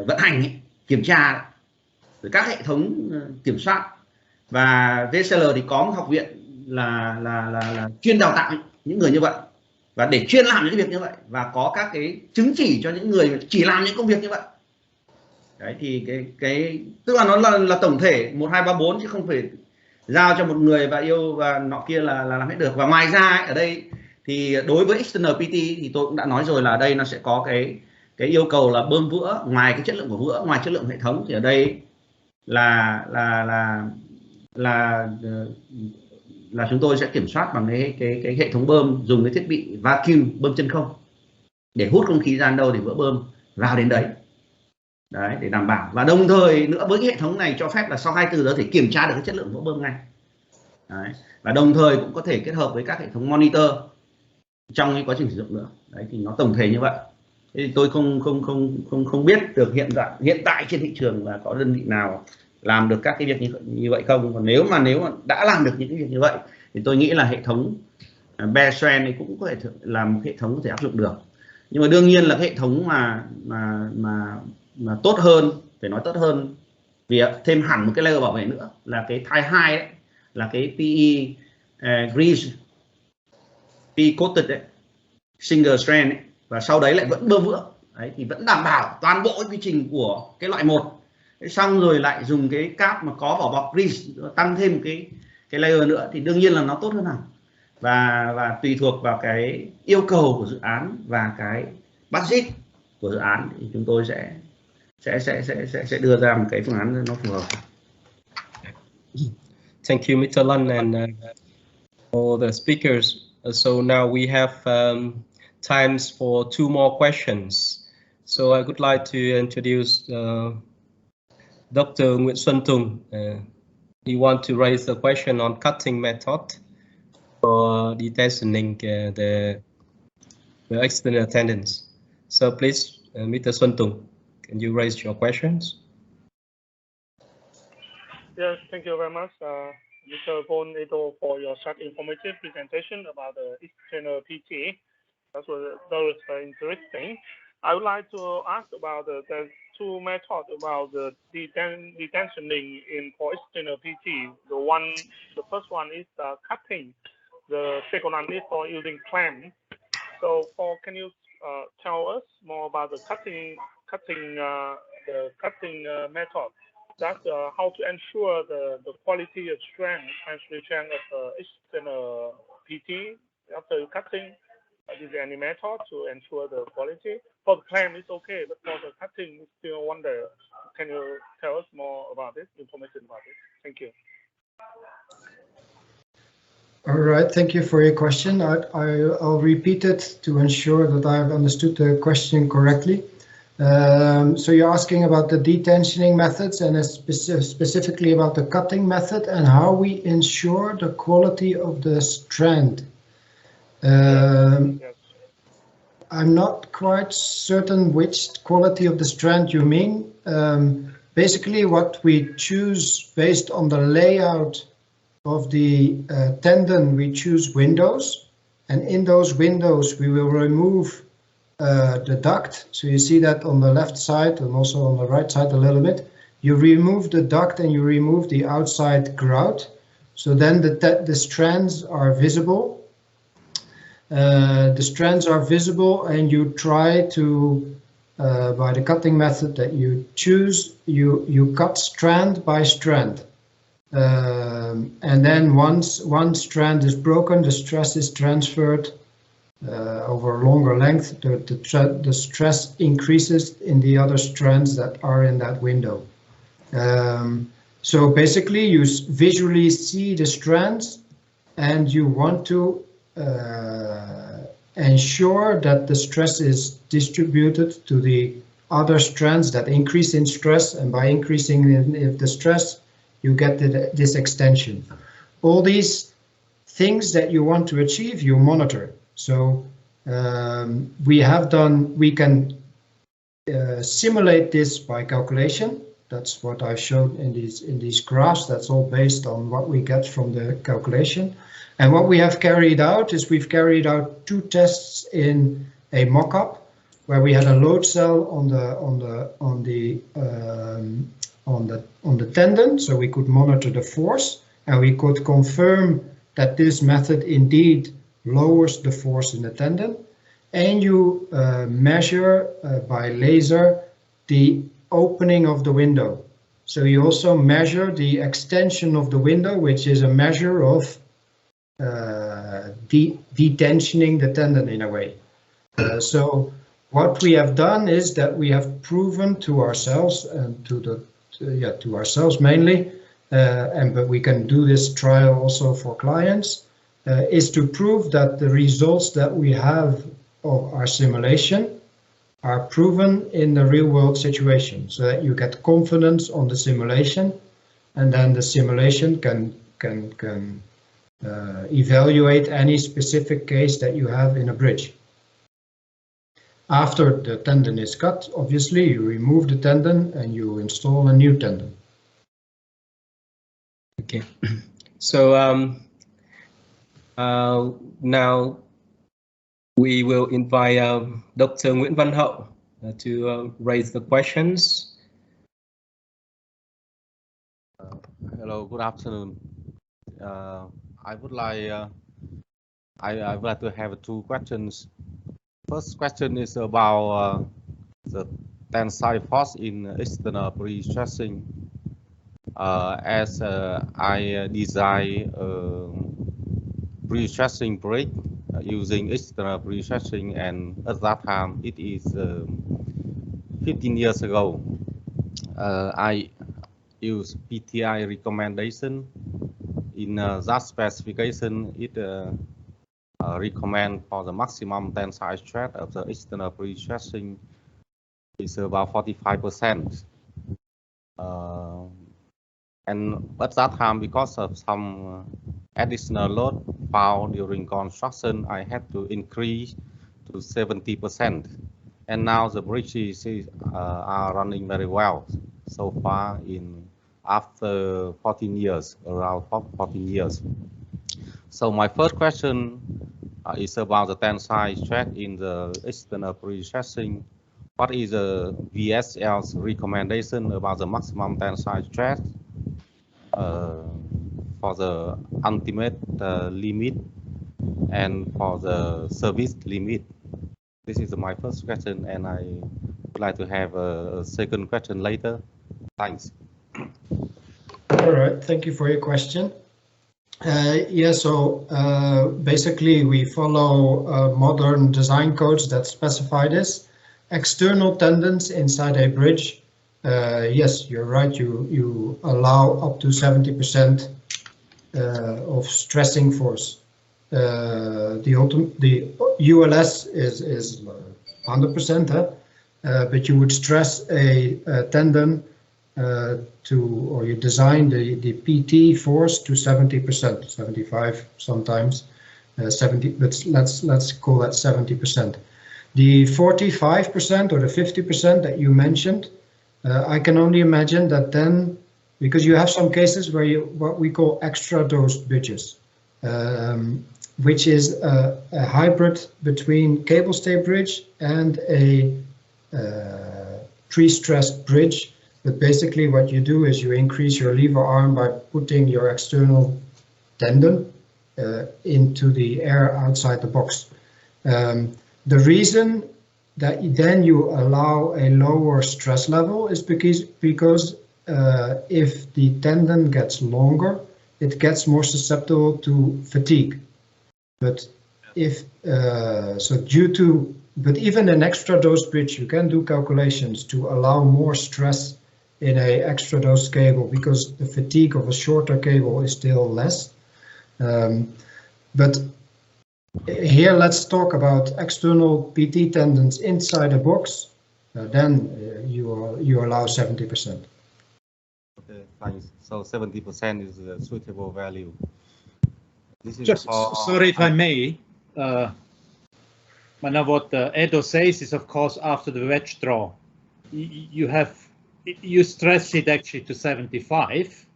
vận hành ấy, kiểm tra, rồi các hệ thống kiểm soát. Và VSL thì có một học viện là chuyên đào tạo những người như vậy, và để chuyên làm những việc như vậy, và có các cái chứng chỉ cho những người chỉ làm những công việc như vậy. Đấy, thì cái tức là nó là tổng thể 1 2 3 4 chứ không phải giao cho một người và yêu và nọ kia là làm hết được. Và ngoài ra ở đây thì đối với external PT thì tôi cũng đã nói rồi là ở đây nó sẽ có cái yêu cầu là bơm vữa, ngoài cái chất lượng của vữa, ngoài chất lượng hệ thống, thì ở đây là chúng tôi sẽ kiểm soát bằng cái hệ thống bơm, dùng cái thiết bị vacuum bơm chân không để hút không khí ra đâu để vữa bơm vào đến đấy. Đấy, để đảm bảo. Và đồng thời nữa với cái hệ thống này cho phép là sau 24 giờ thể kiểm tra được cái chất lượng vữa bơm ngay. Đấy. Và đồng thời cũng có thể kết hợp với các hệ thống monitor trong cái quá trình sử dụng nữa. Đấy, thì nó tổng thể như vậy. Thế thì tôi không biết được hiện tại trên thị trường là có đơn vị nào làm được các cái việc như vậy không. Còn nếu mà đã làm được những cái việc như vậy thì tôi nghĩ là hệ thống Bearstrand này cũng có thể là một hệ thống có thể áp dụng được. Nhưng mà đương nhiên là cái hệ thống mà tốt hơn, phải nói tốt hơn vì thêm hẳn một cái layer bảo vệ nữa là cái Tie 2 đấy, là cái PE grease, PE coated đấy, single strand ấy, và sau đấy lại vẫn bơm vữa. Đấy, thì vẫn đảm bảo toàn bộ quy trình của cái loại 1. Xong rồi lại dùng cái cáp mà có vỏ bọc grease tăng thêm một cái layer nữa thì đương nhiên là nó tốt hơn hẳn. Và tùy thuộc vào cái yêu cầu của dự án và cái budget của dự án thì chúng tôi sẽ đưa ra một cái phương án nó phù hợp. Thank you, Mr. Lan, and all the speakers. So now we have times for 2 more questions. So I would like to introduce Dr. Nguyễn Xuân Tùng. He want to raise a question on cutting method for detensioning the external attendance. So please, Mr. Xuân Tùng, can you raise your questions? Yes, thank you very much, Mr. Von Edo, for your short informative presentation about the external PT. That was very interesting. I would like to ask about the two methods about the detensioning in for external PT. The first one is cutting. The second one is for using clamp. So, can you tell us more about the cutting method? That's how to ensure the quality of strength and strength of external PT after cutting. Is there any method to ensure the quality? For the clamp, it's okay, but for the cutting, we still wonder. Can you tell us more about this information about this? Thank you. All right, thank you for your question. I'll repeat it to ensure that I've understood the question correctly. So you're asking about the detensioning methods and specifically about the cutting method and how we ensure the quality of the strand. Yes. I'm not quite certain which quality of the strand you mean. Basically, what we choose based on the layout of the tendon, we choose windows, and in those windows we will remove the duct. So you see that on the left side and also on the right side a little bit. You remove the duct and you remove the outside grout. So then the strands are visible. The strands are visible, and you try to, by the cutting method that you choose, you cut strand by strand. And then once one strand is broken, the stress is transferred over a longer length. The stress increases in the other strands that are in that window. So basically, you visually see the strands, and you want to ensure that the stress is distributed to the other strands that increase in stress, and by increasing the stress, you get this extension. All these things that you want to achieve, you monitor. So we can simulate this by calculation. That's what I've shown in these graphs. That's all based on what we get from the calculation. And what we have carried out is we've carried out two tests in a mock-up where we had a load cell on the tendon, so we could monitor the force, and we could confirm that this method indeed lowers the force in the tendon. And you measure by laser the opening of the window. So you also measure the extension of the window, which is a measure of detensioning the tendon in a way. So what we have done is that we have proven to ourselves and to ourselves mainly, but we can do this trial also for clients, is to prove that the results that we have of our simulation are proven in the real world situation, so that you get confidence on the simulation, and then the simulation can evaluate any specific case that you have in a bridge. After the tendon is cut, obviously you remove the tendon and you install a new tendon. Okay, so now we will invite Dr. Nguyễn Văn Hậu to raise the questions. Hello, good afternoon. I would like to have two questions. First question is about the tensile force in external pre-stressing. As I design pre-stressing brake using external pre-stressing, and at that time it is 15 years ago. I use PTI recommendation. In that specification, it recommend for the maximum tensile strength of the external pre-stressing is about 45%. And at that time, because of some additional load found during construction, I had to increase to 70%. And now the bridges are running very well so far after 14 years, around 14 years. So my first question is about the tensile strength in the external pre-stressing. what is the VSL's recommendation about the maximum tensile stress for the ultimate limit and for the service limit? This is my first question, and I would like to have a second question later. Thanks. All right, thank you for your question. Yeah, so basically we follow modern design codes that specify this. External tendons inside a bridge, yes, you're right, you allow up to 70% of stressing force. The ULS is 100%, but you would stress a tendon or you design the PT force to 70%, 75 sometimes, 70, but let's call that 70%. The 45% or the 50% that you mentioned, I can only imagine that then, because you have some cases where what we call extra dosed bridges, which is a hybrid between cable stay bridge and a pre-stressed bridge. But basically what you do is you increase your lever arm by putting your external tendon into the air outside the box. The reason that then you allow a lower stress level is because if the tendon gets longer, it gets more susceptible to fatigue. But if but even an extra dose bridge, you can do calculations to allow more stress in a extra dose cable because the fatigue of a shorter cable is still less. But here let's talk about external PT tendons inside a box. Then you allow 70%. Okay, thanks. So 70% is a suitable value. This is just sorry if I may. What Edo says is, of course, after the wedge draw, you stress it actually to 75,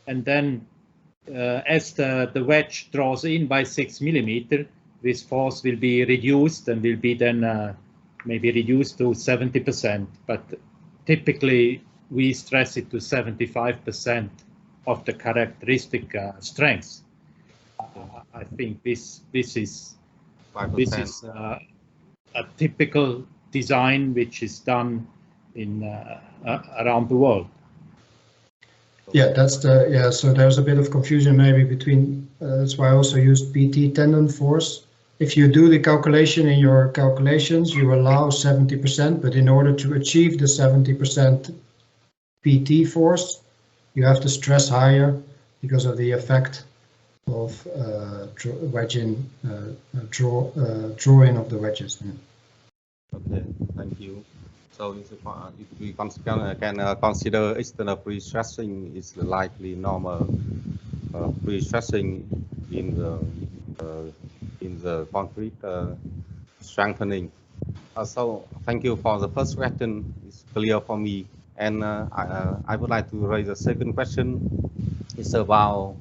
and then as the wedge draws in by 6 millimeter, this force will be reduced and will be then maybe reduced to 70%. But typically we stress it to 75% of the characteristic strength. I think this is a typical design which is done in around the world. Yeah, so there's a bit of confusion maybe between, that's why I also used PT tendon force. If you do the calculation in your calculations, you allow 70%, but in order to achieve the 70% PT force, you have to stress higher because of the effect of wedging, drawing of the wedges. Okay, thank you. So if we can consider external pre-stressing is likely normal pre-stressing in the concrete strengthening. So thank you for the first question. It's clear for me, and I would like to raise a second question. It's about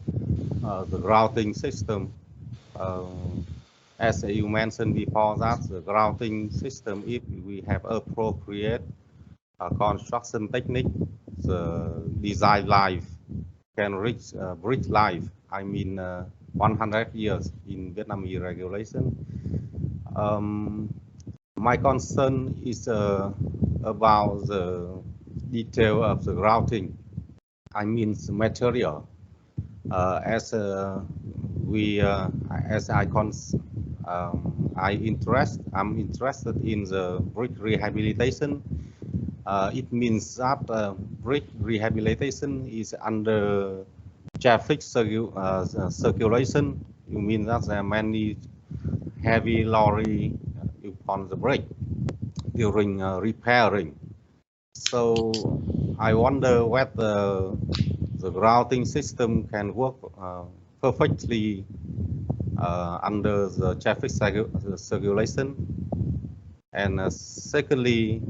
the grouting system. As you mentioned before, that the grouting system, if we have appropriate construction technique, the design life can reach bridge life. I mean 100 years in Vietnamese regulation. My concern is about the detail of the grouting. I mean the material. I'm interested in the bridge rehabilitation. It means that bridge rehabilitation is under traffic circulation. You mean that there are many heavy lorry on the bridge during repairing. So I wonder whether the grouting system can work perfectly under the traffic circulation. And secondly,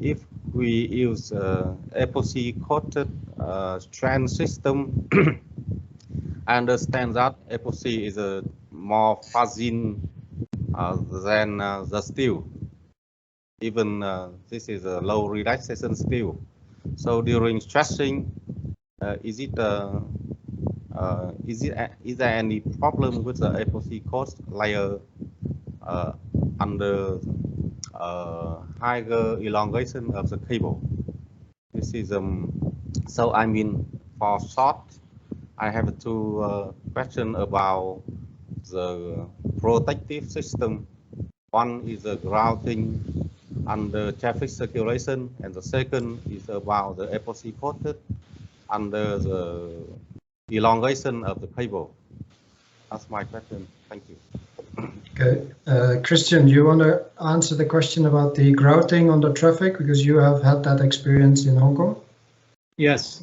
if we use epoxy coated strand system, I understand that epoxy is a more fragile than the steel. even this is a low relaxation still. So during stretching, is there any problem with the epoxy coat layer under higher elongation of the cable? This is so I mean for short, I have two questions about the protective system. One is the grouting under traffic circulation, and the second is about the epoxy coated under the elongation of the cable. That's my question. Thank you. Okay, Christian, do you want to answer the question about the grouting on the traffic, because you have had that experience in Hong Kong? Yes.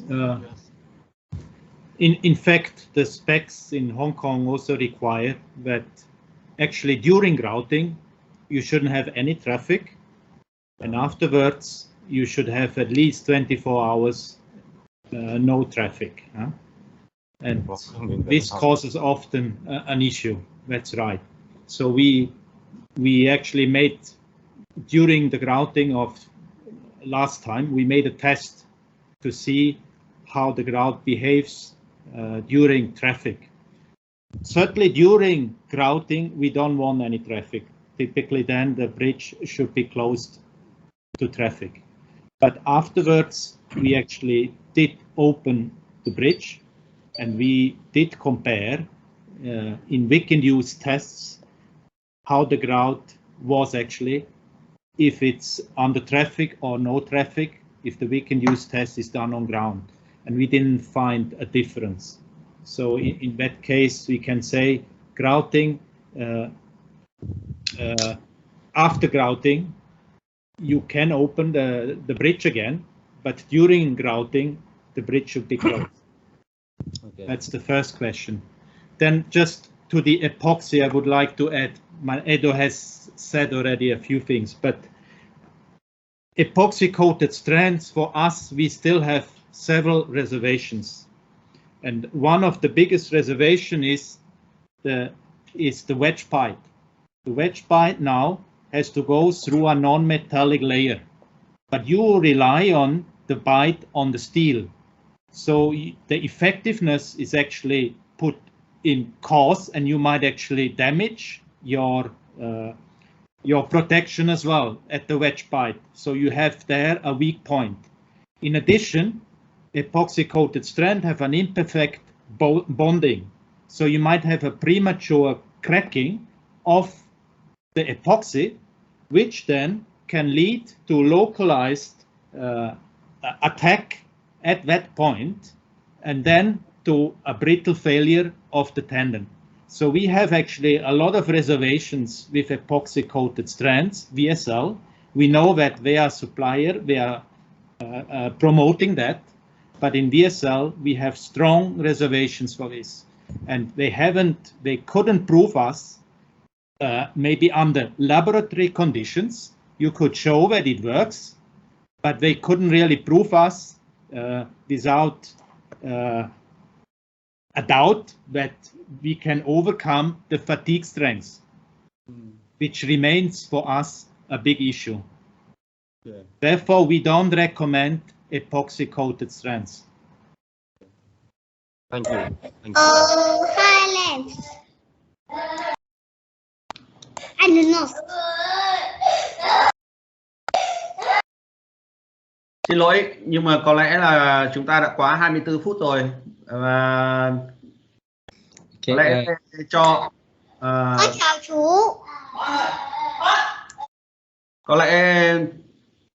In fact, the specs in Hong Kong also require that actually during grouting, you shouldn't have any traffic, and afterwards you should have at least 24 hours no traffic. And this causes often an issue. That's right. So we actually made, during the grouting of last time, we made a test to see how the grout behaves during traffic. Certainly during grouting, we don't want any traffic. Typically then the bridge should be closed to traffic. But afterwards, we actually did open the bridge, and we did compare in wick-induced tests how the grout was actually, if it's under traffic or no traffic, if the wick-induced test is done on ground. And we didn't find a difference. So in that case, we can say grouting, after grouting, you can open the bridge again, but during grouting, the bridge should be closed. Okay. That's the first question. Then just to the epoxy, I would like to add, Edo has said already a few things, but epoxy coated strands, for us, we still have several reservations. And one of the biggest reservation is the wedge bite. The wedge bite now has to go through a non-metallic layer, but you rely on the bite on the steel. So the effectiveness is actually put in cost, and you might actually damage your protection as well at the wedge bite. So you have there a weak point. In addition, epoxy coated strand have an imperfect bonding. So you might have a premature cracking of the epoxy, which then can lead to localized attack at that point, and then to a brittle failure of the tendon. So we have actually a lot of reservations with epoxy coated strands, VSL. We know that they are supplier, they are promoting that, but in VSL we have strong reservations for this, and they couldn't prove us. Maybe under laboratory conditions, you could show that it works, but they couldn't really prove us without a doubt that we can overcome the fatigue strength, which remains for us a big issue. Yeah. Therefore, we don't recommend epoxy coated strands. Thank you. Thank you. Silence. I don't know. Xin lỗi, nhưng mà có lẽ là chúng ta đã quá 24 phút rồi. Và có lẽ cho chào chú. Có lẽ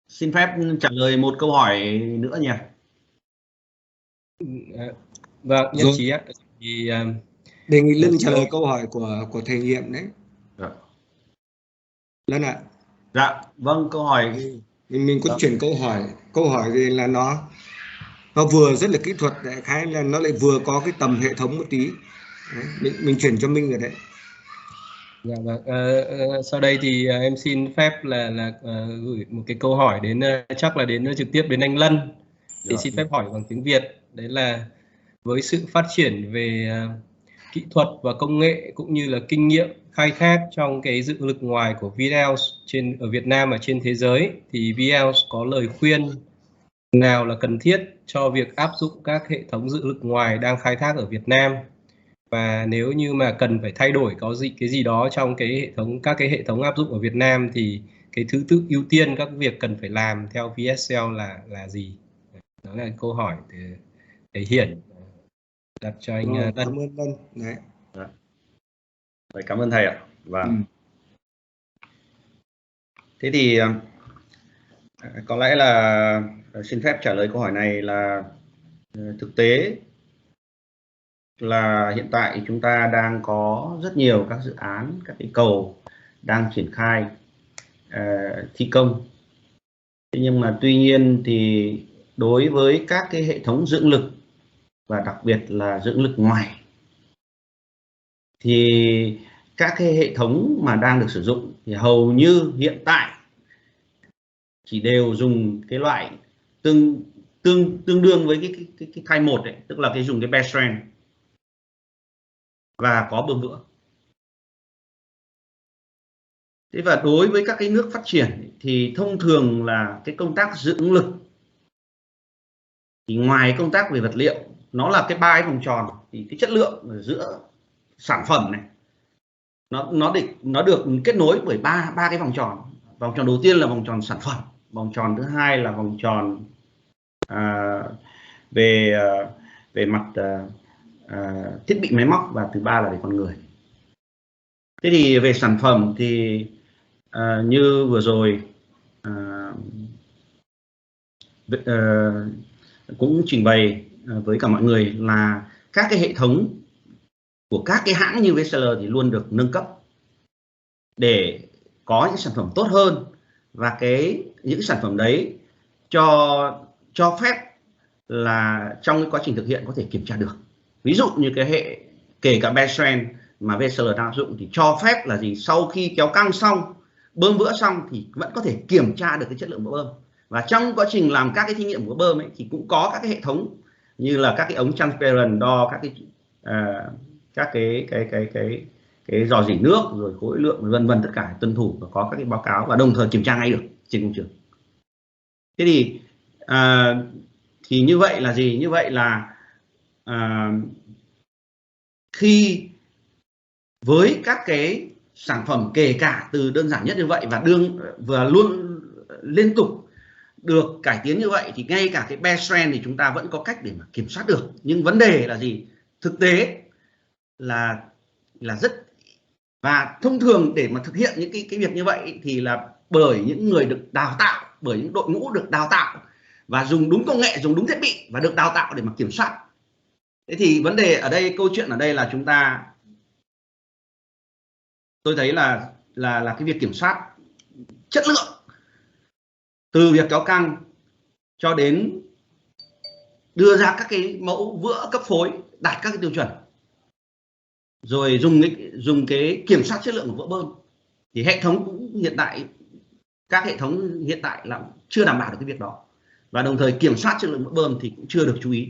xin phép trả lời một câu hỏi nữa nhỉ. Vâng, nhất trí ạ. Thì đề nghị Lân trả lời câu hỏi của thầy Nghiệm đấy. Dạ. Lân ạ. Dạ, vâng, câu hỏi. Mình có chuyển câu hỏi thì là nó vừa rất là kỹ thuật, đại khái là nó lại vừa có cái tầm hệ thống một tí. Đấy, mình chuyển cho Minh rồi đấy. Dạ vâng. Sau đây thì em xin phép là gửi một cái câu hỏi đến chắc là đến trực tiếp đến anh Lân. Thì xin phép hỏi bằng tiếng Việt. Đấy là với sự phát triển về kỹ thuật và công nghệ cũng như là kinh nghiệm khai thác trong cái dựng lực ngoài của VSL ở Việt Nam và trên thế giới, thì VSL có lời khuyên nào là cần thiết cho việc áp dụng các hệ thống dựng lực ngoài đang khai thác ở Việt Nam, và nếu như mà cần phải thay đổi cái gì đó trong các cái hệ thống áp dụng ở Việt Nam thì cái thứ tự ưu tiên các việc cần phải làm theo VSL là gì? Đó là câu hỏi để Hiển đặt cho anh Tân. Cảm ơn Tân. Đấy. Vậy, cảm ơn thầy ạ. Vâng. Thế thì có lẽ là xin phép trả lời câu hỏi này là thực tế là hiện tại chúng ta đang có rất nhiều các dự án, các cái cầu đang triển khai thi công. Thế nhưng mà tuy nhiên thì đối với các cái hệ thống dưỡng lực và đặc biệt là dưỡng lực ngoài thì các cái hệ thống mà đang được sử dụng thì hầu như hiện tại chỉ đều dùng cái loại tương đương với cái thai 1 ấy, tức là dùng cái best friend và có bơm vữa. Thế và đối với các cái nước phát triển thì thông thường là cái công tác dưỡng lực thì ngoài công tác về vật liệu, nó là cái ba cái vòng tròn, thì cái chất lượng ở giữa sản phẩm này nó được kết nối bởi ba cái vòng tròn. Vòng tròn đầu tiên là vòng tròn sản phẩm, vòng tròn thứ hai là vòng tròn về mặt thiết bị máy móc, và thứ ba là về con người. Thế thì về sản phẩm thì như vừa rồi cũng trình bày với cả mọi người là các cái hệ thống của các cái hãng như VSL thì luôn được nâng cấp để có những sản phẩm tốt hơn, và những sản phẩm đấy cho phép là trong cái quá trình thực hiện có thể kiểm tra được. Ví dụ như cái hệ kể cả best friend mà VSL đang áp dụng thì cho phép là gì, sau khi kéo căng xong, bơm vữa xong thì vẫn có thể kiểm tra được cái chất lượng của bơm. Và trong quá trình làm các cái thí nghiệm của bơm ấy thì cũng có các cái hệ thống như là các cái ống transparent đo các cái rò rỉ nước rồi khối lượng vân vân, tất cả tuân thủ và có các cái báo cáo và đồng thời kiểm tra ngay được trên công trường. Thế thì như vậy là gì? Như vậy là khi với các cái sản phẩm kể cả từ đơn giản nhất như vậy và luôn liên tục được cải tiến như vậy thì ngay cả cái best friend thì chúng ta vẫn có cách để mà kiểm soát được. Nhưng vấn đề là gì? Thực tế là rất, và thông thường để mà thực hiện những cái việc như vậy thì là bởi những người được đào tạo, bởi những đội ngũ được đào tạo và dùng đúng công nghệ, dùng đúng thiết bị và được đào tạo để mà kiểm soát. Thế thì vấn đề ở đây, câu chuyện ở đây là tôi thấy là cái việc kiểm soát chất lượng từ việc kéo căng cho đến đưa ra các cái mẫu vữa cấp phối đạt các cái tiêu chuẩn, rồi dùng cái kiểm soát chất lượng của vữa bơm, thì hệ thống cũng hiện tại, các hệ thống hiện tại là chưa đảm bảo được cái việc đó, và đồng thời kiểm soát chất lượng vữa bơm thì cũng chưa được chú ý.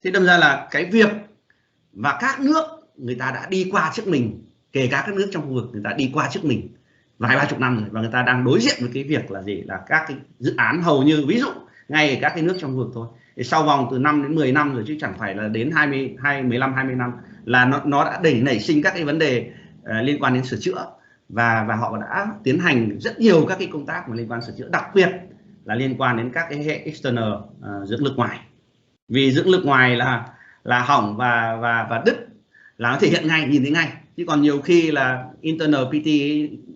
Thế đâm ra là cái việc và các nước người ta đã đi qua trước mình, kể cả các nước trong khu vực người ta đi qua trước mình vài ba chục năm rồi, và người ta đang đối diện với cái việc là gì, là các cái dự án hầu như ví dụ ngay ở các cái nước trong khu vực thôi, thì sau vòng từ 5 đến 10 năm rồi, chứ chẳng phải là đến 15 20 năm là nó đã nảy sinh các cái vấn đề liên quan đến sửa chữa, và họ đã tiến hành rất nhiều các cái công tác mà liên quan sửa chữa, đặc biệt là liên quan đến các cái hệ external dưỡng lực ngoài. Vì dưỡng lực ngoài là hỏng và đứt là nó thể hiện ngay, nhìn thấy ngay, chứ còn nhiều khi là internal PT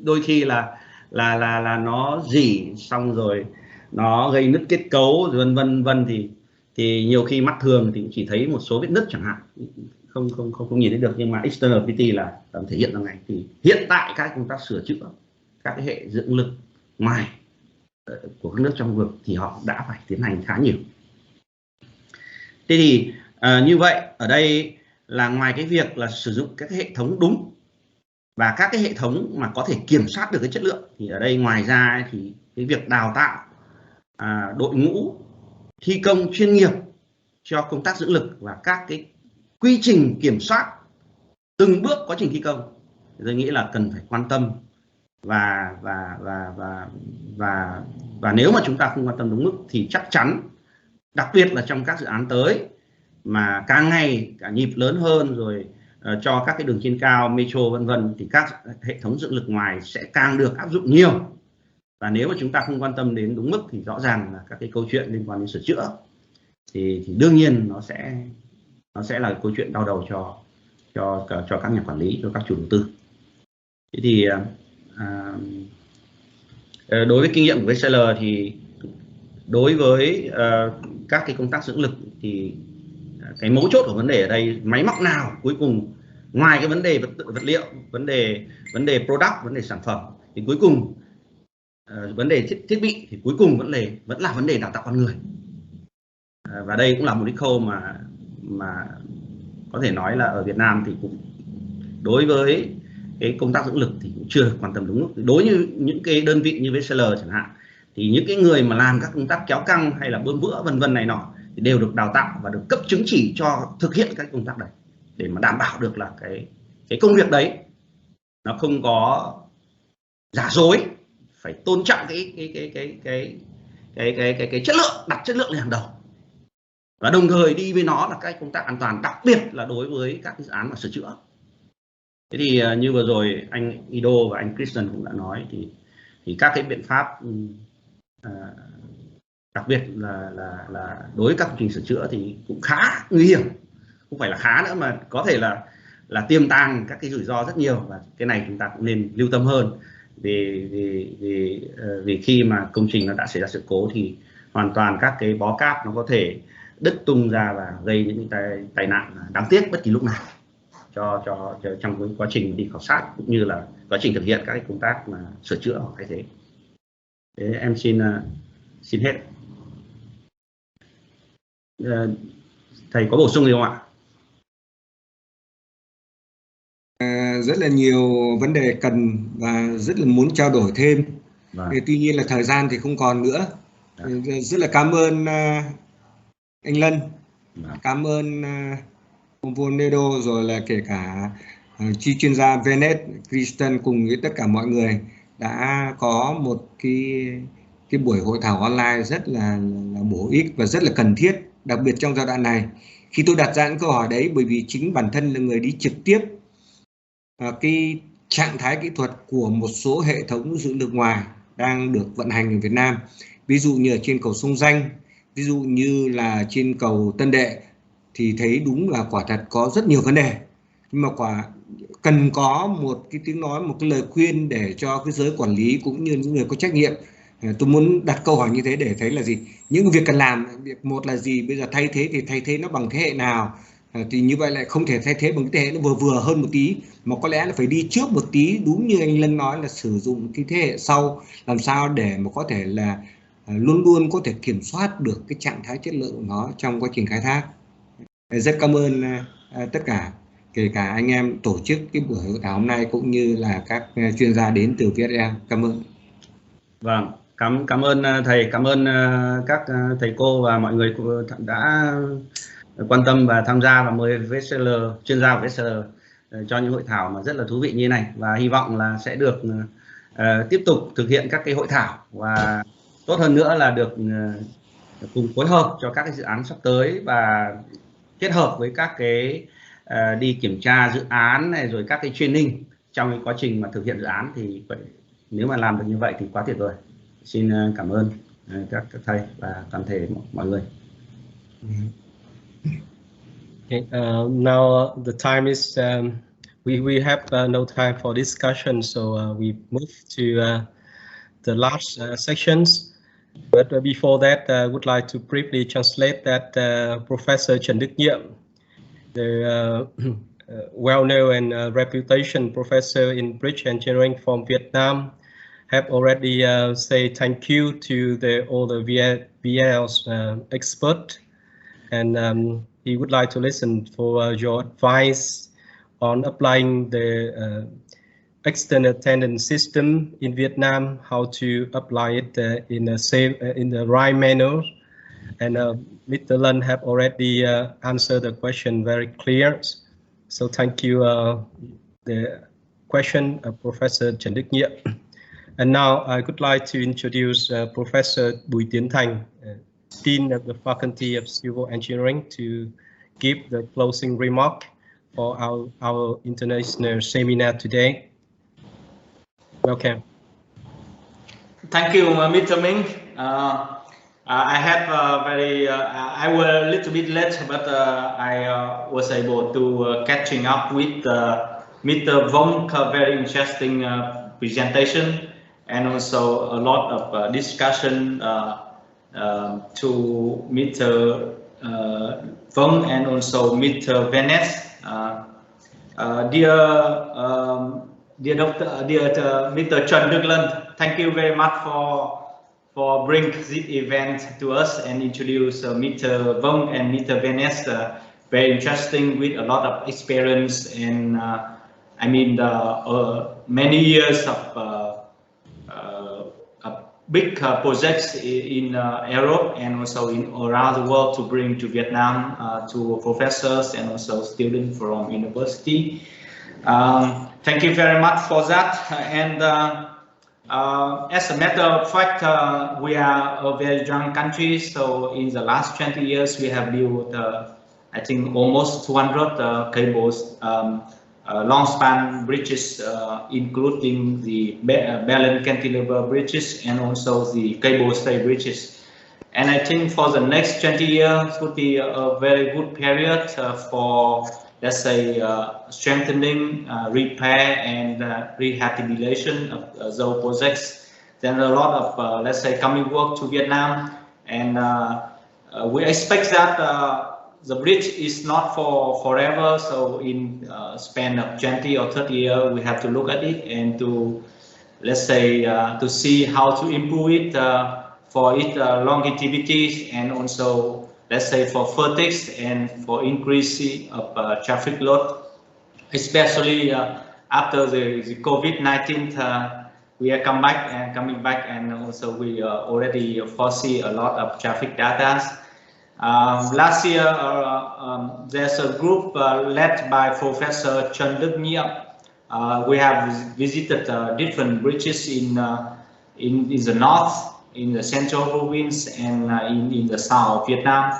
đôi khi là nó rỉ xong rồi nó gây nứt kết cấu rồi vân vân thì nhiều khi mắt thường thì cũng chỉ thấy một số vết nứt chẳng hạn, không nhìn thấy được, nhưng mà external PT là thể hiện ra ngay. Thì hiện tại các công tác sửa chữa các cái hệ dưỡng lực ngoài của các nước trong khu vực thì họ đã phải tiến hành khá nhiều. Thế thì như vậy ở đây là ngoài cái việc là sử dụng các cái hệ thống đúng và các cái hệ thống mà có thể kiểm soát được cái chất lượng, thì ở đây ngoài ra thì cái việc đào tạo đội ngũ thi công chuyên nghiệp cho công tác dưỡng lực và các cái quy trình kiểm soát từng bước quá trình thi công, tôi nghĩ là cần phải quan tâm, và nếu mà chúng ta không quan tâm đúng mức thì chắc chắn, đặc biệt là trong các dự án tới mà càng ngày cả nhịp lớn hơn rồi, cho các cái đường trên cao, metro vân vân, thì các hệ thống dựng lực ngoài sẽ càng được áp dụng nhiều. Và nếu mà chúng ta không quan tâm đến đúng mức thì rõ ràng là các cái câu chuyện liên quan đến sửa chữa thì đương nhiên nó sẽ là câu chuyện đau đầu cho các nhà quản lý, cho các chủ đầu tư. Thế thì đối với kinh nghiệm của VSL thì đối với các cái công tác dưỡng lực thì cái mấu chốt của vấn đề ở đây, máy móc nào cuối cùng ngoài cái vấn đề vật liệu, vấn đề product, vấn đề sản phẩm, thì cuối cùng vấn đề thiết bị thì cuối cùng vẫn là vấn đề đào tạo con người. Và đây cũng là một cái khâu mà có thể nói là ở Việt Nam thì cũng đối với cái công tác dưỡng lực thì cũng chưa được quan tâm đúng mức. Đối với những cái đơn vị như VSL chẳng hạn, thì những cái người mà làm các công tác kéo căng hay là bơm vữa vân vân này nọ thì đều được đào tạo và được cấp chứng chỉ cho thực hiện các công tác đấy, để mà đảm bảo được là cái công việc đấy nó không có giả dối, phải tôn trọng cái chất lượng, đặt chất lượng lên hàng đầu, và đồng thời đi với nó là các công tác an toàn, đặc biệt là đối với các dự án mà sửa chữa. Thế thì như vừa rồi anh Ido và anh Christian cũng đã nói, thì các cái biện pháp đặc biệt là đối với các công trình sửa chữa thì cũng khá nguy hiểm, không phải là khá nữa mà có thể là tiềm tàng các cái rủi ro rất nhiều, và cái này chúng ta cũng nên lưu tâm hơn. Vì khi mà công trình nó đã xảy ra sự cố thì hoàn toàn các cái bó cáp nó có thể đứt tung ra và gây những tai nạn đáng tiếc bất kỳ lúc nào cho trong cái quá trình đi khảo sát cũng như là quá trình thực hiện các cái công tác mà sửa chữa hoặc cái thế. Thế em xin hết. Thầy có bổ sung gì không ạ? Rất là nhiều vấn đề cần và rất là muốn trao đổi thêm. Tuy nhiên là thời gian thì không còn nữa. Rất là cảm ơn anh Lân, cảm ơn ông Vonedo, rồi là kể cả chuyên gia Venet, Christian cùng với tất cả mọi người đã có một cái buổi hội thảo online rất là bổ ích và rất là cần thiết, đặc biệt trong giai đoạn này. Khi tôi đặt ra những câu hỏi đấy, bởi vì chính bản thân là người đi trực tiếp cái trạng thái kỹ thuật của một số hệ thống dưỡng lực ngoài đang được vận hành ở Việt Nam, ví dụ như ở trên cầu Sông Danh, ví dụ như là trên cầu Tân Đệ, thì thấy đúng là quả thật có rất nhiều vấn đề, nhưng mà cần có một cái tiếng nói, một cái lời khuyên để cho cái giới quản lý cũng như những người có trách nhiệm. Tôi muốn đặt câu hỏi như thế để thấy là gì, những việc cần làm, việc một là gì, bây giờ thay thế thì thay thế nó bằng thế hệ nào, thì như vậy lại không thể thay thế bằng cái thế hệ nó vừa hơn một tí, mà có lẽ là phải đi trước một tí, đúng như anh Lân nói là sử dụng cái thế hệ sau làm sao để mà có thể là luôn luôn có thể kiểm soát được cái trạng thái chất lượng của nó trong quá trình khai thác. Rất cảm ơn tất cả, kể cả anh em tổ chức cái buổi hội thảo hôm nay cũng như là các chuyên gia đến từ VSL. Cảm ơn. Vâng, cảm ơn thầy, cảm ơn các thầy cô và mọi người đã quan tâm và tham gia và mời VSL, chuyên gia của VSL cho những hội thảo mà rất là thú vị như thế này, và hy vọng là sẽ được tiếp tục thực hiện các cái hội thảo, và tốt hơn nữa là được cùng phối hợp cho các cái dự án sắp tới, và kết hợp với các cái đi kiểm tra dự án này, rồi các cái training trong cái quá trình mà thực hiện dự án, thì nếu mà làm được như vậy thì quá tuyệt vời. Xin cảm ơn các thầy và toàn thể mọi người. Okay, now the time is we have no time for discussion, so we move to the last sections. But before that, I would like to briefly translate that Professor Tran Duc Lan, the well-known and reputation professor in bridge engineering from Vietnam, have already say thank you to all the VSL experts, and he would like to listen for your advice on applying the external attendance system in Vietnam, how to apply it in the right manner, And Mr. Lan have already answered the question very clear. So thank you. The question of Professor Tran Duc Lan. And now I would like to introduce Professor Bùi Tiến Thành, Dean of the Faculty of Civil Engineering, to give the closing remark for our international seminar today. Welcome. Thank you, Mr. Minh. I have I was a little bit late, but I was able to catching up with Mr. Vong, very interesting presentation, and also a lot of discussion to Mr. Vong and also Mr. Venice. Dear Mr. Tran Duc Lan, thank you very much for bringing this event to us and introduce Mr. Vong and Mr. Venice. Very interesting, with a lot of experience and I mean many years of big projects in Europe and also around the world to bring to Vietnam to professors and also students from university. Thank you very much for that. And as a matter of fact, we are a very young country. So in the last 20 years, we have built, I think, almost 200 cables, long span bridges, including the balance cantilever bridges and also the cable stay bridges. And I think for the next 20 years would be a very good period for, let's say, strengthening, repair and rehabilitation of those projects. Then a lot of, let's say, coming work to Vietnam, and we expect that the bridge is not for forever. So in span of 20 or 30 years, we have to look at it and to, let's say, to see how to improve it for its longevity and also, let's say, for vertex and for increase of traffic load, especially after the COVID-19. We are coming back, and also we already foresee a lot of traffic data. Last year, there's a group led by Professor Tran Duc Lan. We have visited different bridges in the north, in the central province, and in the south of Vietnam,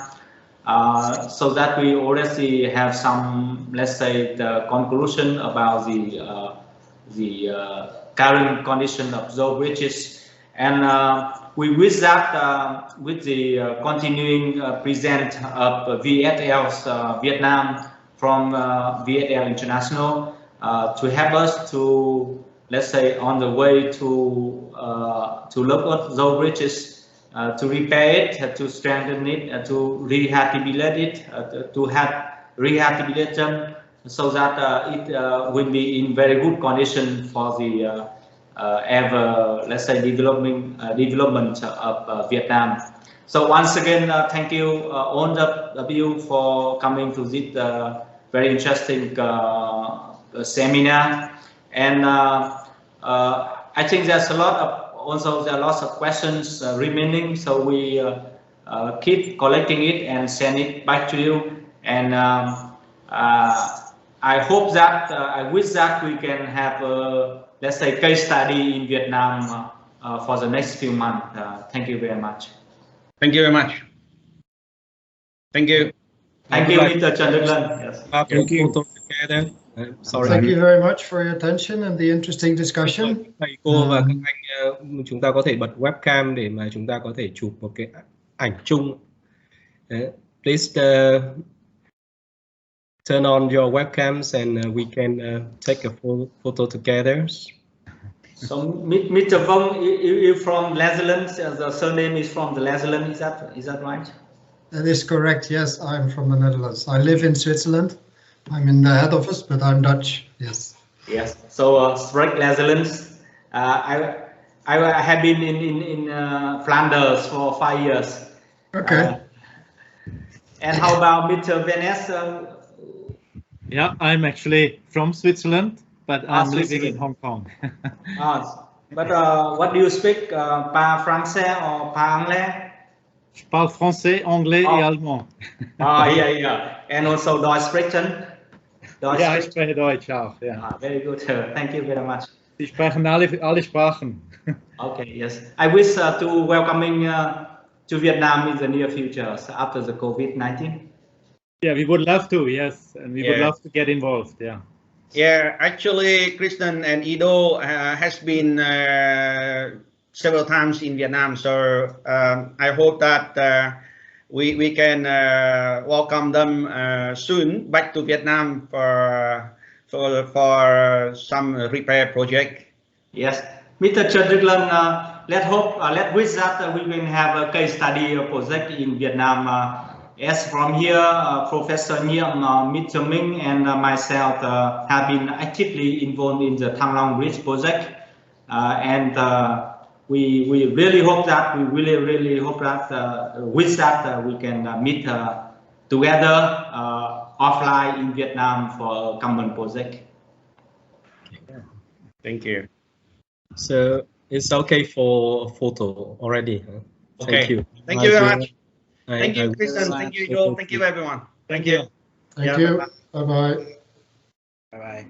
so that we already have some, let's say, the conclusion about the current condition of those bridges. And we wish that with the continuing present of VSL Vietnam from VSL International to help us to, let's say, on the way to look at those bridges, to repair it, to strengthen it, to rehabilitate it, to rehabilitate them, so that it will be in very good condition for the let's say, development of Vietnam. So once again, thank you all of you for coming to this very interesting seminar. And I think there's a lot of, also there are lots of questions remaining, so we keep collecting it and send it back to you. And I hope that, I wish that we can have a, let's say, case study in Vietnam for the next few months. Thank you very much. Thank you very much. Thank you. Thank you, Mr. Tran Duc Lan. Yes. Thank you. Sorry. Thank you very much for your attention and the interesting discussion. Thầy cô và các anh, chúng ta có thể bật webcam để mà chúng ta có thể chụp một cái ảnh chung. Please turn on your webcams and we can take a photo together. So, Mr. Vong, you're from Netherlands. The surname is from the Netherlands. Is that right? That is correct. Yes, I'm from the Netherlands. I live in Switzerland. I'm in the head office, but I'm Dutch. Yes. Yes. So, straight Netherlands. I have been in Flanders for 5 years. Okay. And how about Mr. Venice? Yeah, I'm actually from Switzerland, but I'm living in Hong Kong. But what do you speak? Pas français or pas anglais? Je parle français, anglais et allemand. Yeah. And also Deutsch sprechen. Ja, ich spreche Deutsch auch. Ja. Very good. Thank you very much. Sie sprechen alle Sprachen. Okay, yes. I wish to welcoming to Vietnam in the near future after the COVID-19. Yeah, we would love to, yes, and we would love to get involved. Yeah. Yeah, actually, Kristen and Ido has been several times in Vietnam, so I hope that we can welcome them soon back to Vietnam for some repair project. Yes, Mr. Tran Duc Lan, let's wish that we will have a case study project in Vietnam. As from here, Professor Nhiệm, Mr. Minh, and myself have been actively involved in the Thăng Long Bridge project, and we really hope that wish that we can meet together offline in Vietnam for a common project. Thank you. So it's okay for a photo already. Huh? Okay. Thank you. Thank you very much. Thank you, Kristen. Thank you, Ido. Thank you, everyone. Thank you. Thank you. Bye-bye. Bye-bye.